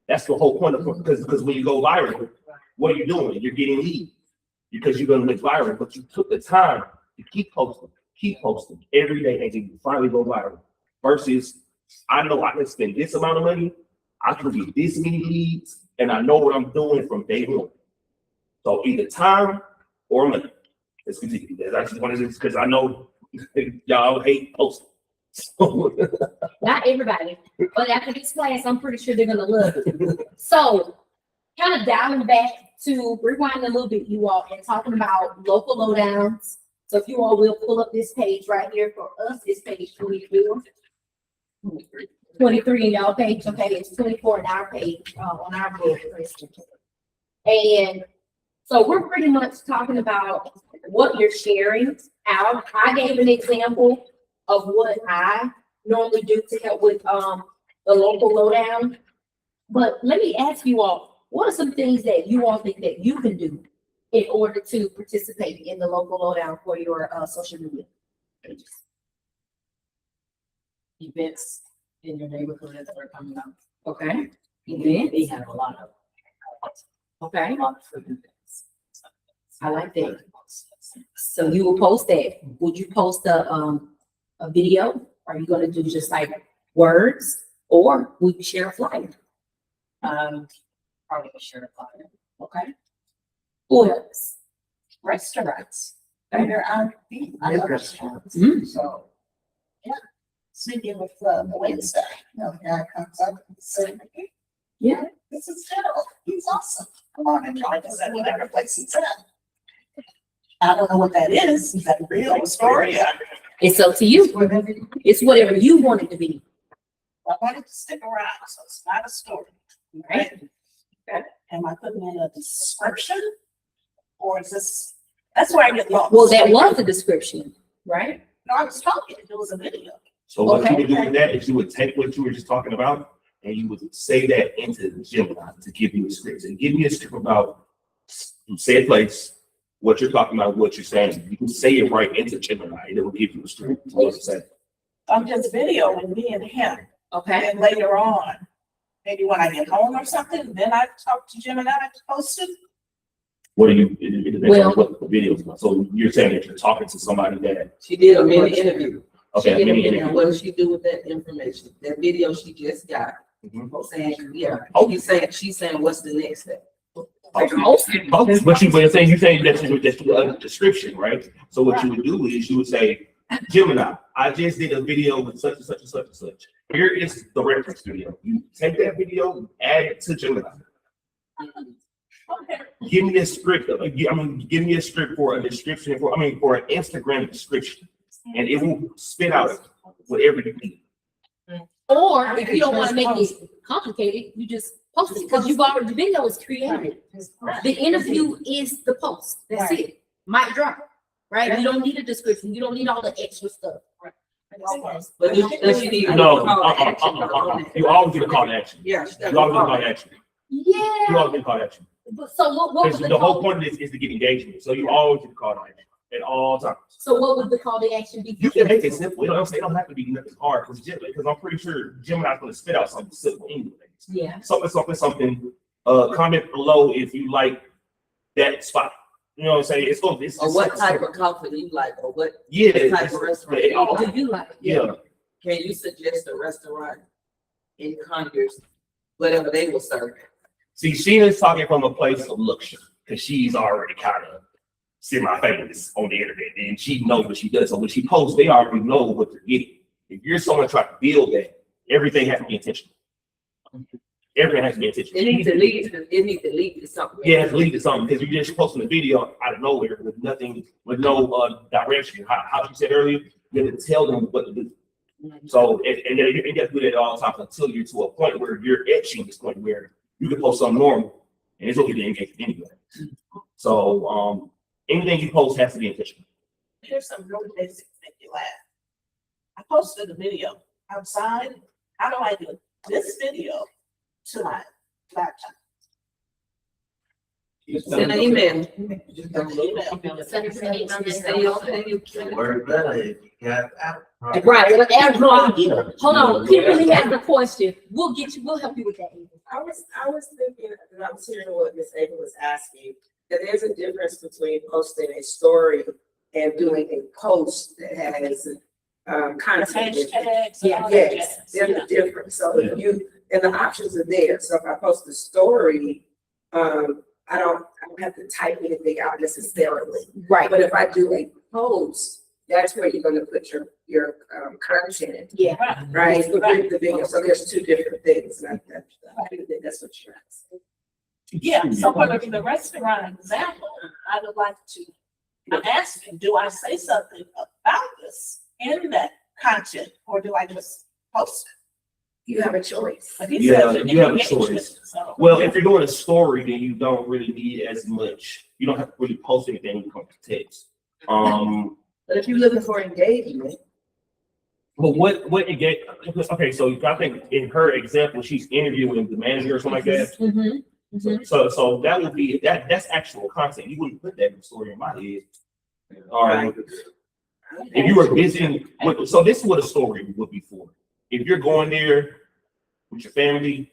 C: That's the whole point of it. Because when you go viral, what are you doing? You're getting leads because you're going to go viral, but you took the time to keep posting every day and you finally go viral. Versus, I know I can spend this amount of money, I can get this many leads, and I know what I'm doing from day one. So either time or money. Let's continue. That's actually one of this because I know y'all hate posting.
O: Not everybody, but after this class, I'm pretty sure they're gonna love it. So, kind of dialing back to rewinding a little bit, you all, and talking about local lowdowns. So if you all will pull up this page right here for us, this page 24. 23 in y'all page, okay, it's 24 in our page, on our board. And so we're pretty much talking about what you're sharing out. I gave an example of what I normally do to help with the local lowdown. But let me ask you all, what are some things that you all think that you can do in order to participate in the local lowdown for your social media pages?
N: Events in your neighborhood that are coming up.
O: Okay.
N: Events. They have a lot of.
O: Okay.
N: A lot of food events.
O: I like that. So you will post that. Would you post a video? Are you going to do just like words, or would you share a flyer?
N: Probably share a flyer.
O: Okay. Who else?
H: Restaurants. There are restaurants. So, yeah. Speaking with Wednesday, the guy comes up and says,
O: Yeah.
H: this is Gerald. He's awesome. Come on and join us at whatever place he's at. I don't know what that is. Is that a real story?
O: It's up to you. It's whatever you want it to be.
H: I wanted to stick around, so it's not a story.
O: Right?
H: Am I putting in a description? Or is this, that's where I get lost.
O: Well, that was the description, right?
H: No, I was talking, it was a video.
C: So what you would do with that is you would take what you were just talking about and you would say that into the Gemini to give you a script. And give me a script about, say a place, what you're talking about, what you're saying. You can say it right into Gemini and it will give you a script. What I'm saying.
H: I'm just videoing me and him.
O: Okay.
H: And later on, maybe when I get home or something, then I talk to Gemini to post it.
C: What do you, it depends on what the video is about. So you're saying that you're talking to somebody that.
N: She did a mini interview.
C: Okay,
N: She did a
C: mini
N: mini,
C: interview.
N: what does she do with that information? That video she just got. Saying, yeah, she's saying, what's the next step?
C: But you're saying that's a description, right? So what you would do is you would say, Gemini, I just did a video with such and such and such and such. Here is the reference video. You take that video, add it to Gemini. Give me a script. Give me a script for a description for an Instagram description, and it will spit out whatever you need.
O: Or if you don't want to make it complicated, you just post it because the video is created. The interview is the post. That's it. Mic drop. Right? You don't need a description. You don't need all the extra stuff.
N: But does she need
C: No, you always get a call to action.
N: Yeah.
C: You always get a call to action.
O: Yeah.
C: You always get a call to action.
O: But so what was
C: The whole point of this is to get engagement. So you always get a call to action at all times.
O: So what would the call to action be?
C: You can make it simple. It don't have to be nothing hard because I'm pretty sure Gemini's going to spit out something simple anyway.
O: Yeah.
C: Something. Comment below if you like that spot. You know what I'm saying? It's going.
N: Or what type of coffee do you like? Or what
C: it's
N: type of restaurant
O: Do you like?
C: Yeah.
N: Can you suggest a restaurant in Conyers, whatever they will serve?
C: See, Sheena's talking from a place of luxury because she's already kind of semi-famous on the internet, and she knows what she does. So when she posts, they already know what they're getting. If you're someone trying to build that, everything has to be intentional. Everything has to be intentional.
N: It needs to lead to something.
C: Yeah, it has to lead to something, because you're just posting a video out of nowhere with nothing, with no direction. How you said earlier, you have to tell them what to do. So, and then you have to do that all the time until you're to a point where you're etching this point where you can post something normal and it's okay to engage anyway. So, anything you post has to be intentional.
K: Here's some really basic thing you laugh. I posted a video outside. How do I do this video to my laptop?
N: Send an email.
O: Send us an email.
I: Word better if you got Apple.
O: Right, hold on, Kimberly has a question. We'll help you with that.
L: I was thinking, and I was hearing what Ms. Ava was asking, that there's a difference between posting a story and doing a post that has content.
K: Hashtags.
L: Yes, there's a difference. So if you, and the options are there. So if I post a story, I don't have to type anything out necessarily.
O: Right.
L: But if I do a post, that's where you're gonna put your content.
O: Yeah.
L: Right, the video. So there's two different things. And I think that's what you're asking.
K: Yeah, so for the restaurant example, I would like to ask you, do I say something about this in that content, or do I just post it?
L: You have a choice.
K: But he said
C: You have a
K: engagement,
C: choice.
K: so-
C: Well, if you're doing a story, then you don't really need as much. You don't have to really post anything when it comes to text.
L: But if you're looking for engagement,
C: But what engage? Okay, so I think in her example, she's interviewing the manager or something like that.
O: Mm-hmm.
C: So that would be that's actual content. You wouldn't put that in the story in my head. If you were visiting, so this is what a story would be for. If you're going there with your family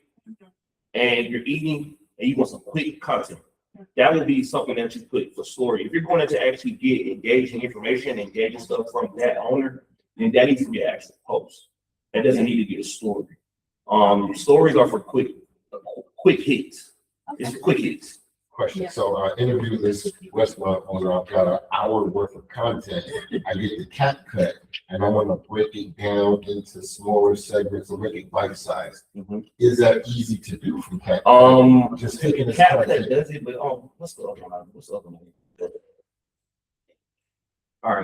C: and you're eating and you want some quick content, that would be something that you put for story. If you're going to actually get engaging information, engaging stuff from that owner, then that needs to be an actual post. That doesn't need to be a story. Stories are for quick hits. It's quick hits.
D: Question. So I interviewed this restaurant owner. I've got an hour worth of content. I get the cat cut and I want to break it down into smaller segments or make it bite sized. Is that easy to do from cat? Just taking this
C: Cat
D: content.
C: does it, but what's the other one? What's the other one? All right.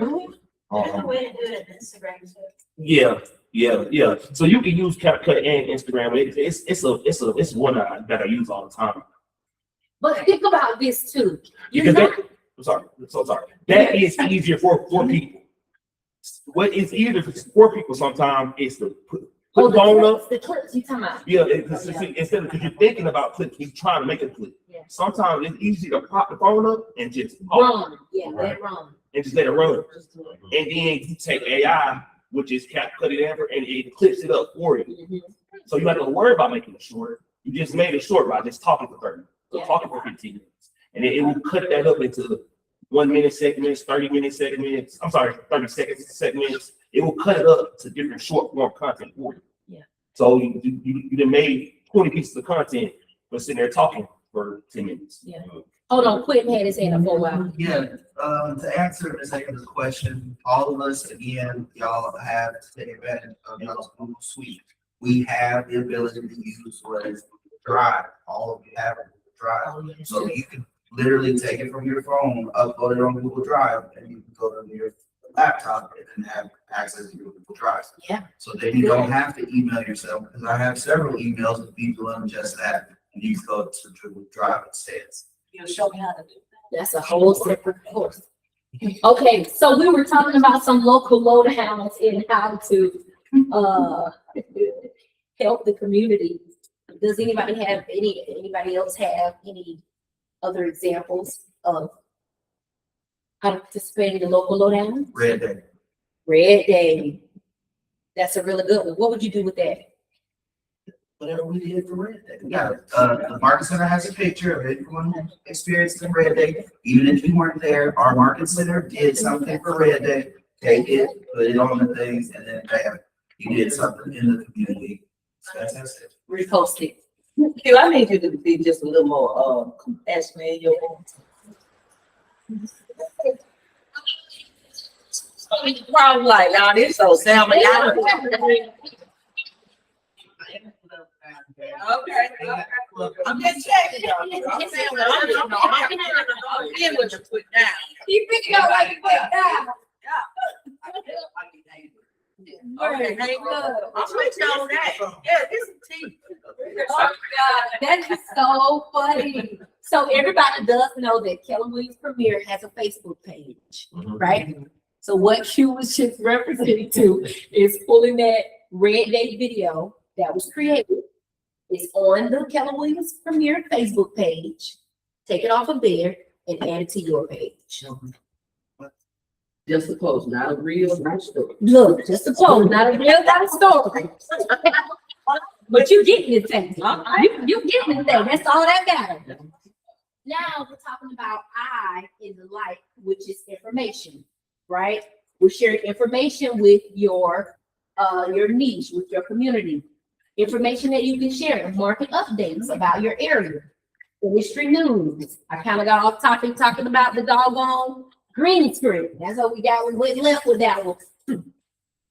A: There's a way to do it in Instagram too.
C: Yeah. So you can use CapCut and Instagram. It's one that I use all the time.
O: But think about this too.
C: Because I'm sorry. That is easier for people. What is easier for people sometimes is to put the phone up.
O: The clips you talking about.
C: Yeah, instead of because you're thinking about clips, you're trying to make a clip.
O: Yeah.
C: Sometimes it's easy to pop the phone up and just
O: Run. Yeah, let run.
C: and just let it run. And then you take AI, which is CapCut it ever, and it clips it up for you. So you don't have to worry about making it short. You just made it short by just talking for 30, talking for 15 minutes. And it will cut that up into 1 minute segments, 30-minute segments. I'm sorry, 30 seconds segments. It will cut it up to different short form content for you.
O: Yeah.
C: So you done made 20 pieces of content, but sitting there talking for 10 minutes.
O: Yeah. Hold on, Quentin had his hand up for a while.
I: Yeah, to answer Ms. Aker's question, all of us, again, y'all have to take advantage of y'all's Google Suite. We have the ability to use what is Drive. All of you have it Google Drive. So you can literally take it from your phone, upload it on Google Drive, and you can go to your laptop and then have access to your Google Drive.
O: Yeah.
I: So then you don't have to email yourself, because I have several emails with people on just that. And you go to Google Drive instead.
K: You'll show me how to do that.
O: That's a whole separate course. Okay, so we were talking about some local lowdowns in how to help the community. Does anybody else have any other examples of how to participate in the local lowdown?
I: Red Day.
O: Red Day. That's a really good one. What would you do with that?
I: Whatever we did for Red Day. Yeah, the Market Center has a picture of everyone who experienced the Red Day. Even if you weren't there, our Market Center did something for Red Day. Take it, put it on the things, and then bam, you did something in the community. That's it.
O: Repost it.
N: Q, I need you to be just a little more compassionate in your Probably like, y'all, this so Selma, y'all. Okay, I'm just checking y'all. I'm saying, I'm getting what you put down.
O: He picked up like you put down.
N: Okay, hey, look, I'm with y'all on that. Yeah, this is tea.
O: Oh my God, that is so funny. So everybody does know that Keller Williams Premier has a Facebook page, right? So what Q was just representing to is pulling that Red Day video that was created. It's on the Keller Williams Premier Facebook page. Take it off of there and add it to your page.
N: Just a post, not a real life story.
O: Look, just a post, not a real life story. But you getting this thing. You getting this thing. That's all that matters. Now we're talking about I in the light, which is information, right? We're sharing information with your niche, with your community. Information that you can share, market updates about your area, industry news. I kind of got off topic talking about the doggone green screen. That's what we got. We went left with that one.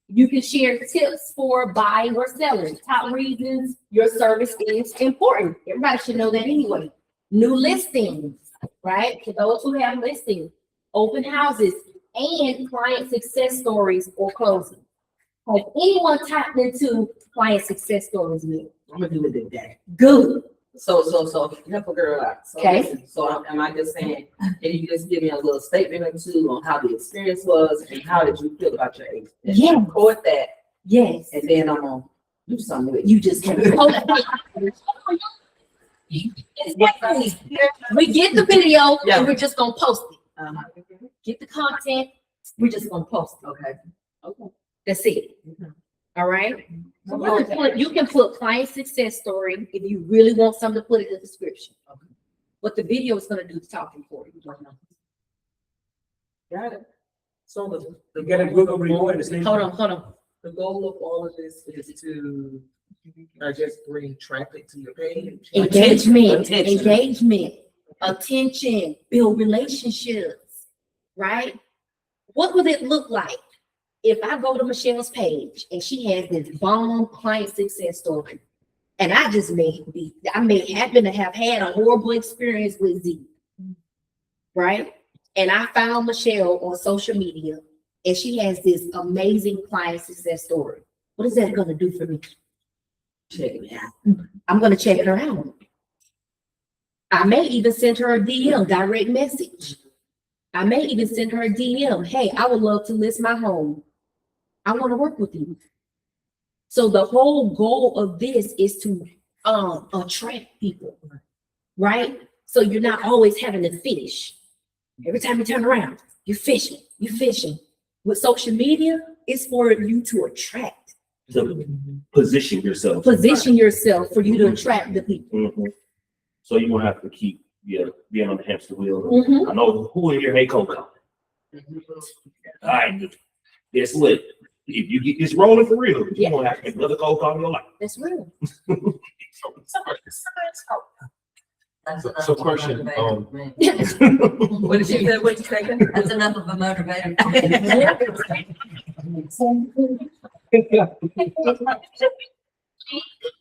O: You can share tips for buying or selling, top reasons your service is important. Everybody should know that anyway. New listings, right? For those who have listings, open houses, and client success stories or closing. Has anyone tapped into client success stories with?
N: I'm gonna do it today.
O: Good.
N: So help a girl out. So,
O: Okay.
N: So am I just saying, can you just give me a little statement or two on how the experience was and how did you feel about your experience?
O: Yeah.
N: Record that.
O: Yes.
N: And then I'm gonna do something with it.
O: You just can't. We get the video and we're just gonna post it. Get the content, we're just gonna post it.
N: Okay. Okay.
O: That's it. All right. You can put client success story if you really want something to put in the description. What the video is gonna do is talking for you.
N: Got it. So
F: You gotta Google reward the same.
O: Hold on.
F: The goal of all of this is to, just bring traffic to your page.
O: Engagement, attention, build relationships, right? What would it look like if I go to Michelle's page and she has this bomb client success story, and I may happen to have had a horrible experience with Z, right? And I found Michelle on social media and she has this amazing client success story. What is that gonna do for me?
N: check it out.
O: I'm gonna check her out. I may even send her a DM, direct message. I may even send her a DM. Hey, I would love to list my home. I want to work with you. So the whole goal of this is to attract people, right? So you're not always having to fish. Every time you turn around, you're fishing. With social media, it's for you to attract.
C: To position yourself.
O: Position yourself for you to attract the people.
C: Mhm. So you won't have to keep being on the hamster wheel.
O: Mhm.
C: I know who in here hate Coco. All right, guess what? If you get this rolling for real, you won't have to make another cold call in your life.
O: That's real.
D: So question,
N: What did you say? What you say?
M: That's enough of a motivator.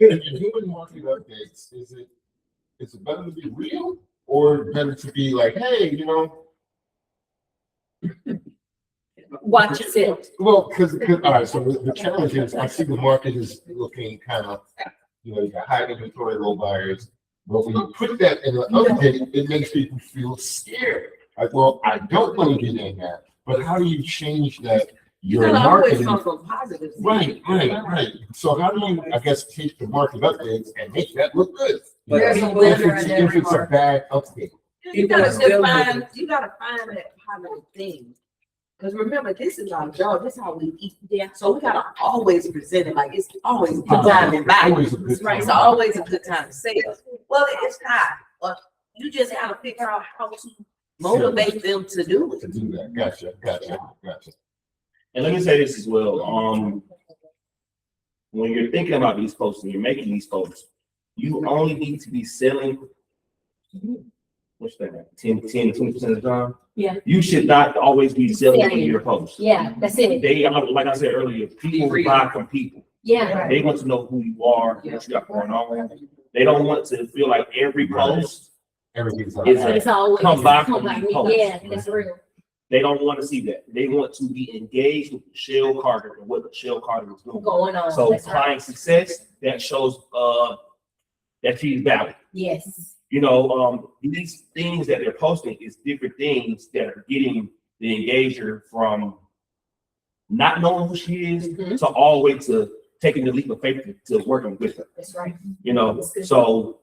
D: if you're doing marketing updates, is it better to be real or better to be like, hey,
O: Watch yourself.
D: well, because all right, so the challenge is I see the market is looking kind of, you got high inventory, low buyers. But when you put that in an update, it makes people feel scared. Like, well, I don't want to get in that. But how do you change that? Your marketing.
N: Come from positive.
D: Right. So how do you, I guess, take the market updates and make that look good?
M: There's a
D: If
M: winner
D: it's,
M: in
D: if
M: every
D: it's a
M: market.
D: bad update.
N: You gotta find that positive thing. Because remember, this is our job. This is how we eat. Yeah. So we gotta always present it like it's always a good time in
D: Always a good
N: Right.
D: time.
N: It's always a good time to say it. Well, it's not. But you just gotta figure out how to motivate them to do it.
D: To do that. Gotcha.
C: And let me say this as well. When you're thinking about these posts and you're making these posts, you only need to be selling what's that, 10, 20% of the time.
O: Yeah.
C: You should not always be selling in your posts.
O: Yeah, that's it.
C: They are, like I said earlier, people buy from people.
O: Yeah,
C: They want to know who you are, what you got going on. They don't want to feel like every post
D: Everything's
C: is
D: like
O: it's
C: a
O: always.
C: come by
O: come
C: from
O: by
C: me
O: me.
C: post.
O: Yeah, that's real.
C: They don't want to see that. They want to be engaged with Michelle Carter and what Michelle Carter is doing.
O: Going on.
C: So
O: That's right.
C: client success, that shows that she's valid.
O: Yes.
C: You know, these things that they're posting is different things that are getting the engager from not knowing who she is
O: Mhm.
C: to all the way to taking the leap of faith to working with her.
O: That's right.
C: You know,
O: That's good.
C: so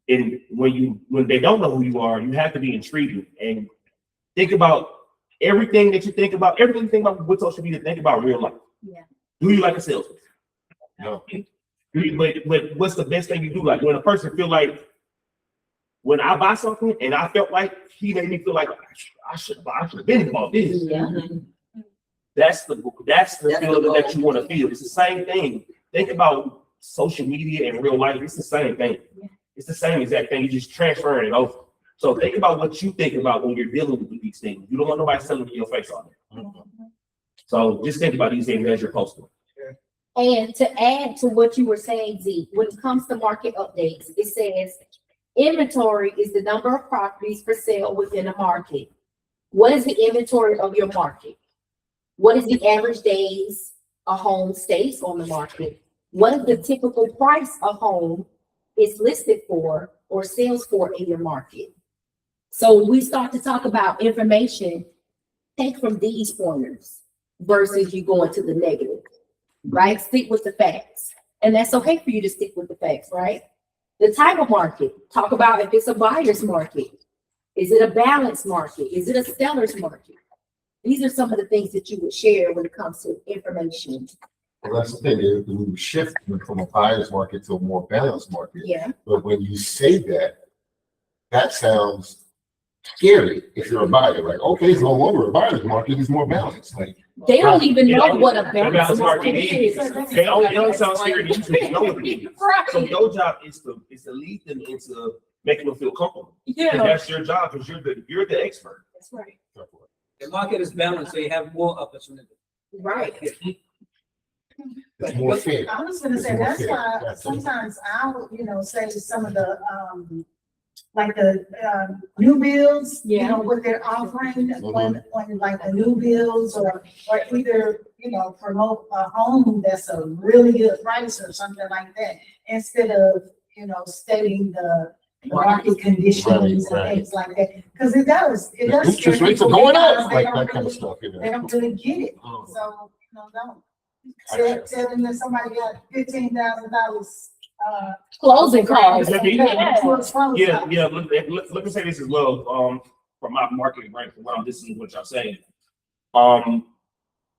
C: when they don't know who you are, you have to be intriguing and think about everything that you think about, everything you think about with social media, think about real life.
O: Yeah.
C: Do you like a salesman?
D: No.
C: But what's the best thing you do? Like when a person feel like, when I buy something and I felt like he made me feel like I should have been about this.
O: Yeah.
C: That's the
N: the
C: feeling that
N: goal.
C: you want to feel. It's the same thing. Think about social media and real life. It's the same thing.
O: Yeah.
C: It's the same exact thing. You're just transferring it over. So think about what you think about when you're dealing with these things. You don't want nobody telling you in your face on it. So just think about these things as you're posting.
O: And to add to what you were saying, Z, when it comes to market updates, it says inventory is the number of properties for sale within a market. What is the inventory of your market? What is the average days a home stays on the market? What is the typical price a home is listed for or sells for in your market? So we start to talk about information, take from these pointers versus you going to the negative, right? Stick with the facts. And that's okay for you to stick with the facts, right? The type of market, talk about if it's a buyer's market. Is it a balanced market? Is it a seller's market? These are some of the things that you would share when it comes to information.
D: Well, that's the thing, is we shift from a buyer's market to a more balanced market.
O: Yeah.
D: But when you say that, that sounds scary if you're a buyer. Like, okay, it's no longer a buyer's market, it's more balanced. Like,
O: They don't even know
C: Yeah,
O: what a
C: the
O: balanced
C: balance
O: market
C: market
O: is.
C: They don't sound scary to you, so you know what it is. So
O: Right.
C: your job is to lead them into making them feel comfortable. And
O: Yeah,
C: that's your job because you're the expert.
O: that's right.
P: The market is balanced, so you have more opportunity.
O: Right.
D: it's more fair.
H: I was gonna say,
D: It's more
H: that's
D: fair.
H: why
D: That's it.
H: sometimes I'll, say some of the, like the, new builds, what they're offering, when like the new builds or either, promote a home that's a really good price or something like that, instead of, stating the market conditions and
D: Right.
H: things like that, because it does.
D: Interest
H: scare
D: rates are
H: people
D: going
H: because
D: up,
H: they
D: like
H: don't
D: that kind of
H: really-
D: stuff, you know.
H: They don't really get it,
D: Mm.
H: so, don't.
D: I
H: Tell them that somebody got $15,000,
O: Closing costs.
C: Yeah.
H: Yeah.
C: Yeah, let me say this as well, from my marketing rank, from what I'm listening to what y'all saying.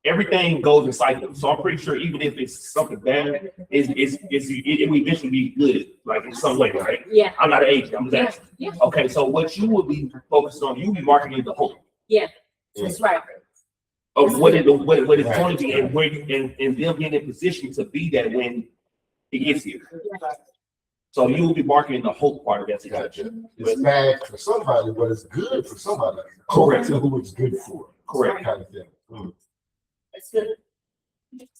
C: Everything goes in cycles, so I'm pretty sure even if it's something bad, it will eventually be good, like in some way, right?
O: Yeah,
C: I'm not an agent, I'm just
O: yeah,
C: asking.
O: yeah,
C: Okay, so what you will be focused on, you'll be marketing the whole
O: that's right.
C: of what it's going to be and where you, and them being in position to be that when it gets here. So you will be marketing the whole part of that
D: Gotcha.
C: situation.
D: It's bad for somebody, but it's good for somebody.
C: Correct.
D: To who it's good for.
C: Correct.
D: Kind of thing. Mm.
O: That's good.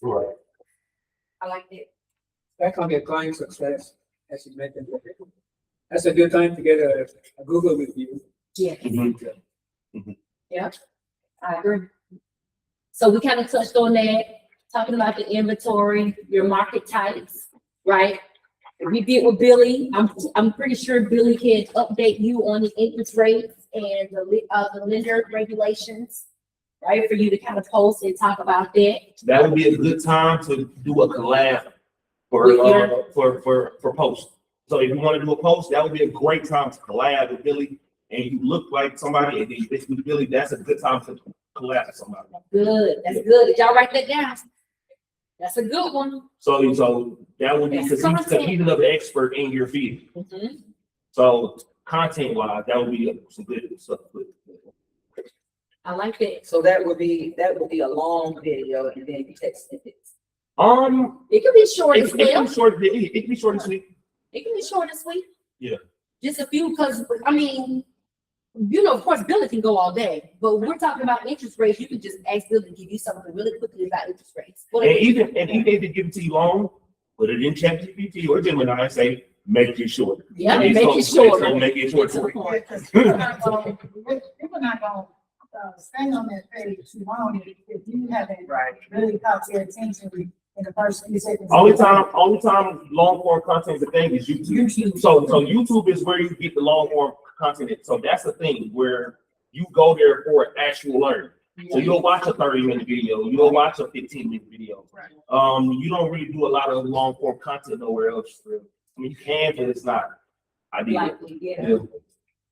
D: Right.
O: I like it.
F: That can get client success, as you mentioned. That's a good time to get a Google review.
O: Yeah.
C: Mhm.
O: Yeah, I agree. So we kind of touched on that, talking about the inventory, your market types, right? We did with Billy. I'm pretty sure Billy can update you on the interest rates and the lender regulations, right? For you to kind of post and talk about that.
C: That would be a good time to do a collab for post. So if you want to do a post, that would be a great time to collab with Billy. And you look like somebody, and then you listen to Billy. That's a good time to collab with somebody.
O: Good, that's good. Did y'all write that down? That's a good one.
C: So that would be because he's another expert in your field.
O: Mhm.
C: So content wise, that would be some good stuff.
O: I like that.
N: So that would be a long video and then you take snippets.
O: It could be short
C: It
O: as
C: can
O: well.
C: be short. It can be short and sweet.
O: It can be short and sweet.
C: Yeah.
O: Just a few, because I mean, you know, of course, Billy can go all day, but when we're talking about interest rates, you can just ask Billy to give you something really quickly about interest rates.
C: And even if they give it to you long, put it in ChatGPT or Gemini and say, make it short.
O: Yeah,
C: And
O: make it short.
C: Make it short for you.
H: Yeah, 'cause people not gonna stay on that page too long if you haven't really caught their attention in the first few seconds.
C: Only time long form content is a thing is YouTube. So YouTube is where you get the long form content. So that's the thing where you go there for actual learning. So you'll watch a 30-minute video, you'll watch a 15-minute video. You don't really do a lot of long form content nowhere else. Really. I mean, you can, but it's not ideal.
O: Likely, yeah.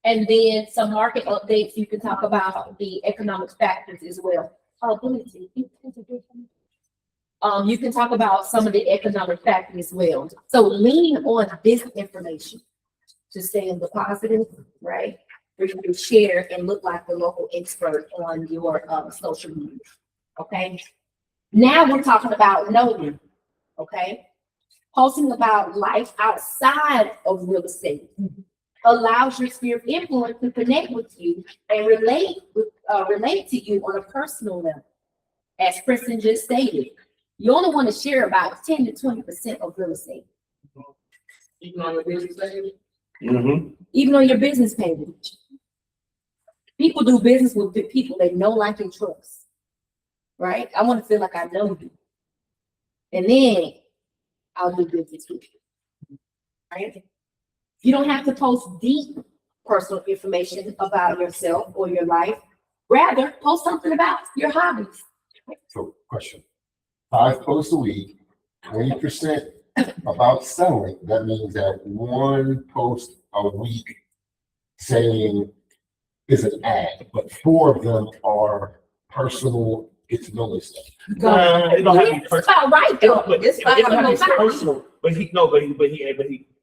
O: And then some market updates, you can talk about the economic factors as well. You can talk about some of the economic factors as well. So lean on this information to stay in the positive, right? Where you can share and look like the local expert on your social media. Okay. Now we're talking about knowing, okay? Posting about life outside of real estate allows your sphere of influence to connect with you and relate to you on a personal level. As Kristen just stated, you only want to share about 10 to 20% of real estate.
N: Even on your business page?
C: Mm-hmm.
O: Even on your business page. People do business with the people they know, like, and trust. Right? I want to feel like I know you. And then I'll do business with you. Right? You don't have to post deep personal information about yourself or your life. Rather, post something about your hobbies.
D: So, question. 5 posts a week, 20% about selling. That means that 1 post a week saying is an ad, but 4 of them are personal, get to know this stuff.
C: It don't have to be
O: It's
C: personal.
O: about right though.
C: But
O: It's
C: it don't have to be
O: about
C: personal. But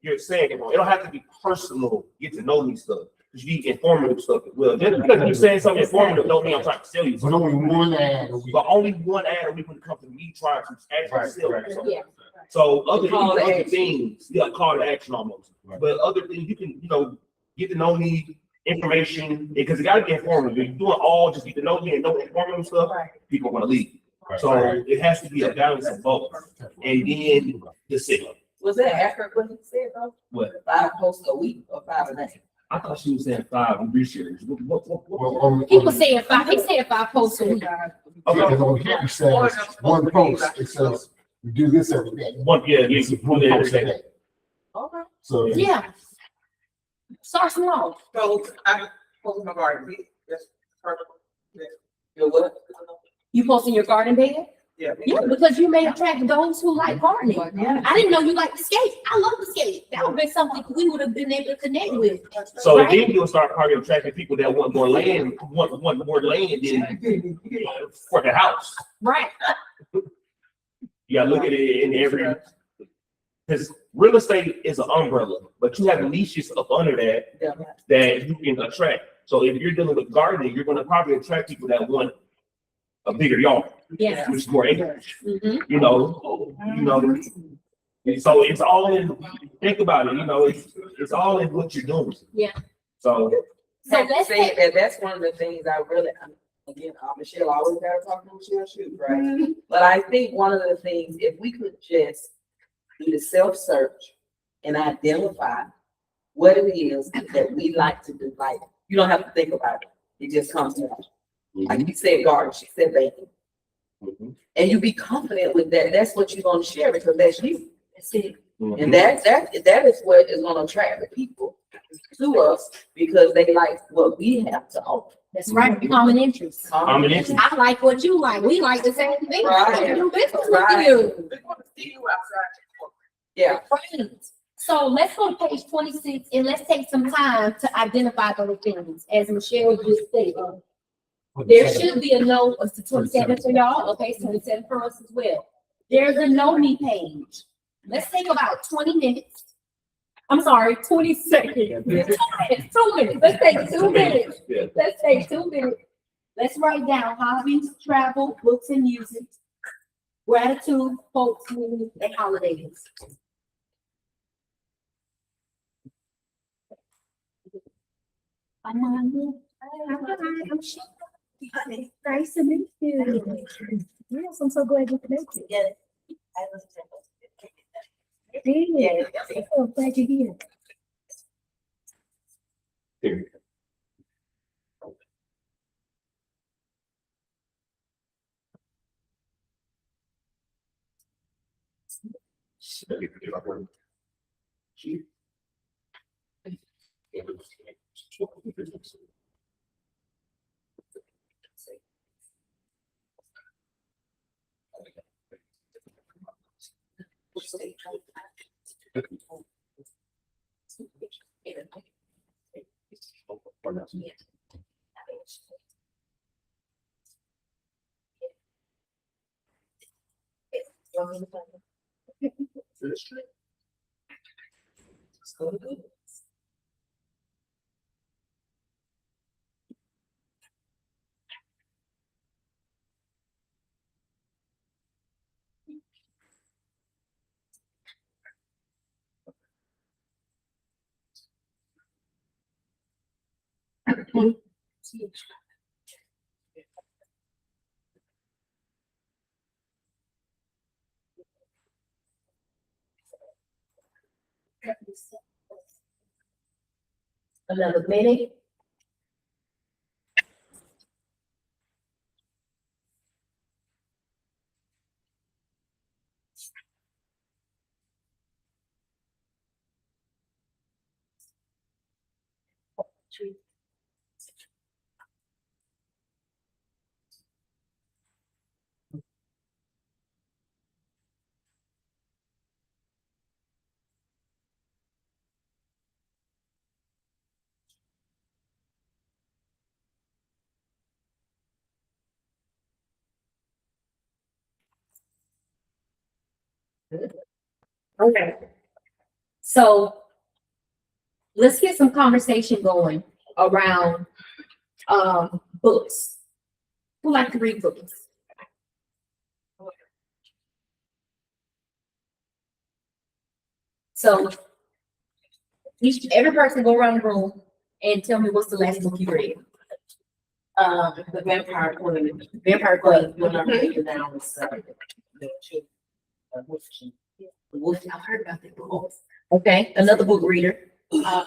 C: you're saying it wrong. It don't have to be personal. Get to know me stuff. Because you need informative stuff as well. Just because you're saying something informative, don't mean I'm trying to sell you.
D: But only 1 ad a week.
C: But only 1 ad a week when it comes to me trying to actually sell you something.
O: Yeah.
C: So other
N: Call to
C: other
N: action.
C: things, yeah, call to action almost.
D: Right.
C: But other things you can, get to know me, information, because it gotta be informative. If you're doing all just get to know me and know informative stuff, people are gonna leave.
D: Right.
C: So it has to be a balance of both. And then the signal.
N: Was that accurate what you said though?
C: What?
N: 5 posts a week or 5 a day?
C: I thought she was saying 5 in research.
D: Well,
O: People saying 5. He said 5 posts a week.
D: because on here it says 1 post. It says we do this every day. It's 1 post a day.
N: Okay.
D: So
O: Yeah. Start small.
F: So I post my garden, that's perfect.
N: Your what?
O: You post in your garden bed?
F: Yeah.
O: Yeah, because you may attract those who like gardening. I didn't know you like to skate. I love to skate. That would be something we would have been able to connect with.
C: So
O: Right.
C: then you'll start probably attracting people that want more land, want more land than for the house.
O: Right.
C: You gotta look at it in every, because real estate is an umbrella, but you have niches up under that you can attract. So if you're dealing with gardening, you're gonna probably attract people that want a bigger yard,
O: Yeah.
C: which is more acreage,
O: Mhm.
C: And so it's all in, think about it, it's all in what you're doing.
O: Yeah.
C: So,
O: So
N: Have
O: let's
N: said
O: take,
N: that that's one of the things I really, again, Michelle always gotta talk to Michelle Shoot, right? But I think one of the things, if we could just do the self-search and identify what it is that we like to do, like, you don't have to think about it, it just comes to us. Like you said, garden, she said baking. And you be confident with that, that's what you're gonna share because that's you.
O: that's it.
N: And that is what is gonna attract the people to us because they like what we have to offer.
O: That's right. Common interest.
C: Common interest.
O: I like what you like. We like the same thing.
N: Right.
O: We do business
N: Right.
O: with you.
F: They want to see you outside.
N: Yeah.
O: Right. So let's go to page 26 and let's take some time to identify those things. As Michelle just said, there should be a note of the 27 for y'all. Okay, so 27 for us as well. There's a know me page. Let's take about 20 minutes. I'm sorry, 20 seconds. 2 minutes. 2 minutes. Let's take 2 minutes.
C: Yeah.
O: Let's take 2 minutes. Let's write down hobbies, travel, books and music, gratitude, folks, movies, and holidays. I'm sure. Nice to meet you. Yes, I'm so glad you connected. Yeah. Yeah, I'm glad you're here.
C: Here.
O: Another minute. Okay. So let's get some conversation going around books. Who like to read books? So every person go around the room and tell me what's the last book you read.
N: The Vampire Queen.
O: Vampire Queen.
N: When I'm reading now, it's the
O: Wolf. I've heard about that book. Okay, another book reader.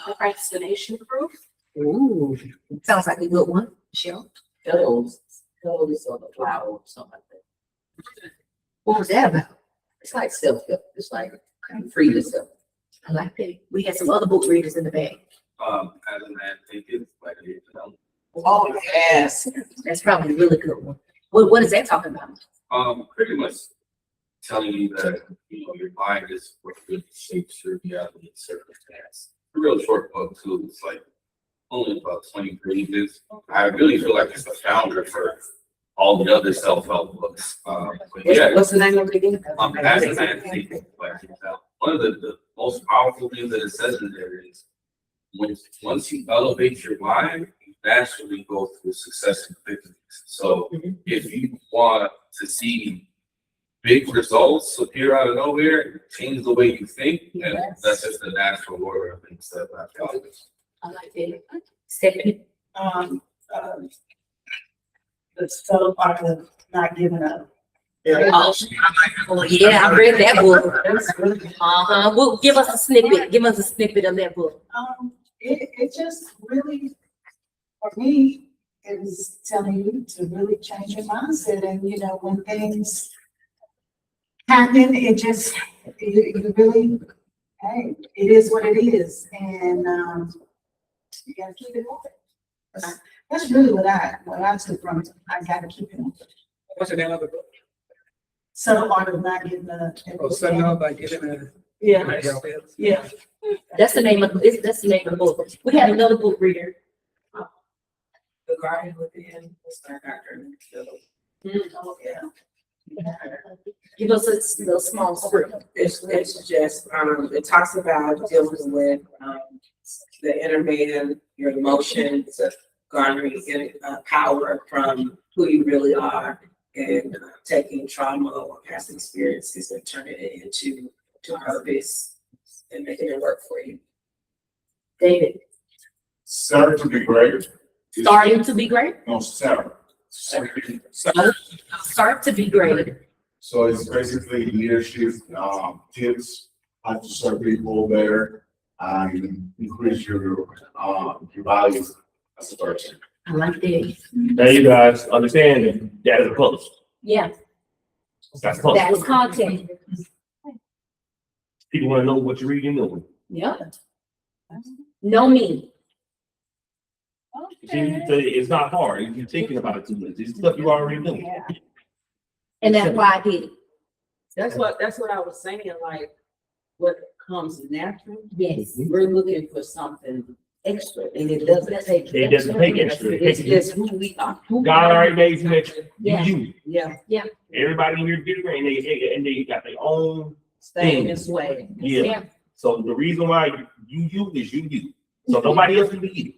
N: Procrastination Proof.
O: Ooh, sounds like a good one. Cheryl.
N: Those on the flower or something like that.
O: What was that about?
N: It's like self-help. It's like kind of free yourself.
O: I like that. We had some other book readers in the bag.
J: As a man, think it's like,
N: Oh, yes.
O: That's probably a really good one. What is that talking about?
J: pretty much telling you that, your mind is what really shapes your reality and circumstance. A real short book too. It's like only about 20 pages. I really feel like it's the founder for all the other self-help books. But yeah,
N: What's the name of it again?
J: as a man, think like yourself. One of the most powerful things that it says in there is once you elevate your mind, you naturally go through success and victories. So if you want to see big results appear out of nowhere, change the way you think, and that's just the natural order of things that I've got.
O: I like it. Stephanie.
K: The subtle part of not giving up.
O: Oh, yeah, I read that book.
K: That's really good.
O: Well, give us a snippet. Give us a snippet of that book.
K: It just really, for me, it was telling you to really change your mindset, and when things happen, it just, you really, hey, it is what it is, and you gotta keep it moving. That's really what I took from it. I gotta keep it moving.
F: What's the name of the book?
K: So part of not getting
F: Setting up by getting a.
K: Yeah. Yeah.
O: That's the name of that's the name of the book. We had another book reader.
N: The Garden Within. It's our doctor.
K: Oh, yeah.
O: Give us a little small script.
L: It's just, it talks about dealing with, the inner man, your emotions, garnering power from who you really are, and taking trauma or past experiences and turning it into purpose and making it work for you.
O: David.
J: Sir to be great.
O: Starting to be great?
J: No, sir.
O: Start to be great.
J: So it's basically leadership, tips, how to serve people better and increase your values as a person.
O: I like that.
C: Now you guys understand that that is a post.
O: Yeah,
C: That's a post.
O: that is content.
C: People want to know what you're reading, doing.
O: Yeah. Know me.
C: See, it's not hard. You're thinking about it too much. It's stuff you already know.
O: And that's why I did it.
N: That's what I was saying, like, what comes natural.
O: Yes.
N: We're looking for something extra, and it doesn't take.
C: It doesn't take extra.
N: It's just who we are.
C: God already made you extra.
O: Yeah.
C: You.
N: Yeah,
C: Everybody in here different, and they got their own
N: staying
C: thing.
N: this way.
C: Yeah. So the reason why you is you. So nobody else can be you.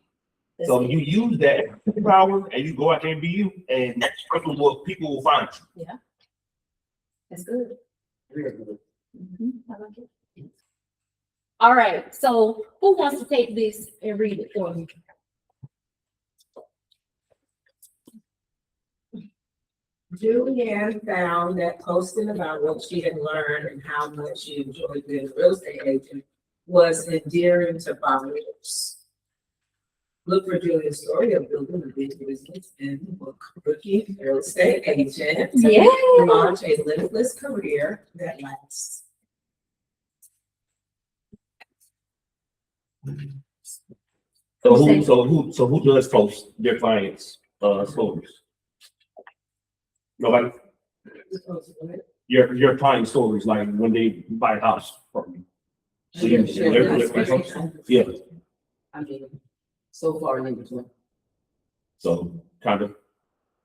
C: So you use that power and you go out there and be you, and that's what people will find you.
O: Yeah. That's good.
N: Very good.
O: I like it. All right, so who wants to take this and read it for me?
L: Julianne found that posting about what she had learned and how much she enjoyed being a real estate agent was endearing to followers. Look for Julia's story of building a big business in the book Rookie Real Estate Agent.
O: Yeah.
L: Launch a limitless career that lasts.
C: So who does post their clients' stories? Nobody. Your client stories, like when they buy a house from you. So yeah.
N: I mean, so far in between.
C: So kind of.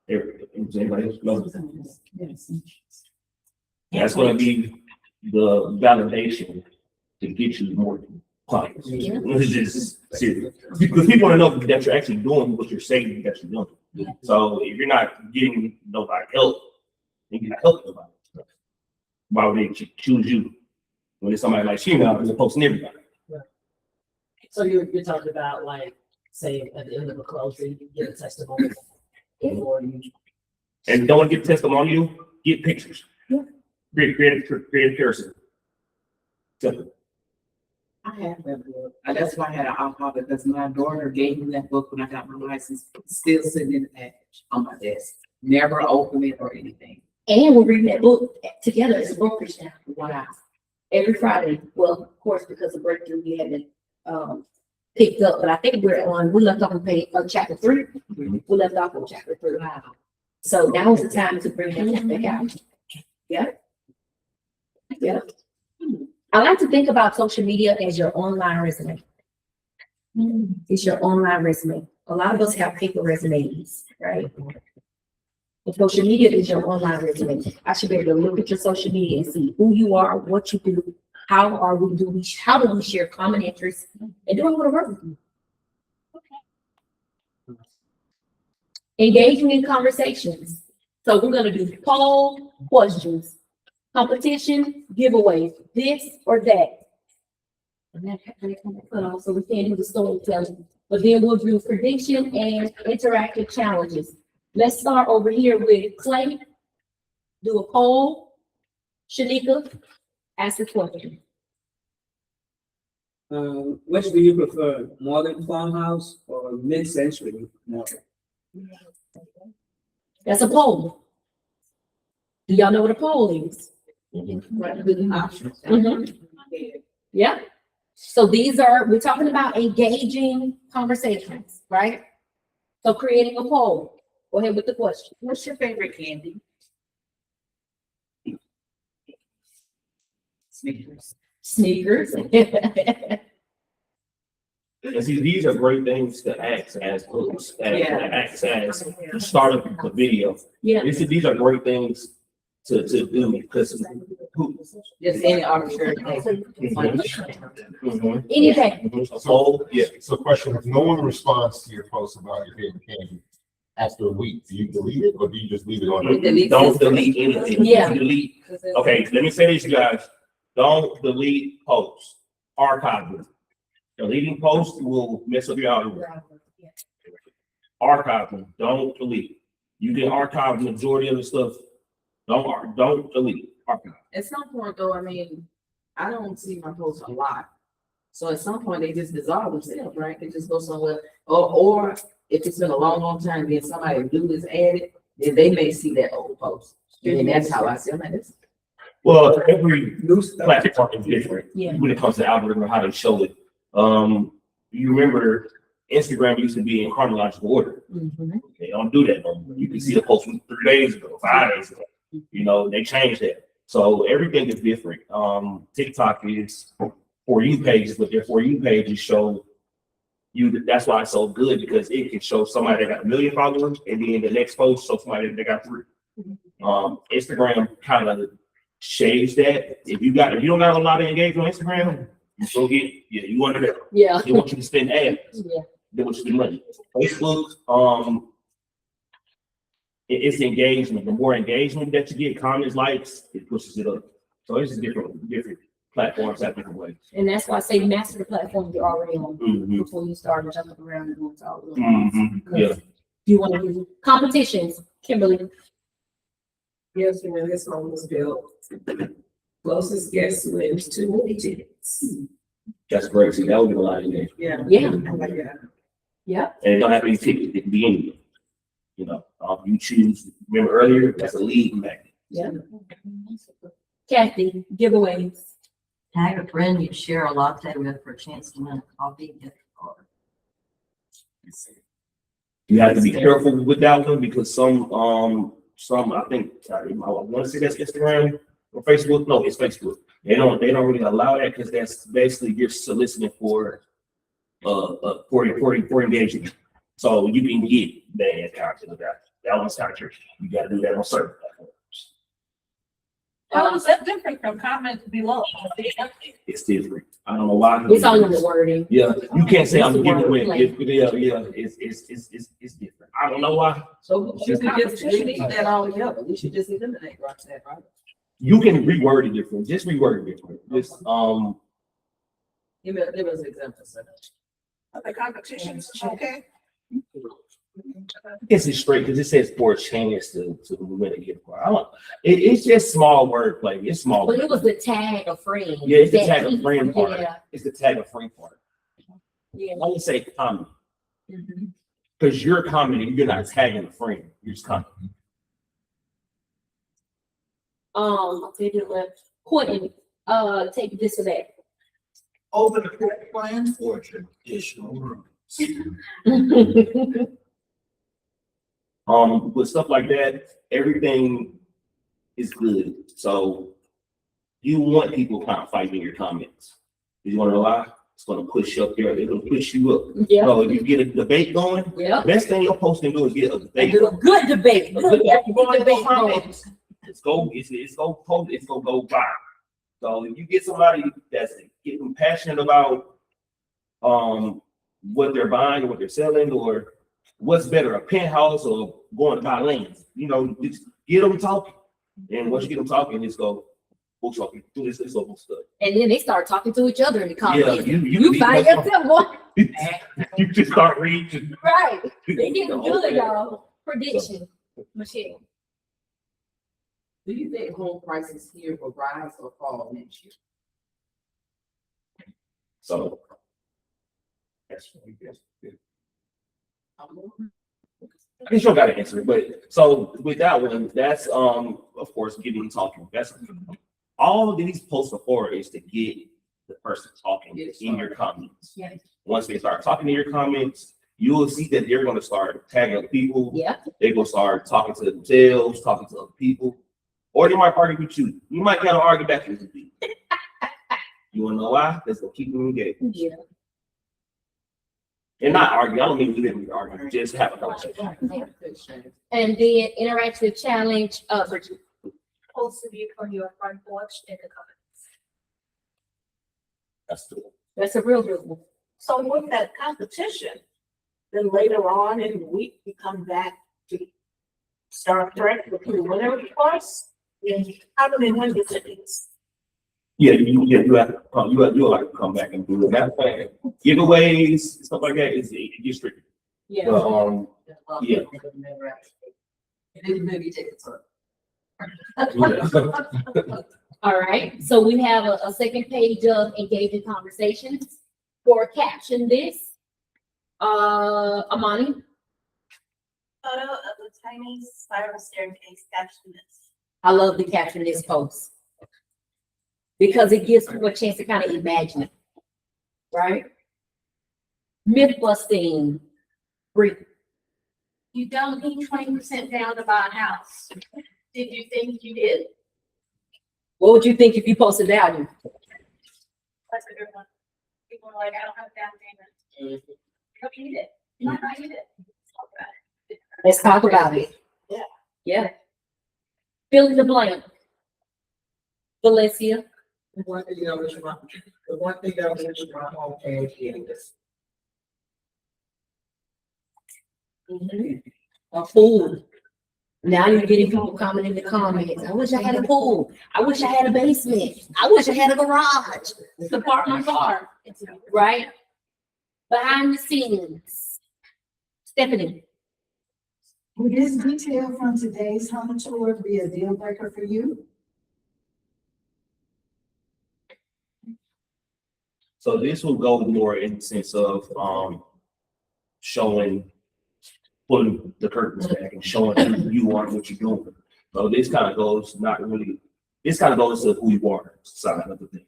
C: Anybody else? No? That's gonna be the validation to get you more clients.
O: Yeah.
C: It's just serious. Because people want to know that you're actually doing what you're saying that you're doing.
O: Yeah.
C: So if you're not getting nobody help, then you're not helping nobody. Why would they choose you when it's somebody like Sheena who's posting everybody?
N: So you're talking about, like, say at the end of a closing, you get a testimony. Or you.
C: And don't get testimonial, get pictures.
O: Yeah.
C: Create a person. Simple.
P: I have that book. That's why I had an aha, because my daughter gave me that book when I got my license. It's still sitting in the package on my desk. Never opened it or anything.
O: And we're reading that book together as a brokerage now.
P: Wow.
O: Every Friday. Well, of course, because of breakthrough, we haven't picked up, but I think we left off on page chapter 3.
C: Mhm.
O: We left off on chapter 3. Wow. So now is the time to bring that back out. Yeah. Yeah. I like to think about social media as your online resume. It's your online resume. A lot of us have paper resumes, right? But social media is your online resume. I should be able to look at your social media and see who you are, what you do, how do we share common interests, and do I want to work with you? Okay. Engaging in conversations. So we're gonna do poll questions, competition, giveaways, this or that. And that cut off, so we can't do the storytelling. But then we'll do prediction and interactive challenges. Let's start over here with Clay. Do a poll. Shanika, ask a question.
Q: Which do you prefer, modern farmhouse or mid-century modern?
O: That's a poll. Do y'all know what a poll is? Yeah. So we're talking about engaging conversations, right? So creating a poll. Go ahead with the question.
P: What's your favorite candy?
O: Sneakers.
C: And see, these are great things to ask as hooks, to start up the video.
O: Yeah.
C: These are great things to do because
N: Just any arbitrary thing.
O: Anything.
C: So yeah.
D: So question, if no one responds to your post about your favorite candy after a week, do you delete it or do you just leave it on?
C: Don't delete anything.
O: Yeah.
C: Delete. Okay, let me say this, you guys. Don't delete posts. Archive them. Deleting posts will mess up your algorithm. Archive them, don't delete. You can archive the majority of the stuff. Don't delete. Archive.
N: At some point though, I mean, I don't see my posts a lot. So at some point they just dissolve themselves, right? They just go somewhere, or if it's been a long, long time, then somebody new is added, then they may see that old post. And then that's how I see them.
C: Well, every platform is different
O: Yeah.
C: when it comes to algorithm or how they show it. You remember Instagram used to be in chronological order. They don't do that no more. You can see the post from 3 days ago, 5 days ago. You know, they changed that. So everything is different. TikTok is For You pages, but their For You pages show you. That's why it's so good, because it can show somebody that got 1 million followers, and then the next post show somebody that got 3. Instagram kind of shades that. If you don't got a lot of engagement on Instagram, you get you under there.
O: Yeah.
C: They want you to spend ads.
O: Yeah.
C: They want you to spend money. Facebook, it's engagement. The more engagement that you get, comments, likes, it pushes it up. So it's different platforms have different ways.
O: And that's why I say master the platform you're already on before you start jumping around and doing all of that.
C: Yeah.
O: You want to do competitions, Kimberly?
L: Yes, when this home was built, closest guest wins 2 movie tickets.
C: That's great. See, that would be a lot of engagement.
L: Yeah.
O: Yeah.
L: Oh my God.
O: Yeah.
C: And it don't have to be tickets, it can be anything. You know, you choose, remember earlier, that's a lead magnet.
O: Yeah. Kathy, giveaways.
M: Tag a friend you share a latte with for a chance to win a coffee gift card.
C: You have to be careful with that one, because some I think I want to say that's Instagram or Facebook. No, it's Facebook. They don't really allow that, because that's basically just soliciting for engagement. So you can get bad content with that. That one's kind of tricky. You got to do that on certain platforms.
K: How is that different from comments below?
C: It's different. I don't know why.
O: It's all in the wording.
C: Yeah, you can't say I'm
O: It's
C: giving away.
O: wordplay.
C: Yeah, it's different. I don't know why.
N: So you can just delete that all together. We should just eliminate that, right?
C: You can reword it different. Just reword it different. Just
N: Give us an example, sir.
K: Are the competitions okay?
C: It's straight, because it says for a chance to win a gift card. It's just small wordplay. It's small.
O: But it was the tag of friend.
C: Yeah, it's the
O: that
C: tag of
O: he-
C: friend part.
O: Yeah.
C: It's the tag of friend part.
O: Yeah.
C: I would say comment, because you're commenting. You're not tagging a friend. You're just commenting.
O: They did left. Courtney, take this or that.
I: Open the credit plan for traditional rooms.
C: With stuff like that, everything is good. So you want people kind of fighting in your comments. You want to know why? It's going to push you up there. It'll push you up.
O: Yeah.
C: So if you get a debate going,
O: Yeah.
C: the best thing your post can do is get a debate.
O: Do a good debate.
C: A good
O: Yeah,
C: debate
O: going.
C: It's gonna go viral. So if you get somebody that's getting passionate about what they're buying or what they're selling, or what's better, a penthouse or going to buy land, just get them talking. And once you get them talking, just go book talking, do this whole stuff.
O: And then they start talking to each other in the comments.
C: Yeah,
O: you find yourself one.
C: You just start reading.
O: Right. They get
C: The whole
O: good,
C: thing.
O: y'all. Prediction. Michelle.
N: Do you think home prices here will rise or fall next year?
C: So I guess you don't gotta answer it, but so with that one, that's of course getting talking. That's all of these posts before is to get the person talking in your comments.
O: Yeah.
C: Once they start talking in your comments, you will see that they're gonna start tagging other people.
O: Yeah.
C: They're gonna start talking to themselves, talking to other people, or they might argue with you. You might kind of argue back with people. You wanna know why? That's gonna keep them engaged.
O: Yeah.
C: And not argue. I don't mean literally argue. Just have a conversation.
O: And then interactive challenge, Bridget.
A: Post a view from your front porch in the comments.
C: That's the
O: That's a real good one.
K: So with that competition, then later on in the week, you come back to start correcting whatever it was. And how many members it is?
C: Yeah, you have to come, you like to come back and do it. That's fine. Giveaways, stuff like that, it gets tricky.
M: Yeah.
C: But, yeah.
M: It didn't maybe take it, sir.
O: All right, so we have a second page of engaging conversations for caption this. Amani,
H: Photo of the tiny spiral staircase caption this.
O: I love the caption this post. Because it gives people a chance to kind of imagine it, right? Myth busting, Brittany.
A: You don't need 20% down to buy a house. Did you think you did?
O: What would you think if you posted value?
A: That's a good one. People are like, I don't have down payment. You don't need it. You might not need it.
O: Let's talk about it.
A: Yeah.
O: Yeah. Fill in the blank. Valencia.
F: The one thing I wish my homepage is.
O: A pool. Now you're getting people commenting in the comments. I wish I had a pool. I wish I had a basement. I wish I had a garage to park my car. Right? Behind the scenes. Stephanie.
K: Would this detail from today's home tour be a deal breaker for you?
C: So this will go more in the sense of showing, pulling the curtains back and showing who you are and what you're doing. So this kind of goes to who you are side of the thing.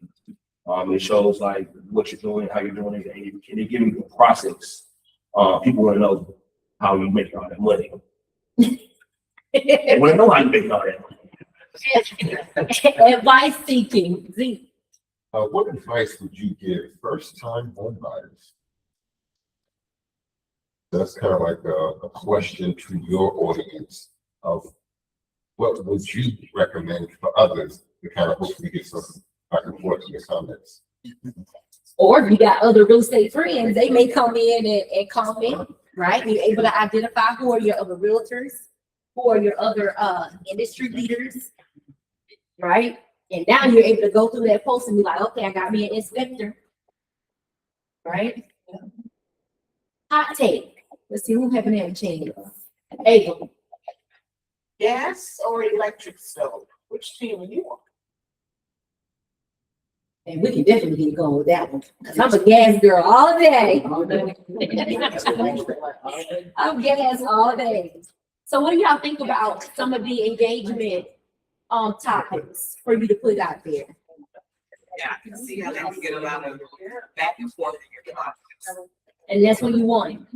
C: It shows like what you're doing, how you're doing it, and it gives you a process. People want to know how you make all that money. They want to know how you make all that money.
O: Advice seeking. Z.
D: What advice would you give first-time home buyers? That's kind of like a question to your audience of what would you recommend for others to kind of hopefully get some back and forth in your comments.
O: Or if you got other real estate friends, they may come in and comment, right? You're able to identify who are your other realtors, who are your other industry leaders, right? And now you're able to go through that post and be like, okay, I got me an inspector, right? Hot take. Let's see who having that change. Ava.
K: Gas or electric stove? Which team are you on?
O: And we can definitely get going with that one. Cause I'm a gas girl all day. I'm gas all day. So what do y'all think about some of the engagement topics for you to put out there?
N: Yeah, I can see how they can get a lot of back and forth in your comments.
O: And that's what you want,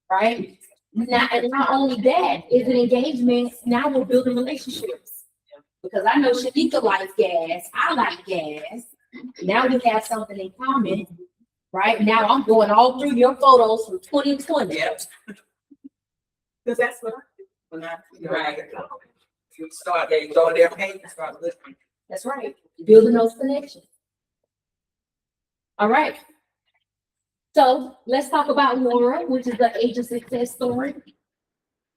O: right? And not only that, is it engagement, now we're building relationships. Because I know Shanika likes gas, I like gas. Now we have something in common, right? Now I'm going all through your photos from 2020.
N: Yep. Because that's what I do. When I, right. You start, they go their page and start listening.
O: That's right, building those connections. All right. So let's talk about Laura, which is the age of success story.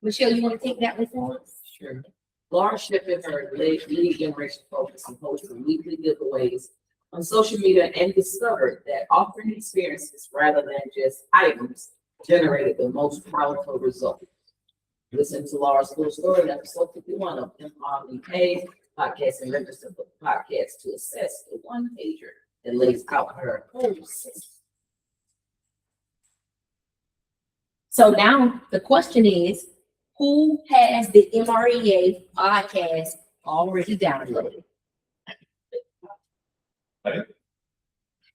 O: Michelle, you want to take that one for us?
P: Sure. Laura shifted her lead generation focus and posted weekly giveaways on social media and discovered that offering experiences rather than just items generated the most powerful results. Listen to Laura's full story, episode 51 of MRBK podcast, and register for the podcast to assess the one pager that lays out her whole system.
O: So now the question is, who has the MREA podcast already downloaded?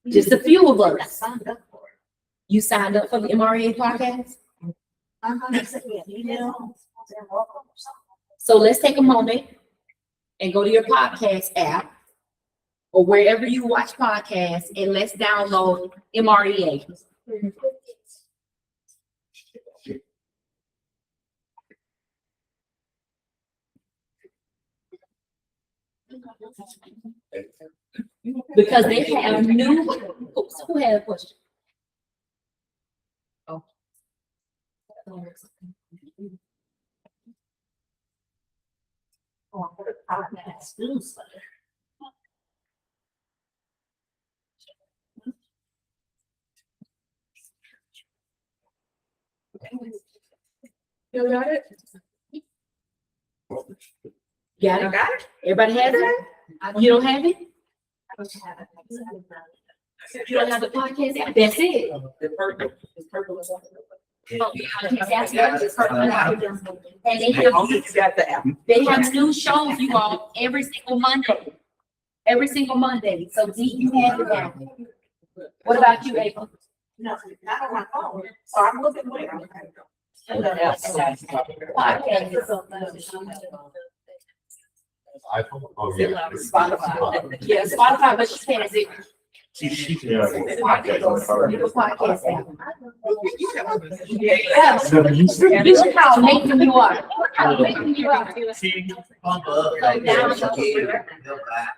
O: Just a few of us. You signed up for the MREA podcast? So let's take a moment and go to your podcast app or wherever you watch podcasts and let's download MREA. Because they have new, oops, who had a question? Oh. You got it? Got it?
B: Got it?
O: Everybody has it? You don't have it? You don't have the podcast app? That's it.
P: The purple is.
O: Oh, that's it. It's purple. And they
P: You
O: have,
P: got the app.
O: they have new shows, you all, every single Monday. Every single Monday. So do you have it now? What about you, April?
K: No, not on my phone, so I'm looking where.
D: iPhone? Oh, yeah.
O: Spotify. Yeah, Spotify, but she says it.
C: She can have a podcast on her.
O: Podcast app. This is how amazing you are. Look how amazing you are.
I: Pump up, like,
O: Download.
I: feel bad.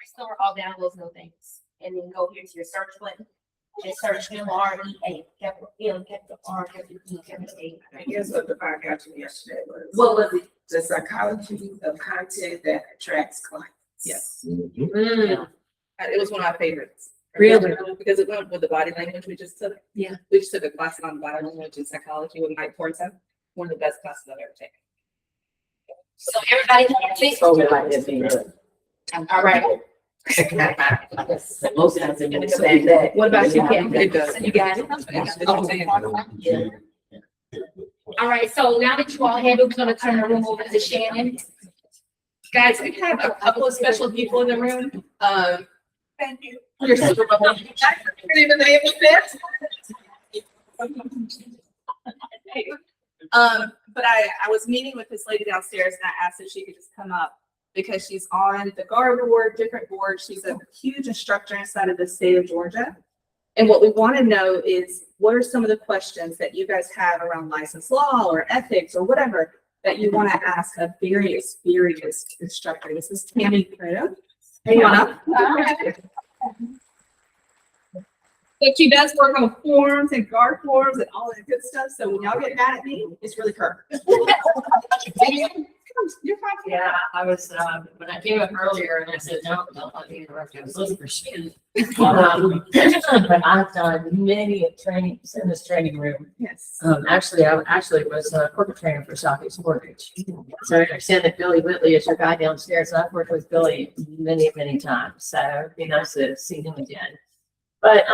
O: Restore all downloads, no thanks. And then go here to your search button. Just search MREA, capital M, capital R, capital E, capital A.
L: I guess what the fire got to me yesterday was.
O: What was it?
L: The psychology of content that attracts clients.
N: Yes.
O: Mm,
N: It was one of my favorites.
O: Really?
N: Because it went with the body language we just took.
O: Yeah.
N: We just took a class on body language and psychology with Mike Porta. One of the best classes I've ever taken.
O: So everybody can see.
E: Oh, we like that being good.
O: All right.
E: Most times they're gonna say that.
N: What about you, Kim?
O: You got it? All right, so now that you all have it, we're gonna turn the room over to Shannon.
N: Guys, we have a couple of special people in the room.
K: Thank you.
O: You're super welcome.
N: I couldn't even name it. But I was meeting with this lady downstairs and I asked if she could just come up because she's on the guard board, different boards. She's a huge instructor inside of the state of Georgia. And what we want to know is what are some of the questions that you guys have around license law or ethics or whatever that you want to ask a very experienced instructor. This is Tammy Pruno. Hey, on up. But she does work on forms and guard forms and all that good stuff. So when y'all get mad at me, it's really her. You're fine.
M: Yeah, I was, when I came up earlier and I said, no, don't let me interrupt you, I was looking for Shannon. But I've done many trainings in this training room.
N: Yes.
M: Actually, I was a corporate trainer for Southeast Mortgage. So I understand that Billy Whitley is your guy downstairs. I've worked with Billy many, many times. So it'd be nice to see him again. But,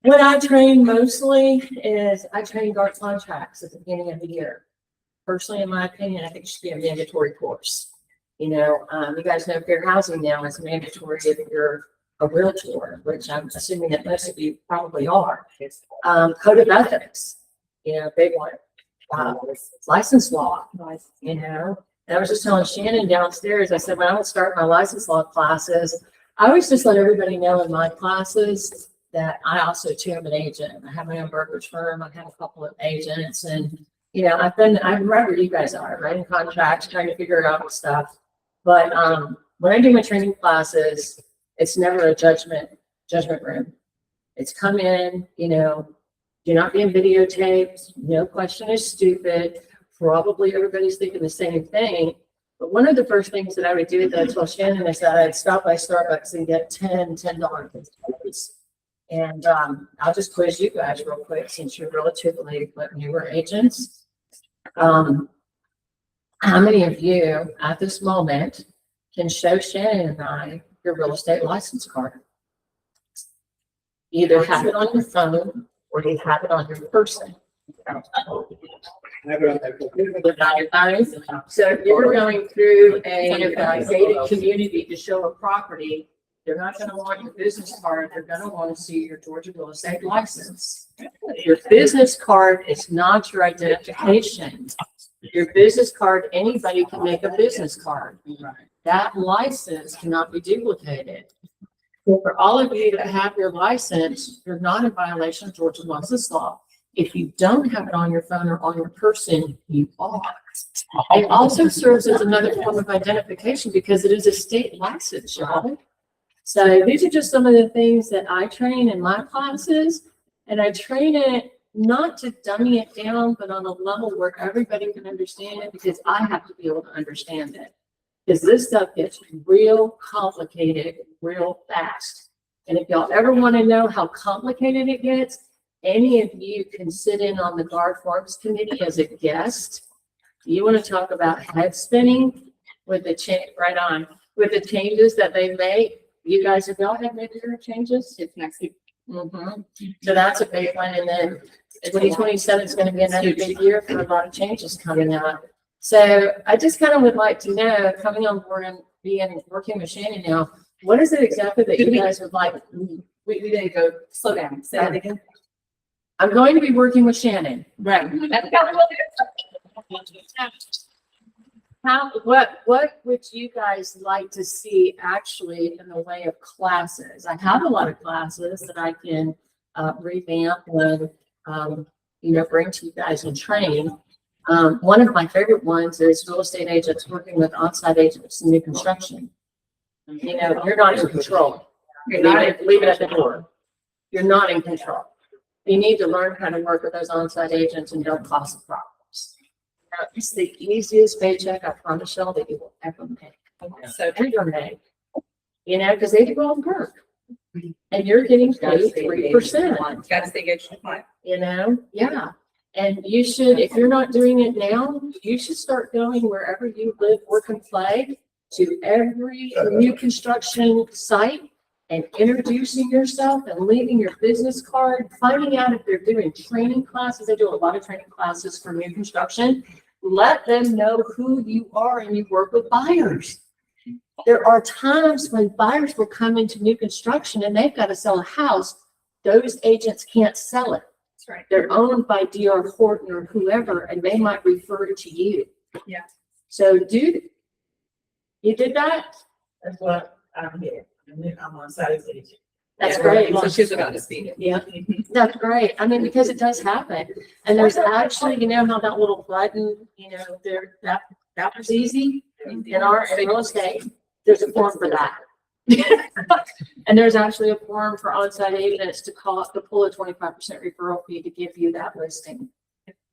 M: what I train mostly is I train guard contracts at the beginning of the year. Personally, in my opinion, I think it should be a mandatory course. You know, you guys know fair housing now is mandatory if you're a realtor, which I'm assuming that most of you probably are. Code of ethics, you know, big one. License law, you know. And I was just telling Shannon downstairs, I said, when I would start my license law classes, I always just let everybody know in my classes that I also too am an agent. I have my own brokerage firm. I have a couple of agents and, you know, I'm right where you guys are, writing contracts, trying to figure out stuff. But when I do my training classes, it's never a judgment room. It's come in, you know, do not be videotaped. No question is stupid. Probably everybody's thinking the same thing. But one of the first things that I would do that I told Shannon is that I'd stop by Starbucks and get $10 quizzes. And I'll just quiz you guys real quick since you're relatively newer agents. How many of you at this moment can show Shannon and I your real estate license card? Either have it on your phone or you have it on your person. So if you're going through a gated community to show a property, they're not going to want your business card. They're going to want to see your Georgia real estate license. Your business card is not your identification. Your business card, anybody can make a business card. That license cannot be duplicated. For all of you that have your license, you're not in violation of Georgia license law. If you don't have it on your phone or on your person, you are. It also serves as another form of identification because it is a state license, y'all. So these are just some of the things that I train in my classes, and I train it not to dummy it down, but on a level where everybody can understand it because I have to be able to understand it. Because this stuff gets real complicated real fast. And if y'all ever want to know how complicated it gets,
R: any of you can sit in on the guard forms committee as a guest. You want to talk about head spinning with the right on, with the changes that they make. You guys, have y'all had major changes? It's next week. So that's a big one. And then 2027 is going to be another big year for a lot of changes coming out. So I just kind of would like to know, coming on board and working with Shannon now, what is it exactly that you guys would like?
N: We didn't go, slow down, say that again.
R: I'm going to be working with Shannon.
N: Right.
R: What would you guys like to see actually in the way of classes? I have a lot of classes that I can revamp and bring to you guys and train. One of my favorite ones is real estate agents working with on-site agents in new construction. You're not in control. Leave it at the door. You're not in control. You need to learn how to work with those on-site agents and don't cause them problems. It's the easiest paycheck, I promise y'all, that you will ever make. So you're make, because they do all the work. And you're getting paid 3%.
N: Gotta stay good.
R: Yeah. And you should, if you're not doing it now, you should start going wherever you live, work, and play to every new construction site and introducing yourself and leaving your business card, finding out if they're doing training classes. They do a lot of training classes for new construction. Let them know who you are and you work with buyers. There are times when buyers will come into new construction and they've got to sell a house. Those agents can't sell it.
N: That's right.
R: They're owned by D.R. Horton or whoever, and they might refer to you.
N: Yeah.
R: So, you did that?
G: That's what I'm here. And then I'm on site agent.
R: That's great.
N: So she's about to speak.
R: Yeah, that's great. I mean, because it does happen. And there's actually, how that little button, that was easy in real estate. There's a form for that. And there's actually a form for on-site agents to pull a 25% referral fee to give you that listing.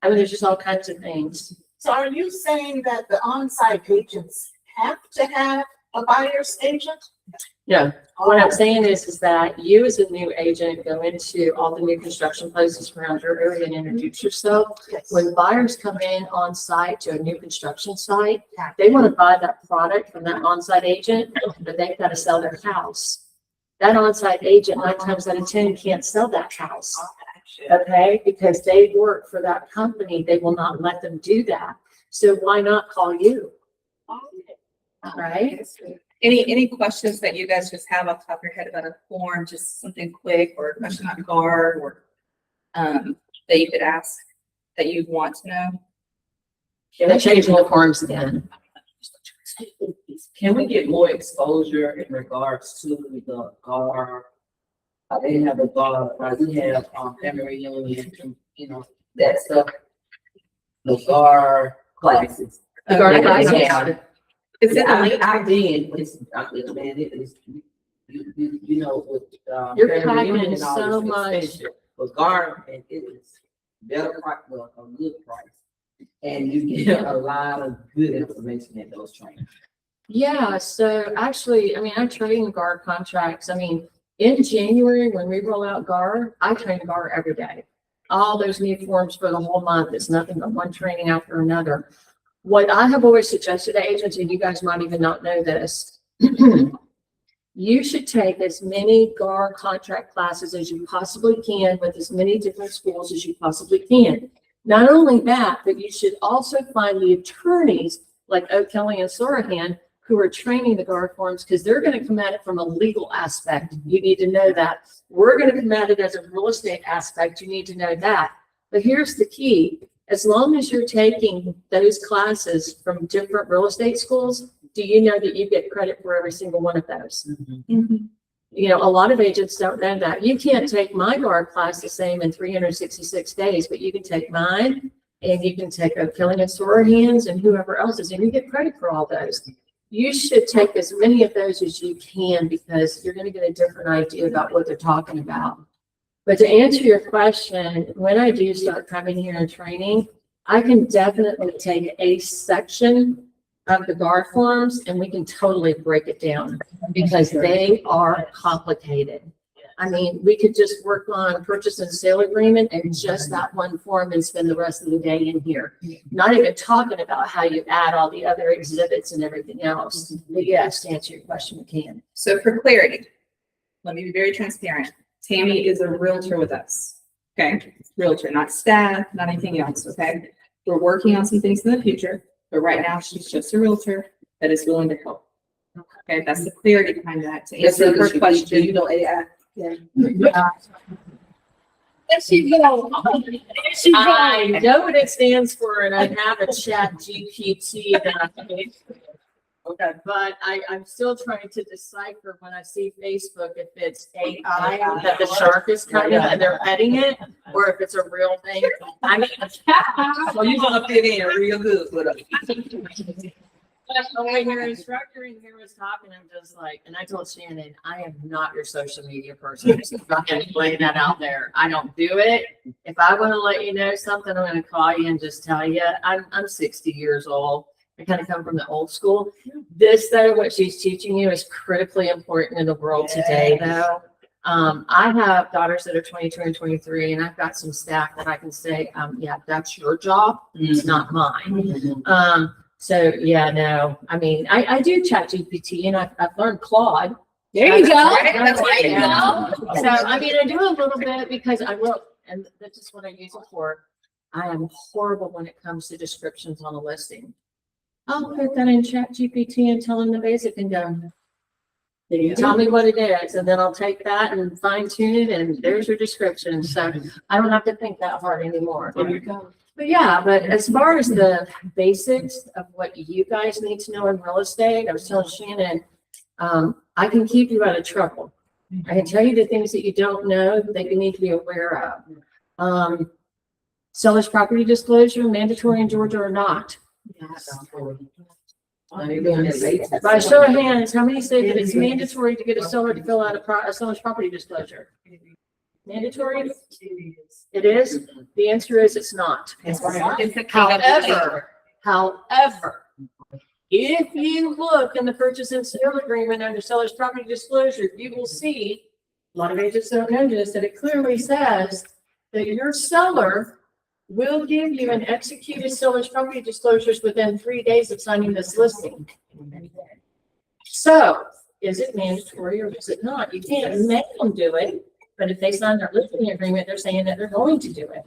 R: I mean, there's just all kinds of things.
K: So are you saying that the on-site agents have to have a buyer's agent?
R: No, what I'm saying is that you as a new agent go into all the new construction places around your area and introduce yourself.
K: Yes.
R: When buyers come in on site to a new construction site, they want to buy that product from that on-site agent, but they've got to sell their house. That on-site agent 9 times out of 10 can't sell that house. Okay, because they work for that company. They will not let them do that. So why not call you? Right?
N: Any questions that you guys just have off the top of your head about a form, just something quick or a question on guard or that you could ask that you'd want to know?
R: They're changing the forms again.
P: Can we get more exposure in regards to the GAR? They have a GAR, we have family reunion, that stuff. The GAR classes.
R: The GAR classes.
P: I've been, man, it is, with,
R: You're
P: family reunion
R: packing
P: and all
R: so
P: this
R: much.
P: expensive. But GAR, and it is better price, well, a good price. And you get a lot of good information in those trainings.
R: Yeah, so actually, I train GAR contracts. In January, when we roll out GAR, I train GAR every day. All those new forms for the whole month. It's nothing but one training after another. What I have always suggested to agents, and you guys might even not know this, you should take as many GAR contract classes as you possibly can with as many different schools as you possibly can. Not only that, but you should also find the attorneys like O'Kelly and Sorahan who are training the GAR forms, because they're going to come at it from a legal aspect. You need to know that. We're going to come at it as a real estate aspect. You need to know that. But here's the key. As long as you're taking those classes from different real estate schools, do you know that you get credit for every single one of those? A lot of agents don't know that. You can't take my GAR class the same in 366 days, but you can take mine and you can take O'Kelly and Sorahan's and whoever else's, and you get credit for all those. You should take as many of those as you can, because you're going to get a different idea about what they're talking about. But to answer your question, when I do start coming here and training, I can definitely take a section of the GAR forms and we can totally break it down, because they are complicated. I mean, we could just work on purchase and sale agreement and just that one form and spend the rest of the day in here. Not even talking about how you add all the other exhibits and everything else. But yes, to answer your question, we can.
S: So for clarity, let me be very transparent. Tammy is a realtor with us. Okay, realtor, not staff, not anything else. Okay, we're working on some things in the future, but right now she's just a realtor that is willing to help. Okay, that's the clarity behind that. To answer her question,
L: You know, AI. Yeah.
R: There she go. I know what it stands for, and I have a chat GPT that I made. Okay, but I'm still trying to decipher when I see Facebook if it's AI that the shark is kind of, and they're petting it, or if it's a real thing. I mean,
N: So you're gonna fit in real good with us.
R: when your instructor in here was talking, I'm just like, and I told Shannon, I am not your social media person. So I'm gonna lay that out there. I don't do it. If I want to let you know something, I'm gonna call you and just tell you. I'm 60 years old. I kind of come from the old school. This though, what she's teaching you is critically important in the world today though. I have daughters that are 22 and 23, and I've got some staff that I can say, yeah, that's your job. It's not mine. So yeah, no, I mean, I do chat GPT and I've learned Claude.
O: There you go.
R: That's
O: There you go.
R: So, I mean, I do a little bit because I will, and that's just what I use it for. I am horrible when it comes to descriptions on a listing. I'll put that in chat GPT and tell them the basic and go, tell me what it is, and then I'll take that and fine tune it, and there's your description. So I don't have to think that hard anymore.
N: There you go.
R: But yeah, but as far as the basics of what you guys need to know in real estate, I was telling Shannon, I can keep you out of trouble. I can tell you the things that you don't know that you need to be aware of. Seller's property disclosure, mandatory in Georgia or not? By show of hands, how many say that it's mandatory to get a seller to fill out a seller's property disclosure? Mandatory? It is? The answer is it's not. However, if you look in the purchase and sale agreement under seller's property disclosure, you will see, a lot of agents don't know this, that it clearly says that your seller will give you an executed seller's property disclosures within 3 days of signing this listing. So, is it mandatory or is it not? You can't make them do it. But if they sign their listing agreement, they're saying that they're going to do it.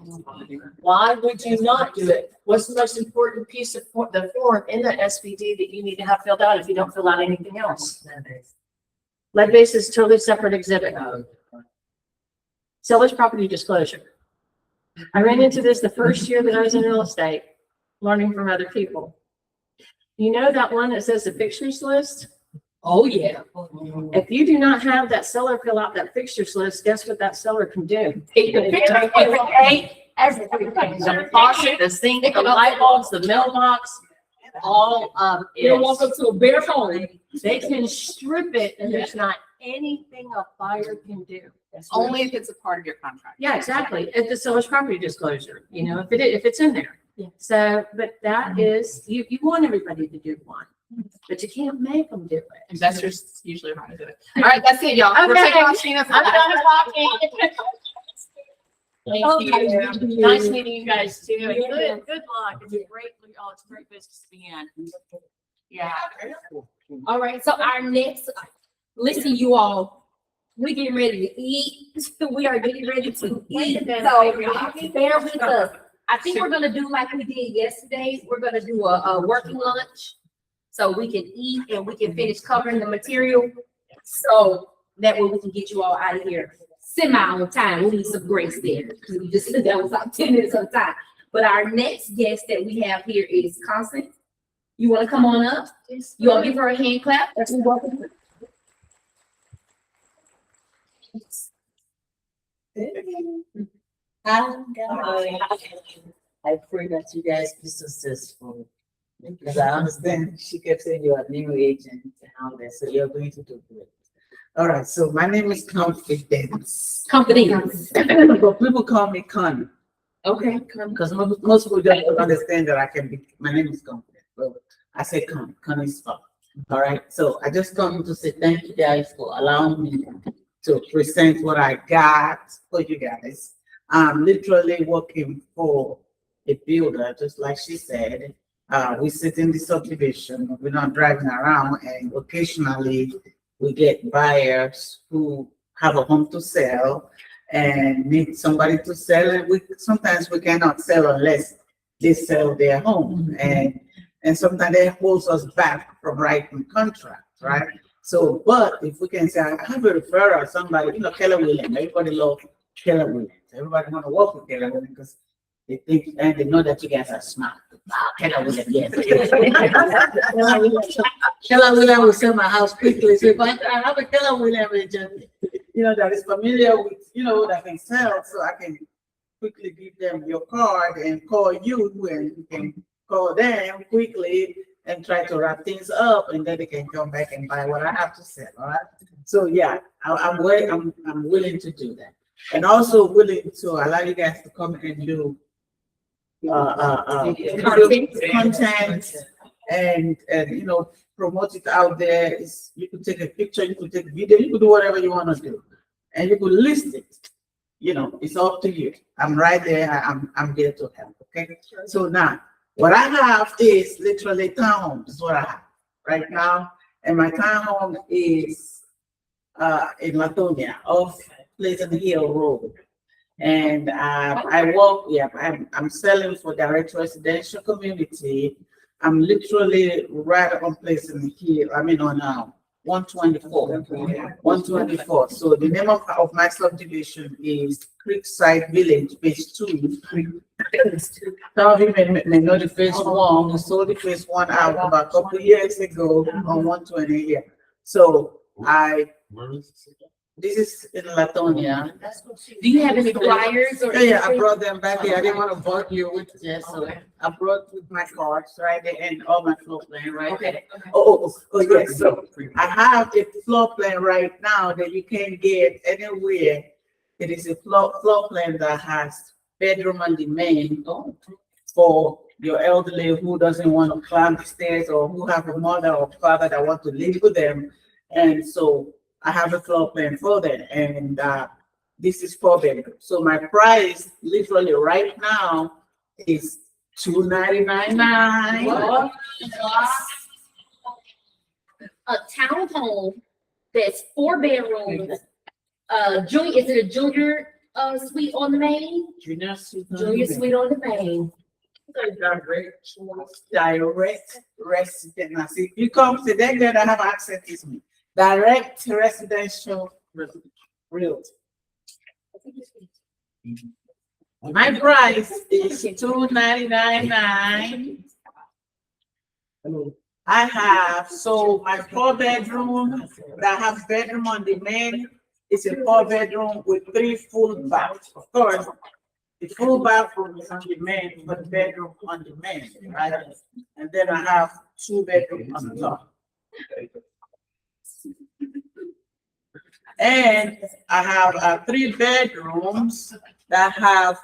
R: Why would you not do it? What's the most important piece of the form in the SPD that you need to have filled out if you don't fill out anything else? Lead base is totally separate exhibit. Seller's property disclosure. I ran into this the first year that I was in real estate, learning from other people. You know that one that says the fixtures list?
N: Oh, yeah.
R: If you do not have that seller fill out that fixtures list, guess what that seller can do? Everything, the faucet, the sink, the light bulbs, the mailbox, all of it.
N: You walk up to a bare home.
R: They can strip it and there's not anything a buyer can do.
S: only if it's a part of your contract.
R: Yeah, exactly. It's the seller's property disclosure, you know, if it's in there. So, but that is, you want everybody to do one. But you can't make them do it.
S: Investors usually know how to do it. All right, that's it, y'all. We're
R: Okay.
S: taking off Sheena.
R: I'm done talking. Thank you. Nice meeting you guys too. And good luck. It's a great business to be in. Yeah.
O: All right, so our next, listen, you all, we're getting ready to eat. We are getting ready to eat. So bear with us. I think we're gonna do like we did yesterday. We're gonna do a working lunch. So we can eat and we can finish covering the material. So that way we can get you all out of here semi on time. We need some grace there because we just that was about 10 minutes of time. But our next guest that we have here is Constance. You want to come on up? You want to give her a hand clap? That's welcome.
E: I pray that you guys be successful. Because I understand she kept saying you're a new agent and all that, so you're going to do good. All right, so my name is Confidence.
O: Confidence.
E: But people call me Connie.
O: Okay.
E: Because most people don't understand that I can be, my name is Confidence. But I say Connie, Connie's fine. All right, so I just come to say thank you guys for allowing me
K: to present what I got for you guys. I'm literally working for a builder, just like she said. We sit in the subdivision, we're not driving around, and occasionally we get buyers who have a home to sell and need somebody to sell it. Sometimes we cannot sell unless they sell their home, and sometimes that holds us back from writing contracts, right? So, but if we can say, I have a referral, somebody, Keller Williams, everybody loves Keller Williams. Everybody want to work with Keller Williams because they think and they know that you guys are smart. Keller Williams, yes. Keller Williams will sell my house quickly. So if I have a Keller Williams agent, that is familiar with, that can sell, so I can quickly give them your card and call you, and you can call them quickly and try to wrap things up, and then they can come back and buy what I have to sell. All right. So yeah, I'm willing to do that, and also willing to allow you guys to come and do content and promote it out there. You could take a picture, you could take a video, you could do whatever you want to do, and you could list it. It's up to you. I'm right there. I'm there to help. Okay. So now, what I have is literally townhomes. Is what I have right now, and my townhome is in Latonia, off Pleasant Hill Road, and I work. Yeah, I'm selling for direct residential community. I'm literally right on Pleasant Hill. I mean on 124. So the name of my subdivision is Creekside Village, phase 2. Some of you may know the phase 1. We sold the phase 1 out about a couple of years ago on 120 here. So this is in Latonia.
O: Do you have any flyers or?
K: Yeah, I brought them back here. I didn't want to bug you with this, so I brought with my cards right there and all my floor plan right there. Oh, yes. So I have a floor plan right now that you can't get anywhere. It is a floor plan that has bedroom on the main for your elderly who doesn't want to climb the stairs, or who have a mother or father that want to live with them. And so I have a floor plan for that, and this is 4 bedrooms. So my price, literally right now, is $299,900.
O: A townhome that's 4 bedrooms. Is it a junior suite on the main?
K: Junior suite
O: on the main.
K: Direct resident. Now, see, if you come to them, they have access to me. Direct residential realty. My price is $299,900. I have, so my 4 bedroom that has bedroom on the main is a 4 bedroom with 3 full baths. Of course, the full bathroom is on the main, but the bedroom on the main, right? And then I have 2 bedrooms on top. And I have 3 bedrooms that have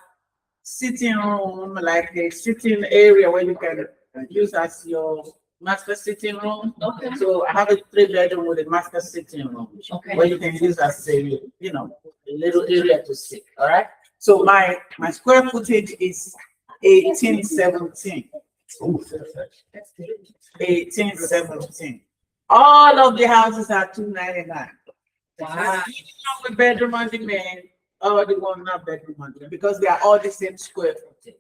K: sitting room, like a sitting area where you can use as your master sitting room.
O: Okay.
K: So I have a 3 bedroom with a master sitting room, where you can use as a a little area to sit. All right. So my square footage is 1817. 1817. All of the houses are $299. Wow. With bedroom on the main, or the one not bedroom on the main, because they are all the same square footage.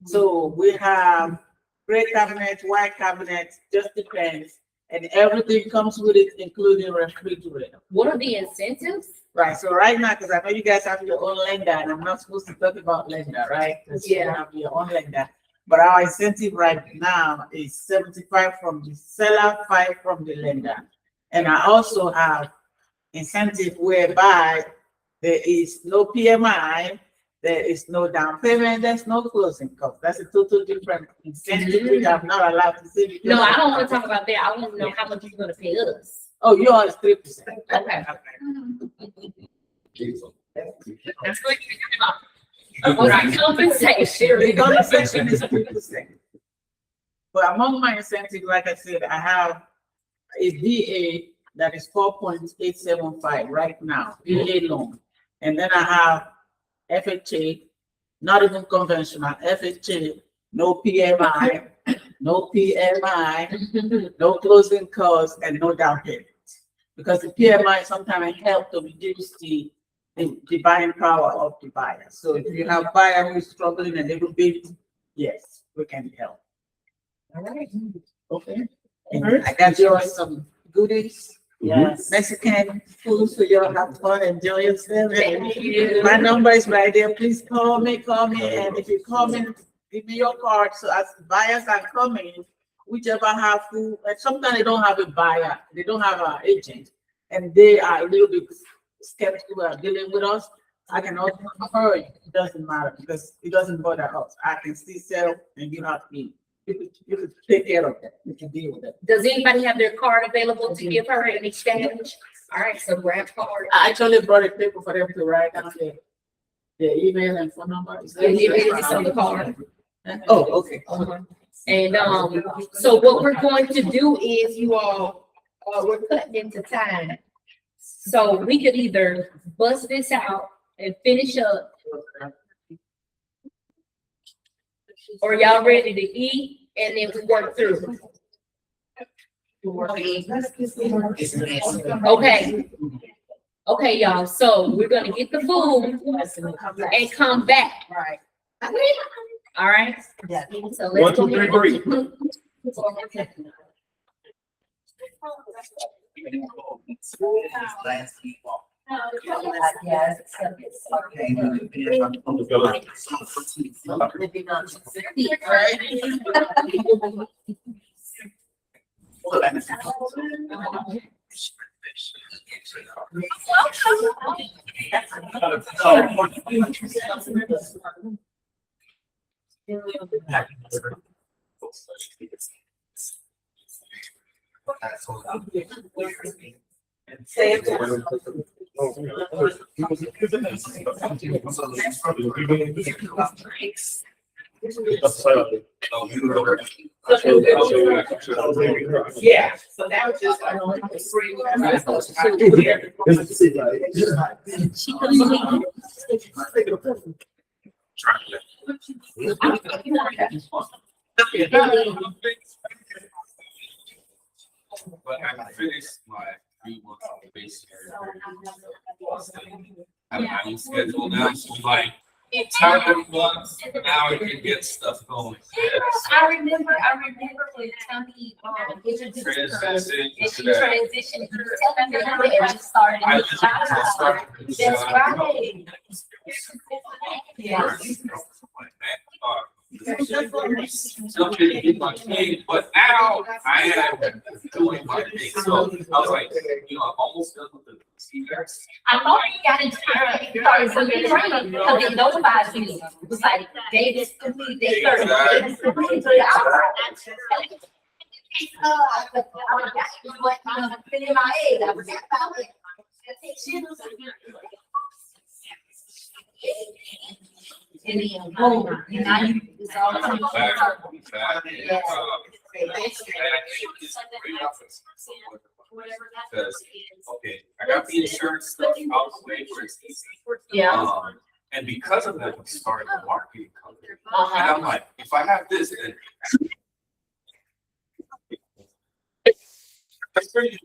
K: So we have gray cabinet, white cabinet, just depends, and everything comes with it, including refrigerator.
O: What are the incentives?
K: Right. So right now, because I know you guys have your own lender, and I'm not supposed to talk about lender, right? Because you have your own lender. But our incentive right now is 75 from the seller, 5 from the lender, and I also have incentive whereby there is no PMI, there is no down payment, there's no closing cost. That's a total different incentive which I'm not allowed to say.
O: No, I don't want to talk about that. I want to know how much you're going to pay us.
K: Oh, yours is 3%.
O: Okay.
K: That's what
O: compensation.
K: The compensation is 3%. But among my incentives, like I said, I have a DA that is 4.875 right now, VA loan. And then I have FHA, not even conventional, FHA, no PMI, no PMI, no closing costs, and no down payment. Because the PMI sometimes help to reduce the buying power of the buyer. So if you have buyer who is struggling a little bit, yes, we can help.
M: All right.
K: Okay. And I got you some goodies.
M: Yes.
K: Mexican food, so you'll have fun, enjoy yourself.
M: Thank you.
K: My number is right there. Please call me, and if you call me, give me your card. So as buyers are coming, whichever have food, and sometimes they don't have a buyer, they don't have an agent, and they are a little bit skeptical about dealing with us. I can also hurry. It doesn't matter because it doesn't bother us. I can still sell, and you have to. You could take care of that. You can deal with it.
O: Does anybody have their card available to give her in exchange? All right, so grab card.
K: I actually brought a paper for them to write down their email and phone number.
O: It's on the card.
K: Oh, okay.
O: And so what we're going to do is you all, we're cutting into time. So we could either bust this out and finish up, or y'all ready to eat and then we work through. Okay. Okay, y'all. So we're gonna get the food and come back.
K: Right.
O: All right.
M: Yeah.
O: So let's
C: 1, 2, 3, breathe.
M: Yes.
K: Yeah, so that was just
J: But I finished my 3 months of base area. I'm on schedule now, so like, time months, now I can get stuff going.
O: I remember when Tammy introduced her, and she transitioned, you were telling me how it started.
J: I just started.
O: That's right. Yeah.
J: Something in my thing, but now I am doing my thing. So I was like, I'm almost done with the CVS.
O: I thought you got into the training because it notifies you. It was like, they just completed their 30. They just completed their hours. In my head, I was about it. And then boom, and now you, it's all coming full circle. Yes.
J: Because, okay, I got the insurance stuff out of the way where it's easy.
O: Yeah.
J: And because of that, we started the marketing company. And I'm like, if I have this, then that's pretty.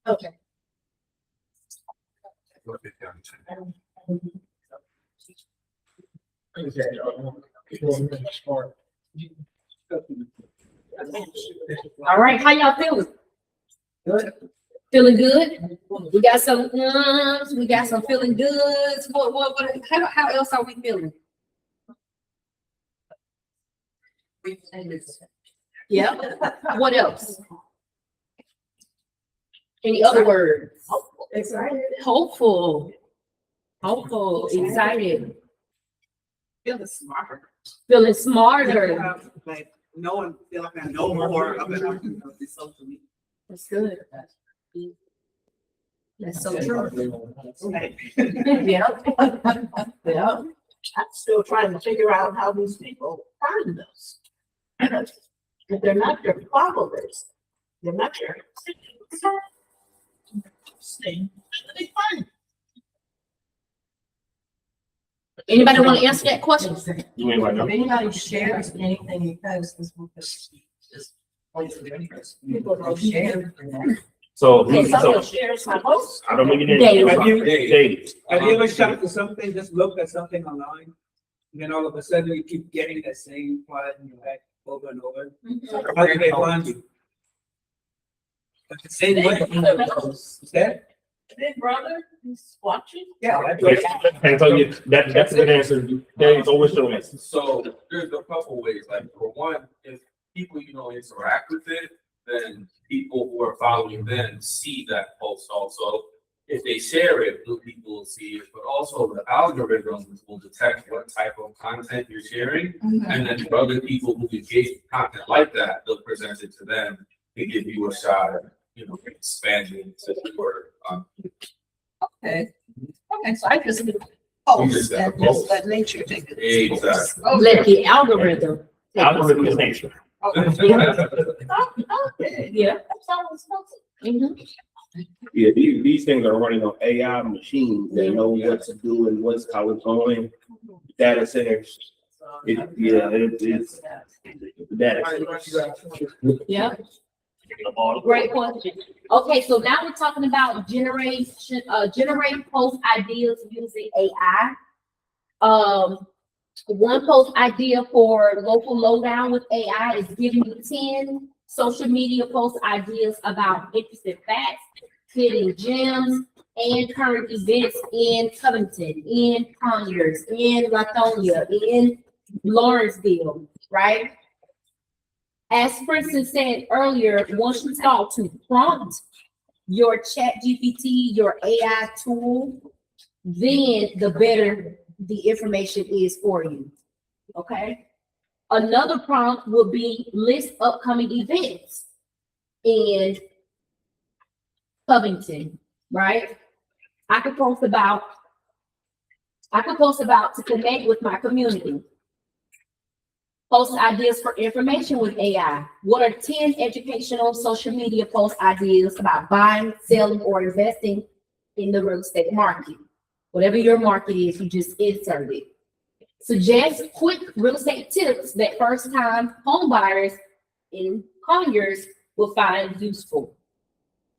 H: Okay.
O: All right, how y'all feeling? Good. Feeling good? We got some, we got some feeling goods. How else are we feeling? Yeah, what else? Any other words?
H: Excited.
O: Hopeful, excited,
F: Feeling smarter.
O: feeling smarter.
F: Like, knowing, feel like I know more about this social media.
O: That's good. That's so true.
H: Yeah. Yeah. I'm still trying to figure out how these people find us. If they're not your followers, they're not your. Stay. They find.
O: Anybody want to answer that question?
C: You ain't right now.
M: If anybody shares anything you post, this will just people don't share.
C: So,
H: Hey, someone
C: so
H: shares my post.
C: I don't know your
O: Dave.
C: name. Dave.
P: Have you ever shot for something, just looked at something online, and then all of a sudden you keep getting that same plot in your back over and over? How do they find you? But the same way. Is that?
H: Big brother who's watching.
P: Yeah.
C: And so you, that's a good answer. Dave's always showing us.
J: So there's a couple ways, like for one, if people, interact with it, then people who are following them see that post also. If they share it, other people will see it, but also the algorithms will detect what type of content you're sharing. And then for other people who engage with content like that, they'll present it to them to give you a shot at, expanding to the word.
H: Okay. Okay, so I just post and just let nature take it.
J: Exactly.
O: Let the algorithm.
C: Algorithm is nature.
H: Okay.
O: Yeah.
H: That's all I'm supposed to.
C: Yeah, these things are running on AI machines that know what to do and how it's going. Data centers. It's the data centers.
O: Yeah. Great question. Okay, so now we're talking about generate post ideas using AI. One post idea for local lowdown with AI is giving you 10 social media post ideas about interesting facts, hidden gems, and current events in Covington, in Conyers, in Lithonia, in Lawrenceville, right? As Princeton said earlier, once you start to prompt your chat GPT, your AI tool, then the better the information is for you, okay? Another prompt would be list upcoming events in Covington, right? I could post about to connect with my community. Post ideas for information with AI. What are 10 educational social media post ideas about buying, selling, or investing in the real estate market? Whatever your market is, you just insert it. Suggest quick real estate tips that first-time home buyers in Conyers will find useful.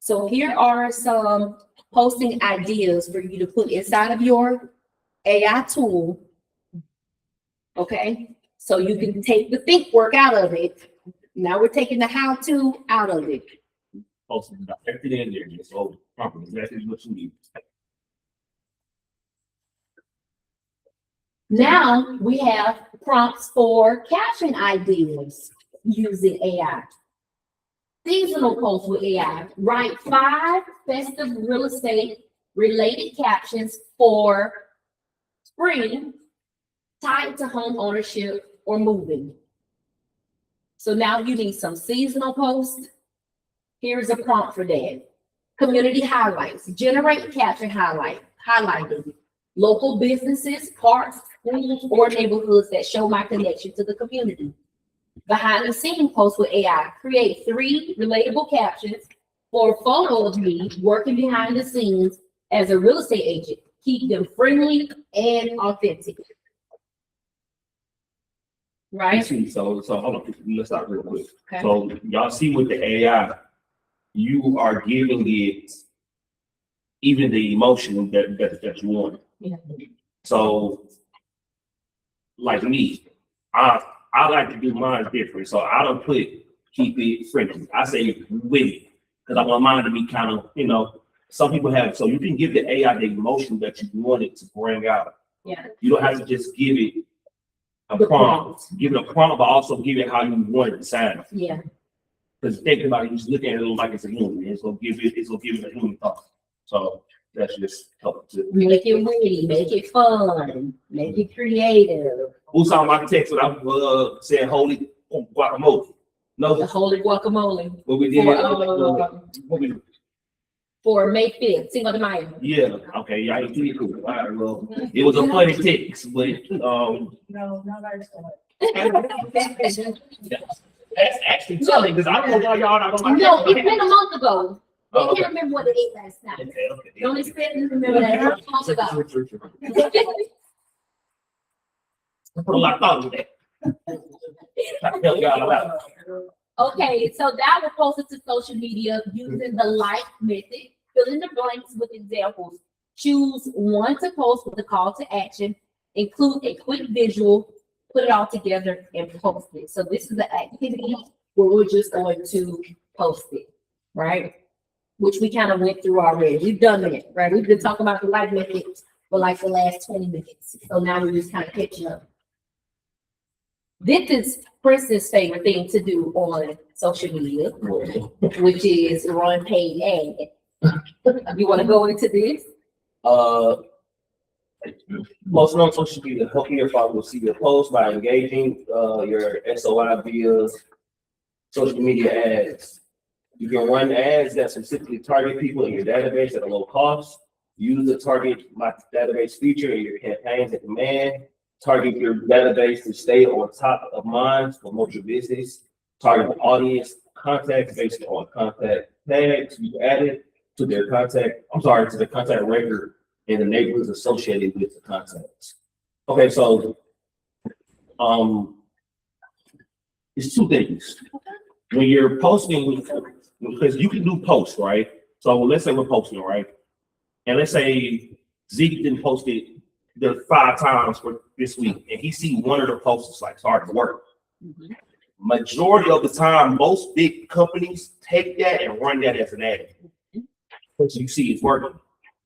O: So here are some posting ideas for you to put inside of your AI tool. Okay, so you can take the think work out of it. Now we're taking the how-to out of it.
C: Posting about everything in there, just so exactly what you need.
O: Now we have prompts for caption ideas using AI. Seasonal posts with AI. Write 5 festive real estate related captions for spring tied to home ownership or moving. So now you need some seasonal posts. Here's a prompt for that. Community highlights. Generate caption highlighting local businesses, parks, schools, or neighborhoods that show my connection to the community. Behind the scene posts with AI. Create 3 relatable captions for a photo of me working behind the scenes as a real estate agent. Keep them friendly and authentic. right?
C: So hold on, let's stop real quick.
O: Okay.
C: So y'all see with the AI, you are giving it even the emotion that you want.
O: Yeah.
C: So, like me, I like to do mine different. So I don't keep it friendly. I say witty because I want mine to be kind of, some people have. So you can give the AI the emotion that you want it to bring out.
O: Yeah.
C: You don't have to just give it a
O: The
C: prompt. Give it a prompt, but also give it how you want it to sound.
O: Yeah.
C: Because think about it, you just look at it like it's a human. It's gonna give it a human thought. So that's just helpful too.
O: Make it witty, make it fun, make it creative.
C: Who saw my text when I said holy guacamole? No,
O: The holy guacamole.
C: what we did. What we,
O: For May 5th, Cinco de Mayo.
C: yeah, okay, yeah, I ain't too cool. All right, well, it was a funny text, but
H: No, nobody's
C: that's actually telling because I don't know why y'all not on my
O: No,
C: text.
O: it's been a month ago. They
C: Oh, okay.
O: can't remember what they ate last night.
C: Okay.
O: Don't expect them to remember that. It was a month ago.
C: Well, I thought of that. I help y'all out.
O: Okay, so that was posted to social media using the like method. Fill in the blanks with examples. Choose one to post with a call to action. Include a quick visual. Put it all together and post it. So this is the activity where we're just going to post it, right? Which we kind of went through already. We've done that, right? We've been talking about the like method for like the last 20 minutes. So now we're just kind of catching up. This is Prince's favorite thing to do on social media, which is run paid ad. You want to go into this?
C: Most on social media, here folks will see your post by engaging your SOI via social media ads. You can run ads that specifically target people in your database at a low cost. Use the target my database feature in your campaigns at command. Target your database to stay on top of mind, promote your business. Target the audience contacts based on contact tags you added to their to the contact record and the neighborhoods associated with the contacts. Okay, so it's two things. When you're posting, because you can do posts, right? So let's say we're posting, right? And let's say Zeke didn't post it the 5 times for this week, and he see one of the posts, it's like hard to work. Majority of the time, most big companies take that and run that as an ad. Because you see it's working.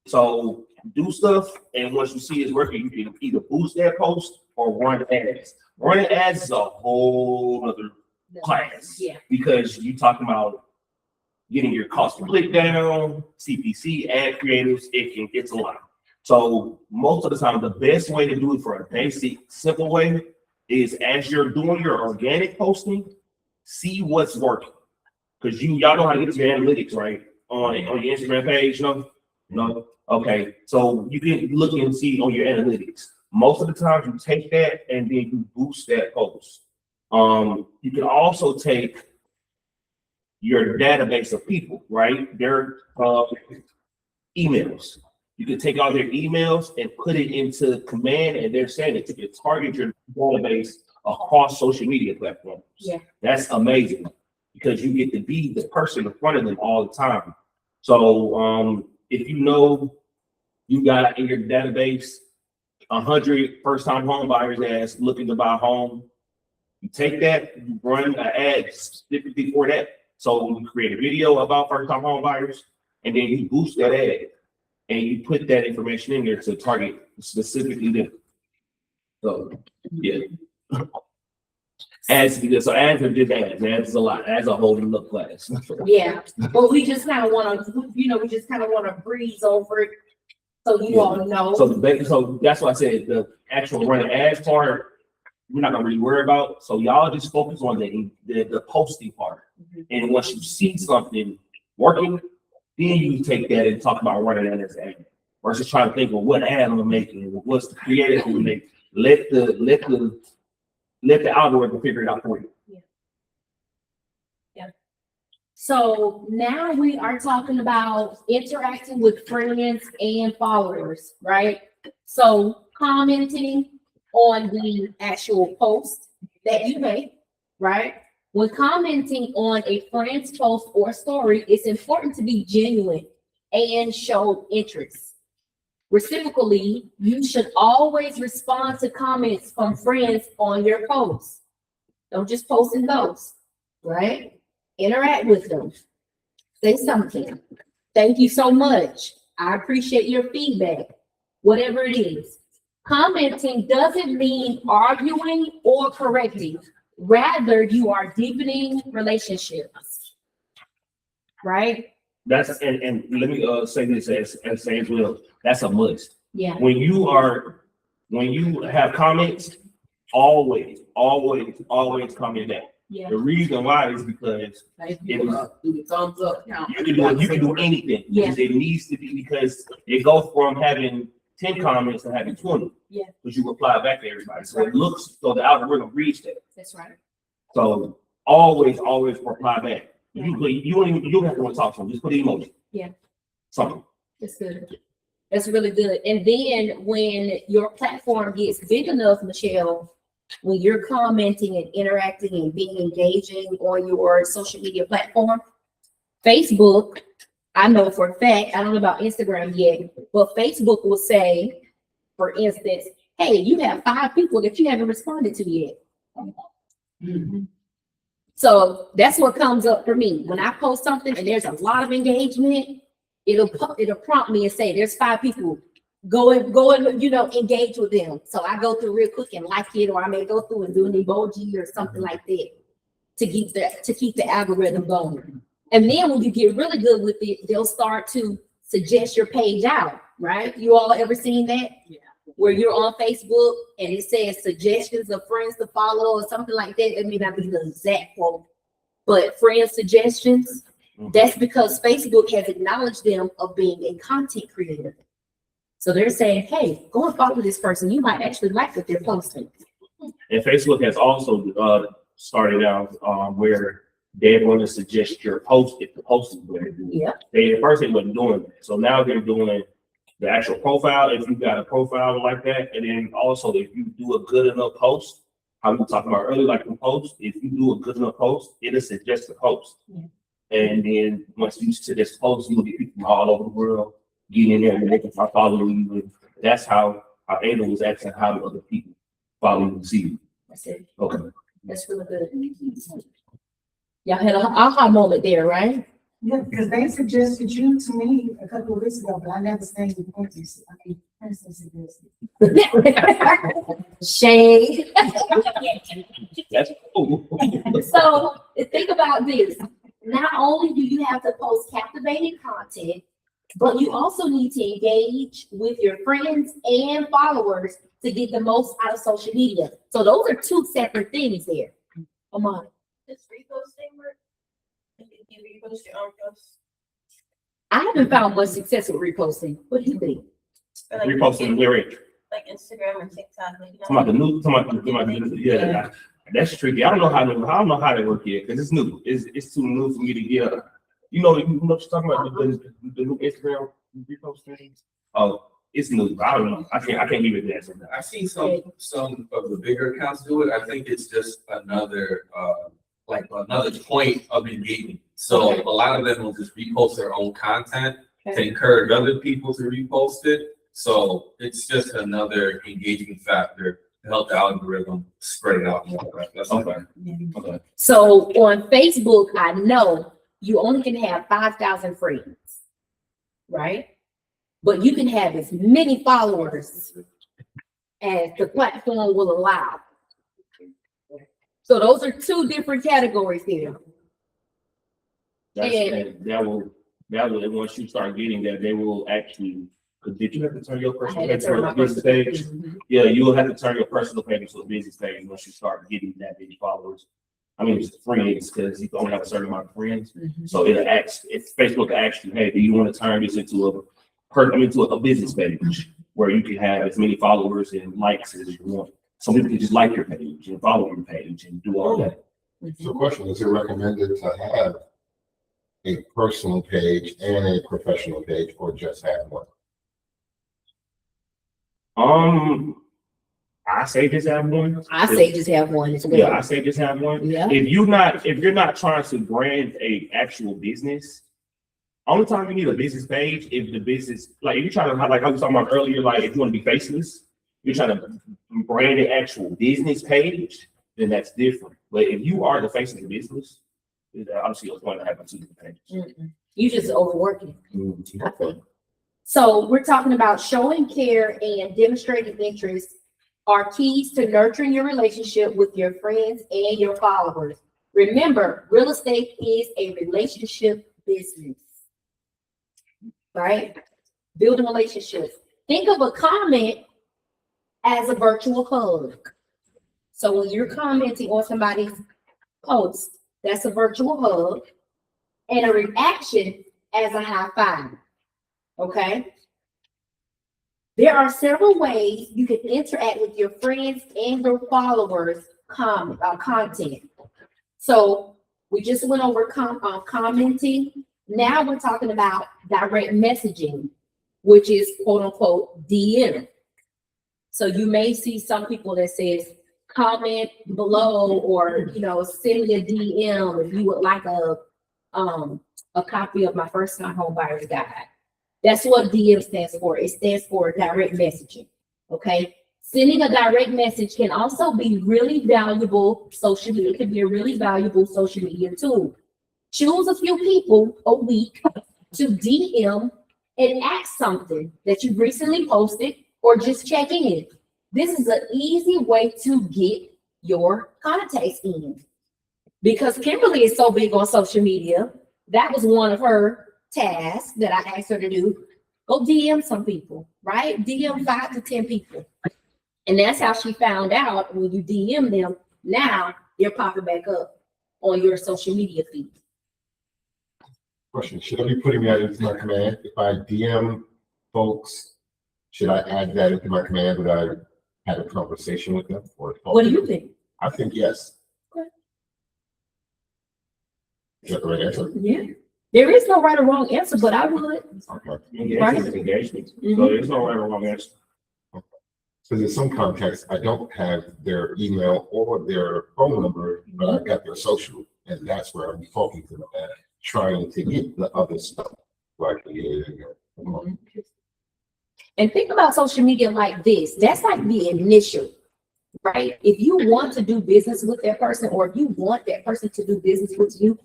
C: So do stuff, and once you see it's working, you can either boost that post or run ads. Running ads is a whole other class.
O: Yeah.
C: Because you're talking about getting your cost per click down, CPC, ad creatives, it's a lot. So most of the time, the best way to do it for a basic, simple way is as you're doing your organic posting, see what's working. Because y'all know how to get your analytics, right? On your Instagram page, no? Okay, so you can look and see on your analytics. Most of the time, you take that and then you boost that post. You can also take your database of people, right? Their emails. You can take all their emails and put it into command, and they're saying that you can target your database across social media platforms.
O: Yeah.
C: That's amazing because you get to be the person in front of them all the time. So if you know you got in your database 100 first-time home buyers that's looking to buy a home, you take that, you run an ad specifically for that. So you create a video about first-time home buyers, and then you boost that ad, and you put that information in there to target specifically them. So yeah. Ads are just ads. Ads is a lot. Ads are a whole nother class.
O: Yeah, but we just kind of want to, breeze over it so you all know.
C: So that's why I said the actual running ads part, we're not gonna really worry about. So y'all just focus on the posting part. And once you see something working, then you take that and talk about running that as an ad. Versus trying to think of what ad I'm making, what's the creative we make. Let the algorithm figure it out for you.
O: Yeah. So now we are talking about interacting with friends and followers, right? So commenting on the actual post, that you make, right? When commenting on a friend's post or story, it's important to be genuine and show interest. Reciprocally, you should always respond to comments from friends on your posts. Don't just post and ghost, right? Interact with them. Say something. Thank you so much. I appreciate your feedback. Whatever it is. Commenting doesn't mean arguing or correcting. Rather, you are deepening relationships. Right?
C: That's and let me say this as say as well. That's a must.
O: Yeah.
C: When you have comments, always comment back.
O: Yeah.
C: The reason why is because
N: Thumbs up.
C: you can do anything.
O: Yeah.
C: It needs to be because it goes from having 10 comments to having 20.
O: Yeah.
C: But you reply back to everybody. So it looks so the algorithm reads that.
O: That's right.
C: So always reply back. You don't have to talk to them. Just put an emoji.
O: Yeah.
C: Something.
O: That's good. That's really good. And then when your platform gets big enough, Michelle, when you're commenting and interacting and being engaging on your social media platform, Facebook, I know for a fact, I don't know about Instagram yet, but Facebook will say, for instance, hey, you have 5 people that you haven't responded to yet. Mm-hmm. So that's what comes up for me. When I post something and there's a lot of engagement, it'll prompt me and say, there's 5 people. Go and engage with them. So I go through real quick and like it, or I may go through and do an emoji or something like that to keep the algorithm going. And then when you get really good with it, they'll start to suggest your page out, right? You all ever seen that? Yeah. Where you're on Facebook and it says suggestions of friends to follow or something like that. It may not be the exact quote, but friend suggestions. That's because Facebook has acknowledged them of being a content creator. So they're saying, hey, go and follow this person. You might actually like what they're posting.
C: And Facebook has also started out where they're going to suggest your post if the post is good.
O: Yeah.
C: At first they wasn't doing that. So now they're doing the actual profile, if you got a profile like that, and then also if you do a good enough post, how we were talking about earlier, like the post, if you do a good enough post, it'll suggest the post. Yeah. And then once you suggest the post, you'll get people from all over the world getting in there and they can start following you. And that's how Ada was asking how do other people follow you and see you.
O: That's it.
C: Okay.
O: That's really good. Y'all had an aha moment there, right?
H: Yeah, because they suggested you to me a couple of weeks ago, but I never stayed with Princess. I mean, Princess suggested.
O: Shade.
C: That's cool.
O: So think about this. Not only do you have to post captivating content, but you also need to engage with your friends and followers to get the most out of social media. So those are 2 separate things there. Come on.
B: Does reposting work? You repost your own posts?
O: I haven't found much success with reposting. What do you think?
B: Like
C: Reposting lyric.
B: Like Instagram or TikTok.
C: Yeah, that's tricky. I don't know how they work yet because it's new. It's too new for me to get. You know what you're talking about the new Instagram reposting. Oh, it's new. I don't know. I can't give it that. Sometimes.
J: I've seen some of the bigger accounts do it. I think it's just another point of engagement. So a lot of them will just repost their own content to encourage other people to repost it. So it's just another engaging factor to help the algorithm spread it out more. That's okay. Okay.
O: So on Facebook, I know you only can have 5,000 friends, right? But you can have as many followers as the platform will allow. So those are 2 different categories here.
C: That will once you start getting that, they will actually. Because did you have to turn your personal page into a business page? Yeah, you will have to turn your personal page into a business page once you start getting that many followers. I mean, it's friends because you only have a certain amount of friends. So if Facebook asks you, hey, do you want to turn this into a business page where you can have as many followers and likes as you want? Some people can just like your page and follow your page and do all that.
D: So the question, is it recommended to have a personal page and a professional page or just have one?
C: I say just have one.
O: I say just have one as well.
C: Yeah, I say just have one.
O: Yeah.
C: If you're not trying to brand a actual business, only time you need a business page if the business, like if you're trying to, like I was talking about earlier, like if you want to be faceless, you're trying to brand an actual business page, then that's different. But if you are the face of the business, obviously it's going to happen to the pages.
O: You just overworking, I think. So we're talking about showing care and demonstrating interest are keys to nurturing your relationship with your friends and your followers. Remember, real estate is a relationship business, right? Building relationships. Think of a comment as a virtual hug. So when you're commenting on somebody's post, that's a virtual hug, and a reaction as a high five. Okay? There are several ways you can interact with your friends and your followers content. So we just went over commenting. Now we're talking about direct messaging, which is quote unquote DM. So you may see some people that says comment below, or send me a DM if you would like a copy of my first time home buyer's guide. That's what DM stands for. It stands for direct messaging. Okay. Sending a direct message can also be really valuable social media. It can be a really valuable social media tool. Choose a few people a week to DM and ask something that you recently posted or just check in. This is an easy way to get your contacts in. Because Kimberly is so big on social media, that was one of her tasks that I asked her to do. Go DM some people, right? DM 5 to 10 people. And that's how she found out when you DM them, now they're popping back up on your social media feed.
D: Question, should I be putting that into my command? If I DM folks, should I add that into my command that I had a conversation with them?
O: What do you think?
D: I think yes.
O: Okay.
D: Is that the right answer?
O: Yeah. There is no right or wrong answer, but I would.
D: Okay.
O: Right.
C: Engagement. So there's no right or wrong answer.
D: Because in some contexts, I don't have their email or their phone number, but I got their social, and that's where I'm talking to them at, trying to get the other stuff. Like,
O: And think about social media like this. That's like the initial, right? If you want to do business with that person, or if you want that person to do business with you,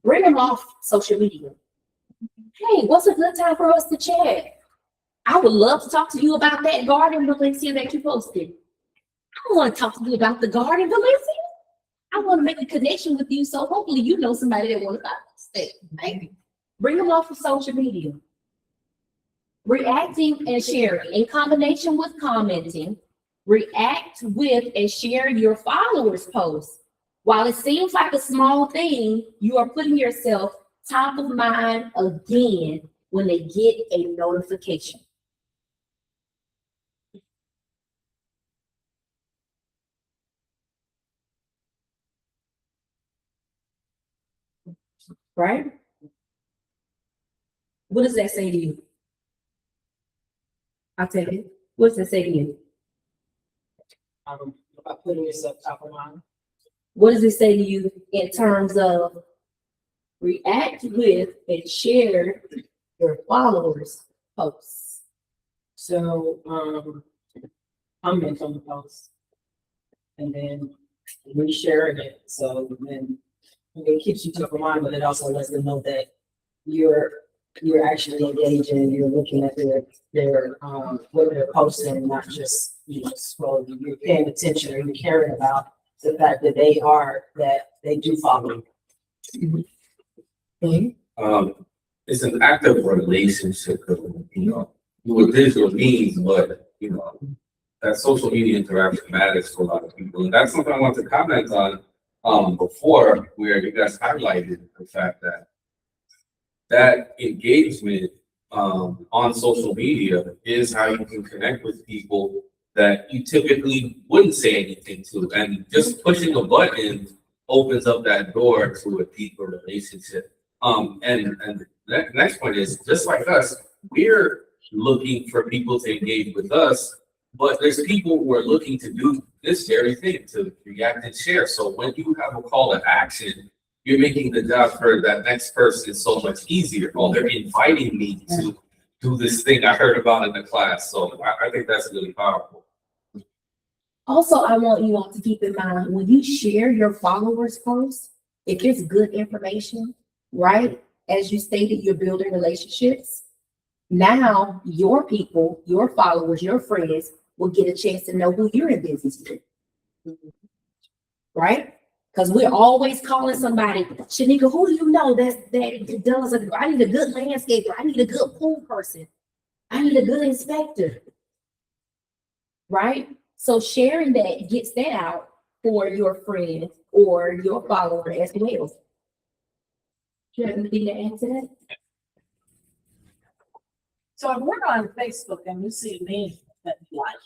O: bring them off social media. Hey, what's a good time for us to chat? I would love to talk to you about that garden, Valencia, that you posted. I want to talk to you about the garden, Valencia. I want to make a connection with you, so hopefully you know somebody that wants to buy it. Maybe. Bring them off of social media. Reacting and sharing in combination with commenting. React with and share your followers' posts. While it seems like a small thing, you are putting yourself top of mind again when they get a notification. Right? What does that say to you? I'll tell you. What does that say to you?
E: About putting yourself top of mind.
O: What does it say to you in terms of react with and share your followers' posts?
E: So, comment on the post and then resharing it. So then it keeps you top of mind, but it also lets them know that you're actually engaging, you're looking at their what they're posting, not just scrolling. You're paying attention, or you're caring about the fact that they do follow you.
J: It's an active relationship, with digital means, but that social media interaction matters to a lot of people. And that's something I want to comment on before, where you guys highlighted the fact that engagement on social media is how you can connect with people that you typically wouldn't say anything to. And just pushing a button opens up that door to a deeper relationship. And the next point is, just like us, we're looking for people to engage with us But there's people who are looking to do this very thing, to react and share. So when you have a call to action, you're making the job for that next person so much easier. Oh, they're inviting me to do this thing I heard about in the class. So I think that's really powerful.
O: Also, I want you all to keep in mind, when you share your followers post, if it's good information, right? As you stated, you're building relationships. Now, your people, your followers, your friends will get a chance to know who you're in business with. Right? Because we're always calling somebody, Shanika, who do you know that does I need a good landscaper, I need a good pool person, I need a good inspector. Right? So sharing that gets that out for your friend or your follower as well. Do you have anything to add to that?
K: So if we're on Facebook and you see me that you like,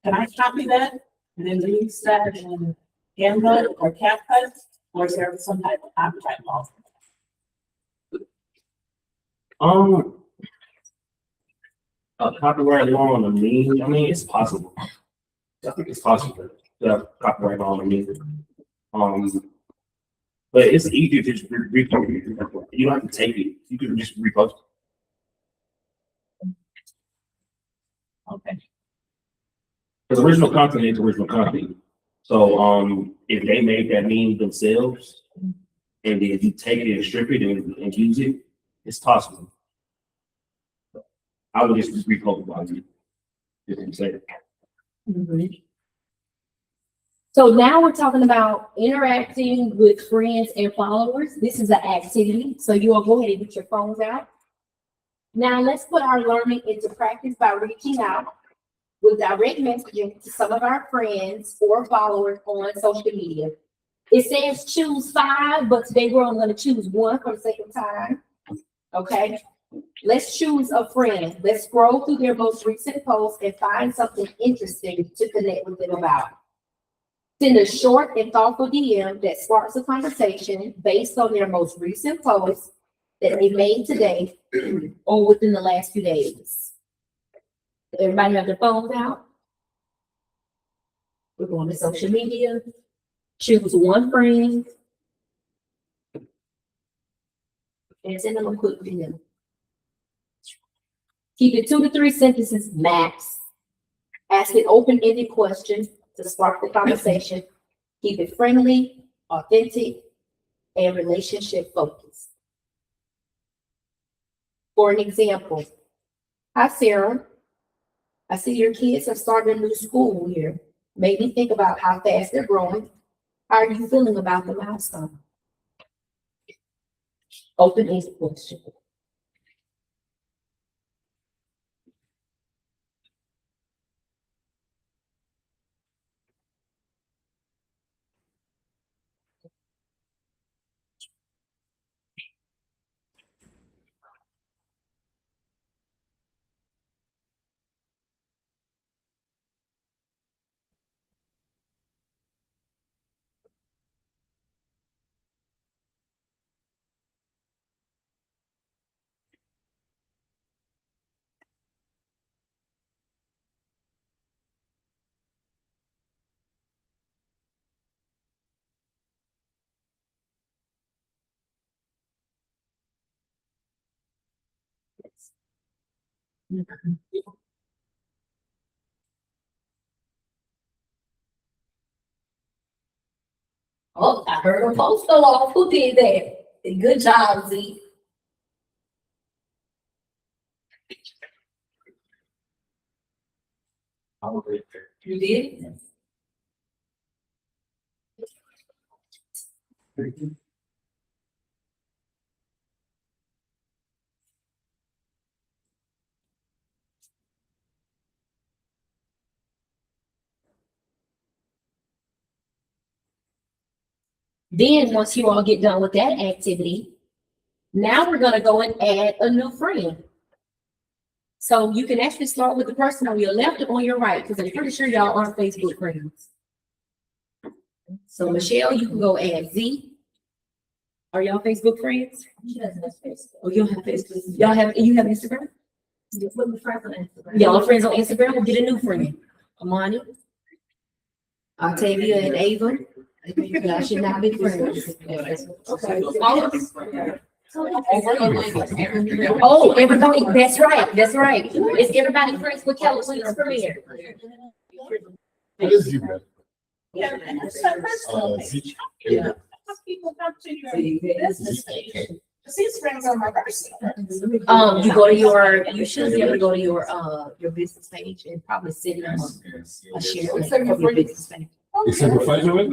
K: can I copy that and then release that in Canva or CapCut? Or is there some type of copyright law?
C: A copyright law on a meme, I mean, it's possible. I think it's possible to have copyright law on a meme. But it's easy to just repost it. You don't have to take it. You can just repost it.
K: Okay.
C: Because original content is original content. So if they made that meme themselves and then you take it and strip it and use it, it's possible. I would just repost it while you didn't say it.
O: Mm-hmm. So now we're talking about interacting with friends and followers. This is an activity, so you all go ahead and get your phones out. Now let's put our learning into practice by reaching out with direct messaging to some of our friends or followers on social media. It says choose 5, but today we're only going to choose 1 for the sake of time. Okay, let's choose a friend. Let's scroll through their most recent posts and find something interesting to connect with them about. Send a short and thoughtful DM that sparks a conversation based on their most recent posts that they made today or within the last few days. Everybody have their phones out? We're going to social media. Choose 1 friend. And send them a quick DM. Keep it 2 to 3 sentences max. Ask an open-ended question to spark the conversation. Keep it friendly, authentic, and relationship focused. For an example, hi Sarah, I see your kids have started a new school year. Made me think about how fast they're growing. How are you feeling about the milestone? Open-ended question. Oh, I heard a post go off. Who did that? Good job, Z. You did? Then once you all get done with that activity, now we're gonna go and add a new friend. So you can actually start with the person on your left or on your right, because I'm pretty sure y'all aren't Facebook friends. So Michelle, you can go add Z. Are y'all Facebook friends? She doesn't have Facebook. Oh, you don't have Facebook. You have Instagram? Y'all friends on Instagram, we'll get a new friend. Amani, Octavia and Ava. Y'all should not be friends. Okay. Oh, everybody, that's right, that's right. Is everybody friends with Kelly Williams Premier?
D: What is you, man?
H: Yeah, that's the first thing.
D: Yeah.
H: People come to your business page. These friends on my person.
O: You go to you should be able to go to your business page and probably send them a share link of your business page.
D: It's in the fight of it?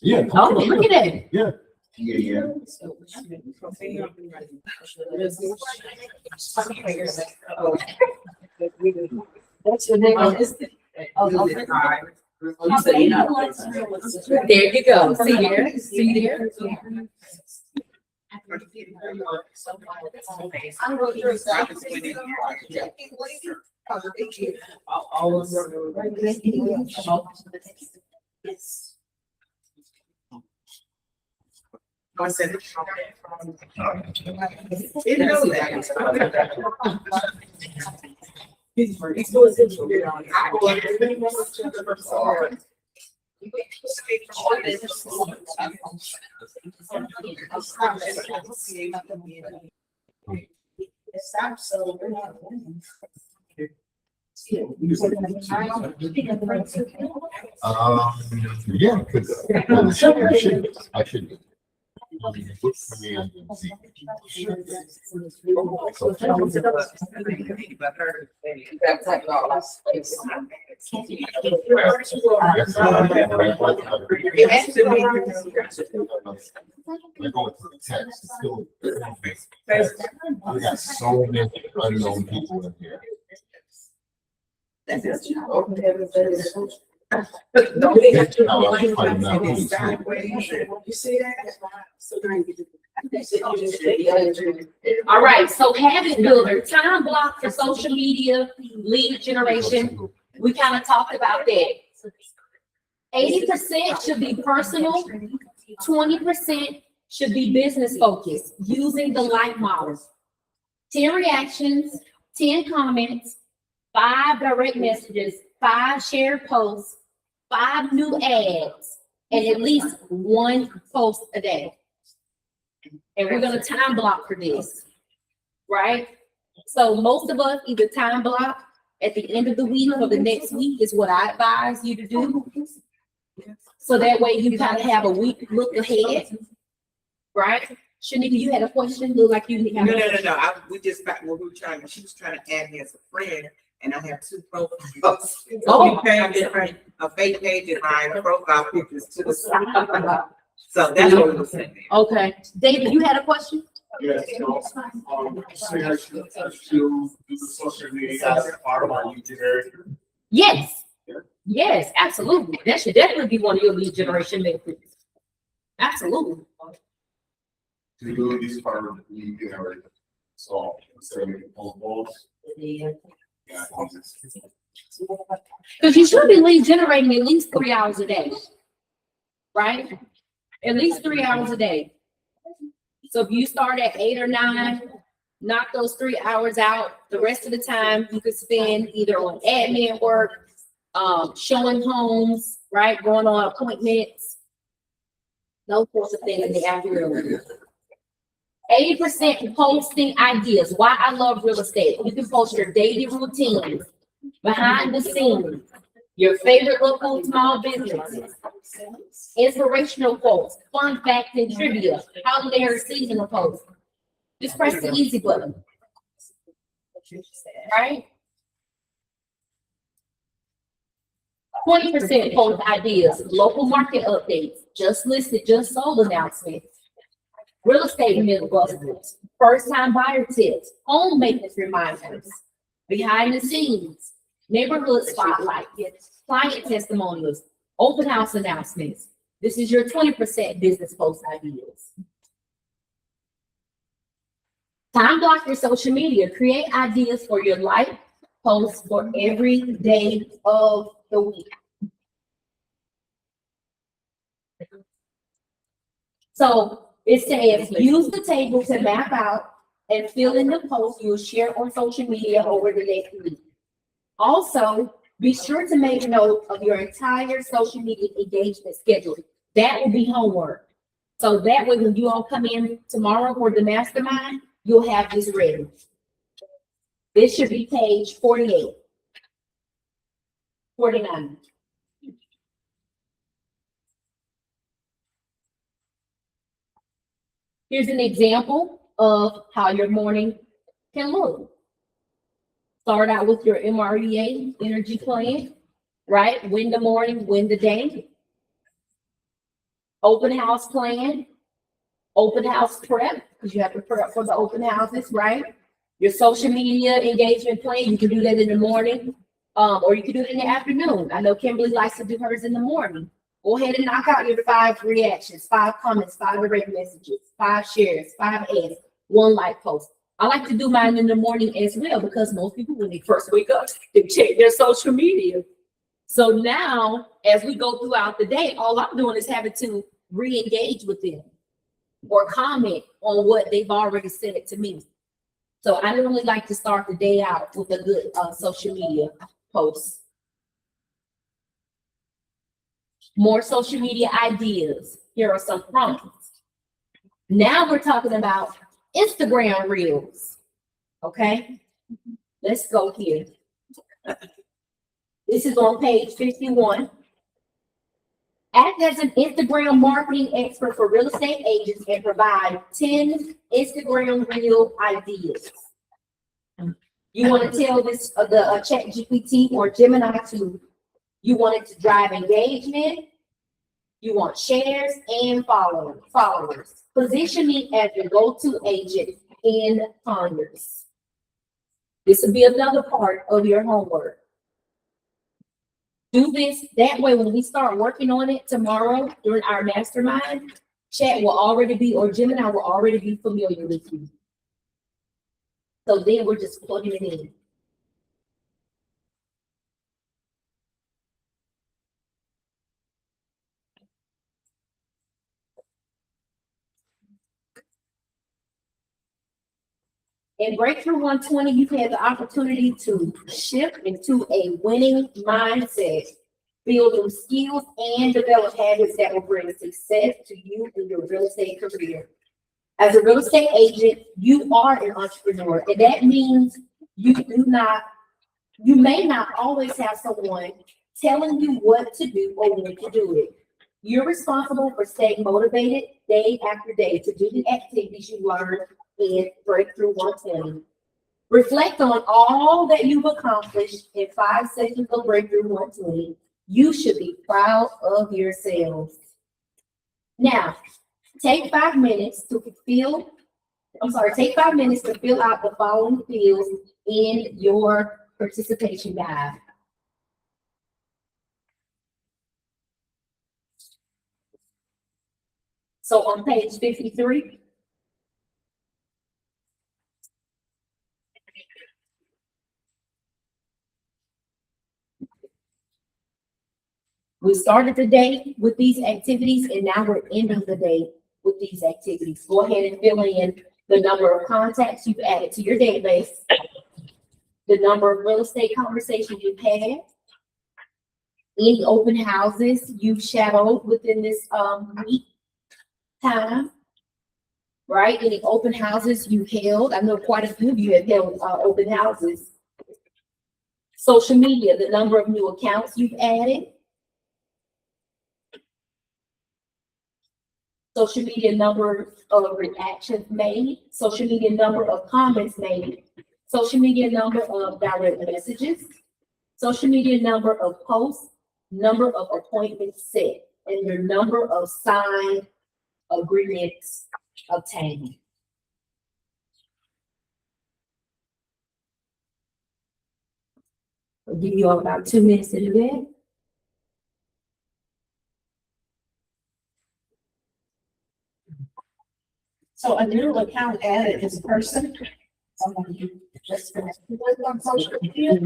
D: Yeah.
O: Oh, look at that.
D: Yeah.
I: Yeah.
O: What's your name? There you go. See there? See there?
H: Yes.
D: Yeah, because I should. I got so many unknown people in here.
O: All right, so habit builder, time block for social media, lead generation. We kind of talked about that. 80% should be personal, 20% should be business focused, using the like model. 10 reactions, 10 comments, 5 direct messages, 5 shared posts, 5 new ads, and at least 1 post a day. And we're gonna time block for this, right? So most of us either time block at the end of the week or the next week is what I advise you to do. So that way you kind of have a week look ahead, right? Shanika, you had a question, look like you.
G: No. We just got, well, she was trying to add me as a friend, and I have 2 profiles.
O: Oh.
G: A fake page and my profile pictures to the side. So that's what we were saying.
O: Okay, David, you had a question?
J: Yes, so you have to do the social media as part of our lead generator.
O: Yes, yes, absolutely. That should definitely be one of your lead generation methods. Absolutely.
J: To do this part of the lead generator. So, polls.
O: Because you should be lead generating at least 3 hours a day, right? At least 3 hours a day. So if you start at 8 or 9, knock those 3 hours out. The rest of the time you could spend either on admin work, showing homes, right? Going on appointments, those sorts of things in the afternoon. 80% posting ideas. Why I love real estate. You can post your daily routines, behind the scenes, your favorite local small businesses, inspirational quotes, fun facts and trivia, holiday or seasonal posts. Just press the easy button. Right? 20% post ideas, local market updates, just listed, just sold announcements, real estate myth-busters, first-time buyer tips, home maintenance reminders, behind the scenes, neighborhood spotlight, client testimonials, open house announcements. This is your 20% business post ideas. Time block your social media. Create ideas for your life posts for every day of the week. So it says use the table to map out and fill in the post you'll share on social media over the next week. Also, be sure to make note of your entire social media engagement schedule. That will be homework. So that way, when you all come in tomorrow for the mastermind, you'll have this ready. This should be page 48, 49. Here's an example of how your morning can look. Start out with your MREA energy plan, right? Win the morning, win the day. Open house plan, open house prep, because you have to prep for the open houses, right? Your social media engagement plan, you can do that in the morning, or you can do it in the afternoon. I know Kimberly likes to do hers in the morning. Go ahead and knock out your 5 reactions, 5 comments, 5 direct messages, 5 shares, 5 ads, 1 like post. I like to do mine in the morning as well, because most people, when they first wake up, they check their social media. So now, as we go throughout the day, all I'm doing is having to re-engage with them or comment on what they've already sent to me. So I normally like to start the day out with a good social media post. More social media ideas. Here are some prompts. Now we're talking about Instagram Reels. Okay, let's go here. This is on page 51. Act as an Instagram marketing expert for real estate agents and provide 10 Instagram Reel ideas. You want to tell this the ChatGPT or Gemini to, you want it to drive engagement, you want shares and followers. Position me as the go-to agent in Congress. This will be another part of your homework. Do this, that way when we start working on it tomorrow during our mastermind, Chat will already be, or Gemini will already be familiar with you. So then we're just plugging it in. In Breakthrough 120, you've had the opportunity to shift into a winning mindset, build new skills, and develop habits that will bring success to you in your real estate career. As a real estate agent, you are an entrepreneur, and that means you may not always have someone telling you what to do or when to do it. You're responsible for staying motivated day after day to do the activities you learned in Breakthrough 120. Reflect on all that you've accomplished in 5 sessions of Breakthrough 120. You should be proud of yourselves. Now, take 5 minutes to fill out the following fields in your participation guide. So on page 53, we started the day with these activities, and now we're ending the day with these activities. Go ahead and fill in the number of contacts you've added to your database, the number of real estate conversations you've had, any open houses you've shadowed within this week time, right? Any open houses you held. I know quite a few of you have held open houses. Social media, the number of new accounts you've added. Social media number of reactions made, social media number of comments made, social media number of direct messages, social media number of posts, number of appointments set, and your number of signed agreements obtained. I'll give you all about 2 minutes to do that.
H: So a new account added is a person. Someone you just connected with on social media.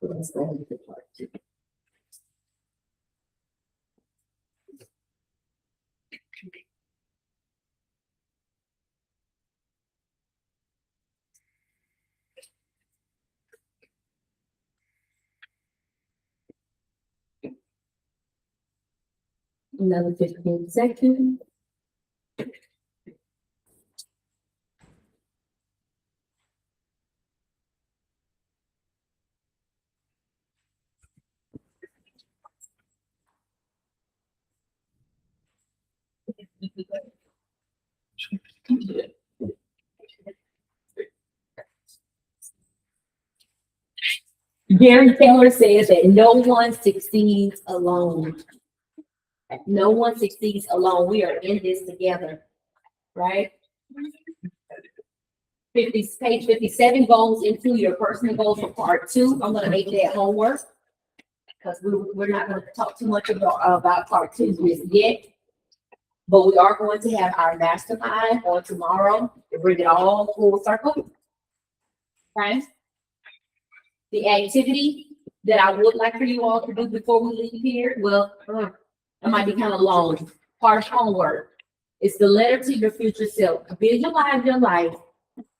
O: Let's go ahead and do part two. Another 15 seconds. Gary Taylor says that no one succeeds alone. No one succeeds alone. We are in this together, right? Page 57 goes into your personal goals for part two. I'm gonna make that homework because we're not gonna talk too much about part two just yet. But we are going to have our mastermind on tomorrow to bring it all full circle. Okay? The activity that I would like for you all to do before we leave here, well, it might be kind of long. Part of homework. It's the letter to your future self. Visualize your life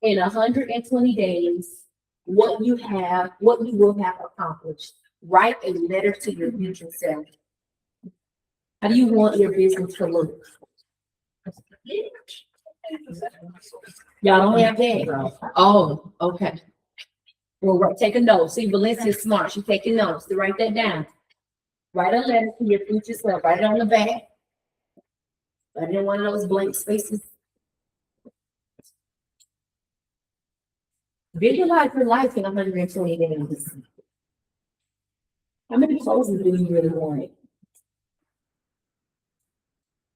O: in 120 days, what you will have accomplished. Write a letter to your future self. How do you want your business to look? Y'all don't have that? Oh, okay. Well, take a note. See, Valencia's smart. She's taking notes to write that down. Write a letter to your future self. Write it on the back. Write it in one of those blank spaces. Visualize your life in 120 days. How many closings do you really want?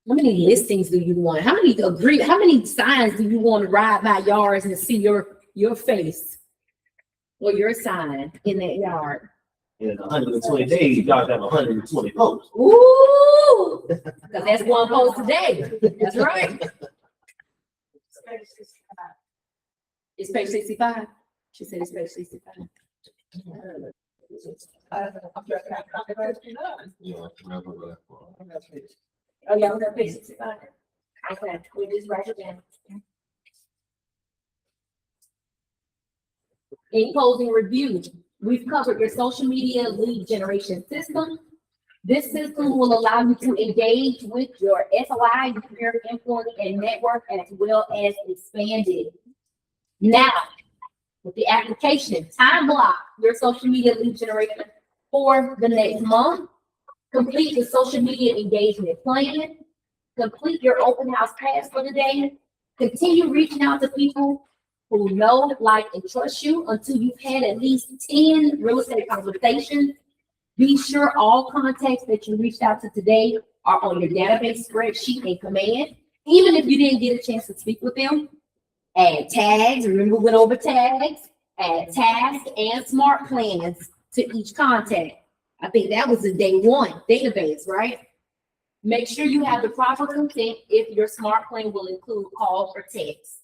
O: How many listings do you want? How many signs do you want to ride by yards and see your face or your sign in that yard?
C: In 120 days, you gotta have 120 posts.
O: Ooh, because that's one post a day. That's right. It's page 65. She said it's page 65. Oh, yeah, we're page 65. Okay, we just write it down. In closing review, we've covered your social media lead generation system. This system will allow you to engage with your SOI, your influence, and network, as well as expand it. Now, with the application, time block your social media lead generation for the next month. Complete the social media engagement plan. Complete your open house pass for the day. Continue reaching out to people who know, like, and trust you until you've had at least 10 real estate consultations. Be sure all contacts that you reached out to today are on your database spreadsheet in command. Even if you didn't get a chance to speak with them, add tags. Remember, we went over tags. Add tags and smart plans to each contact. I think that was the day one database, right? Make sure you have the proper consent if your smart plan will include calls or texts.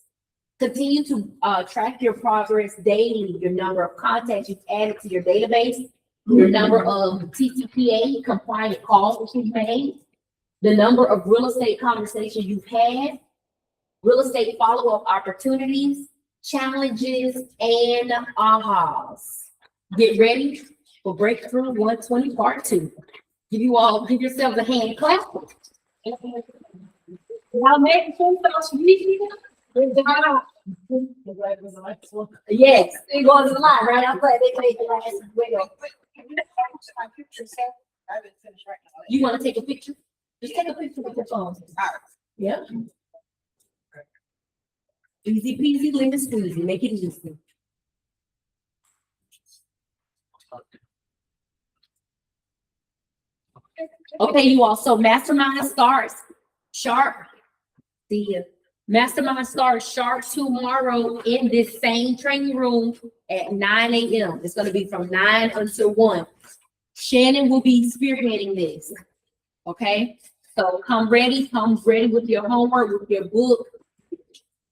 O: Continue to track your progress daily, your number of contacts you've added to your database, your number of TCPA compliant calls that you've made, the number of real estate conversations you've had, real estate follow-up opportunities, challenges, and ahas. Get ready for Breakthrough 120 Part 2. Give yourselves a hand clap. Y'all made it through social media. Good job. Yes, it was a lot, right? I'm glad they made the last video. You want to take a picture? Just take a picture with your phone. Yeah. Easy peasy, lemon squeezy. Make it easy. Okay, you all. So mastermind starts sharp. See you. Mastermind starts sharp tomorrow in this same training room at 9 a.m. It's going to be from 9 until 1. Shannon will be spearheading this. Okay, so come ready with your homework, with your book.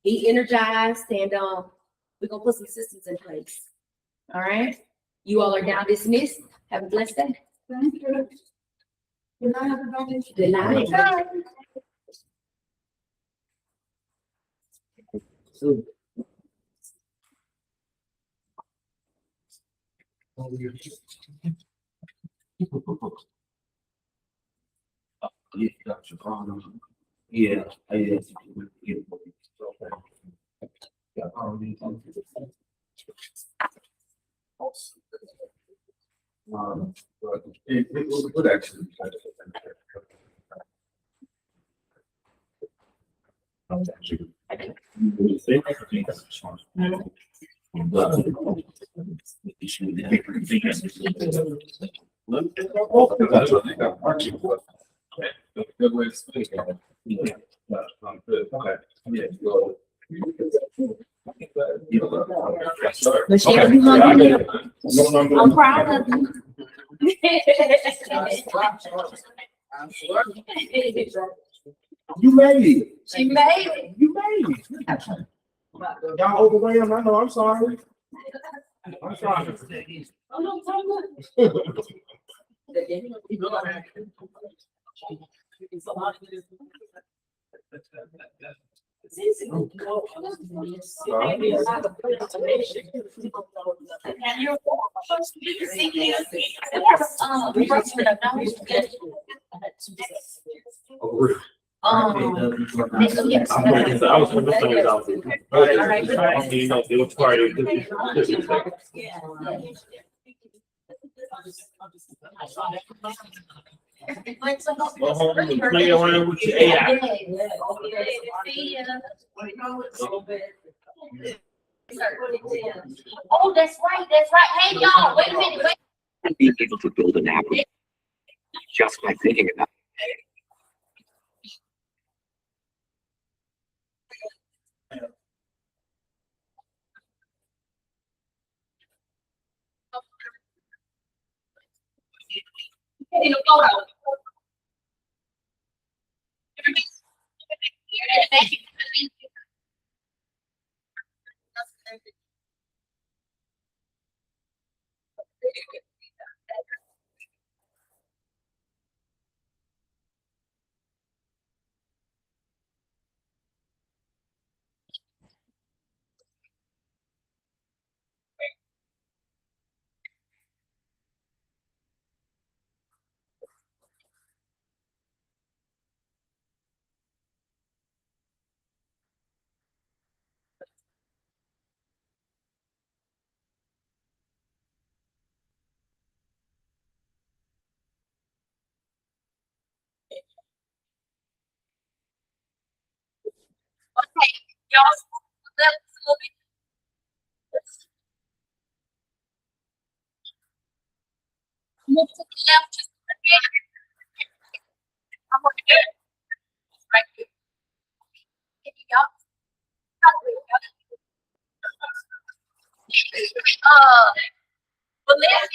O: Be energized, and we're gonna put some systems in place. All right. You all are now dismissed. Have a blessed day.
H: Thank you. Good night, everybody.
O: Good night.
C: Yeah, gotcha. Yeah, I did. Yeah, but it would actually. Good way to speak. Yeah. Good. Okay. Yeah.
O: Michelle, you hungry? I'm proud of you.
C: You made it.
O: She made it.
C: You made it. Y'all overwhelmed. I know. I'm sorry. I'm sorry.
O: Oh, no, it's
C: Yes. I was going to say it out. You know, it was part of Go home and play around with your AI.
O: Oh, that's right, that's right. Hey, y'all, wait a minute, wait.
J: Being able to build an app just by thinking about
O: In a photo. Okay, y'all, let's move it. Move to the left just a bit. I'm gonna get it right here. Y'all. But let's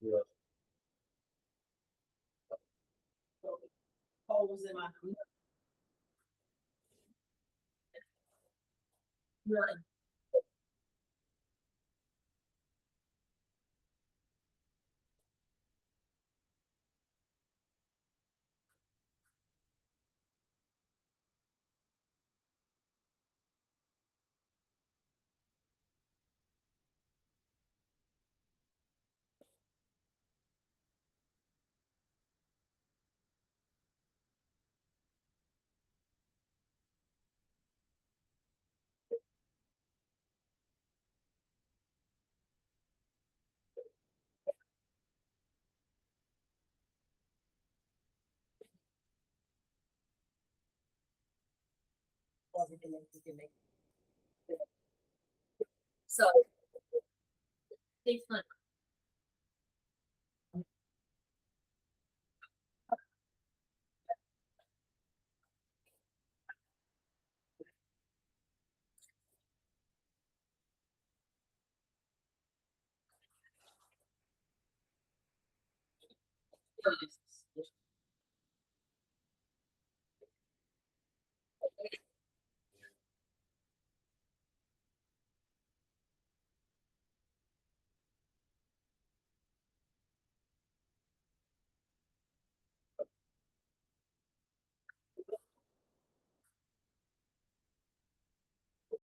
K: Yeah.
N: Holes in my. Right. Everything that you can make. So. 600.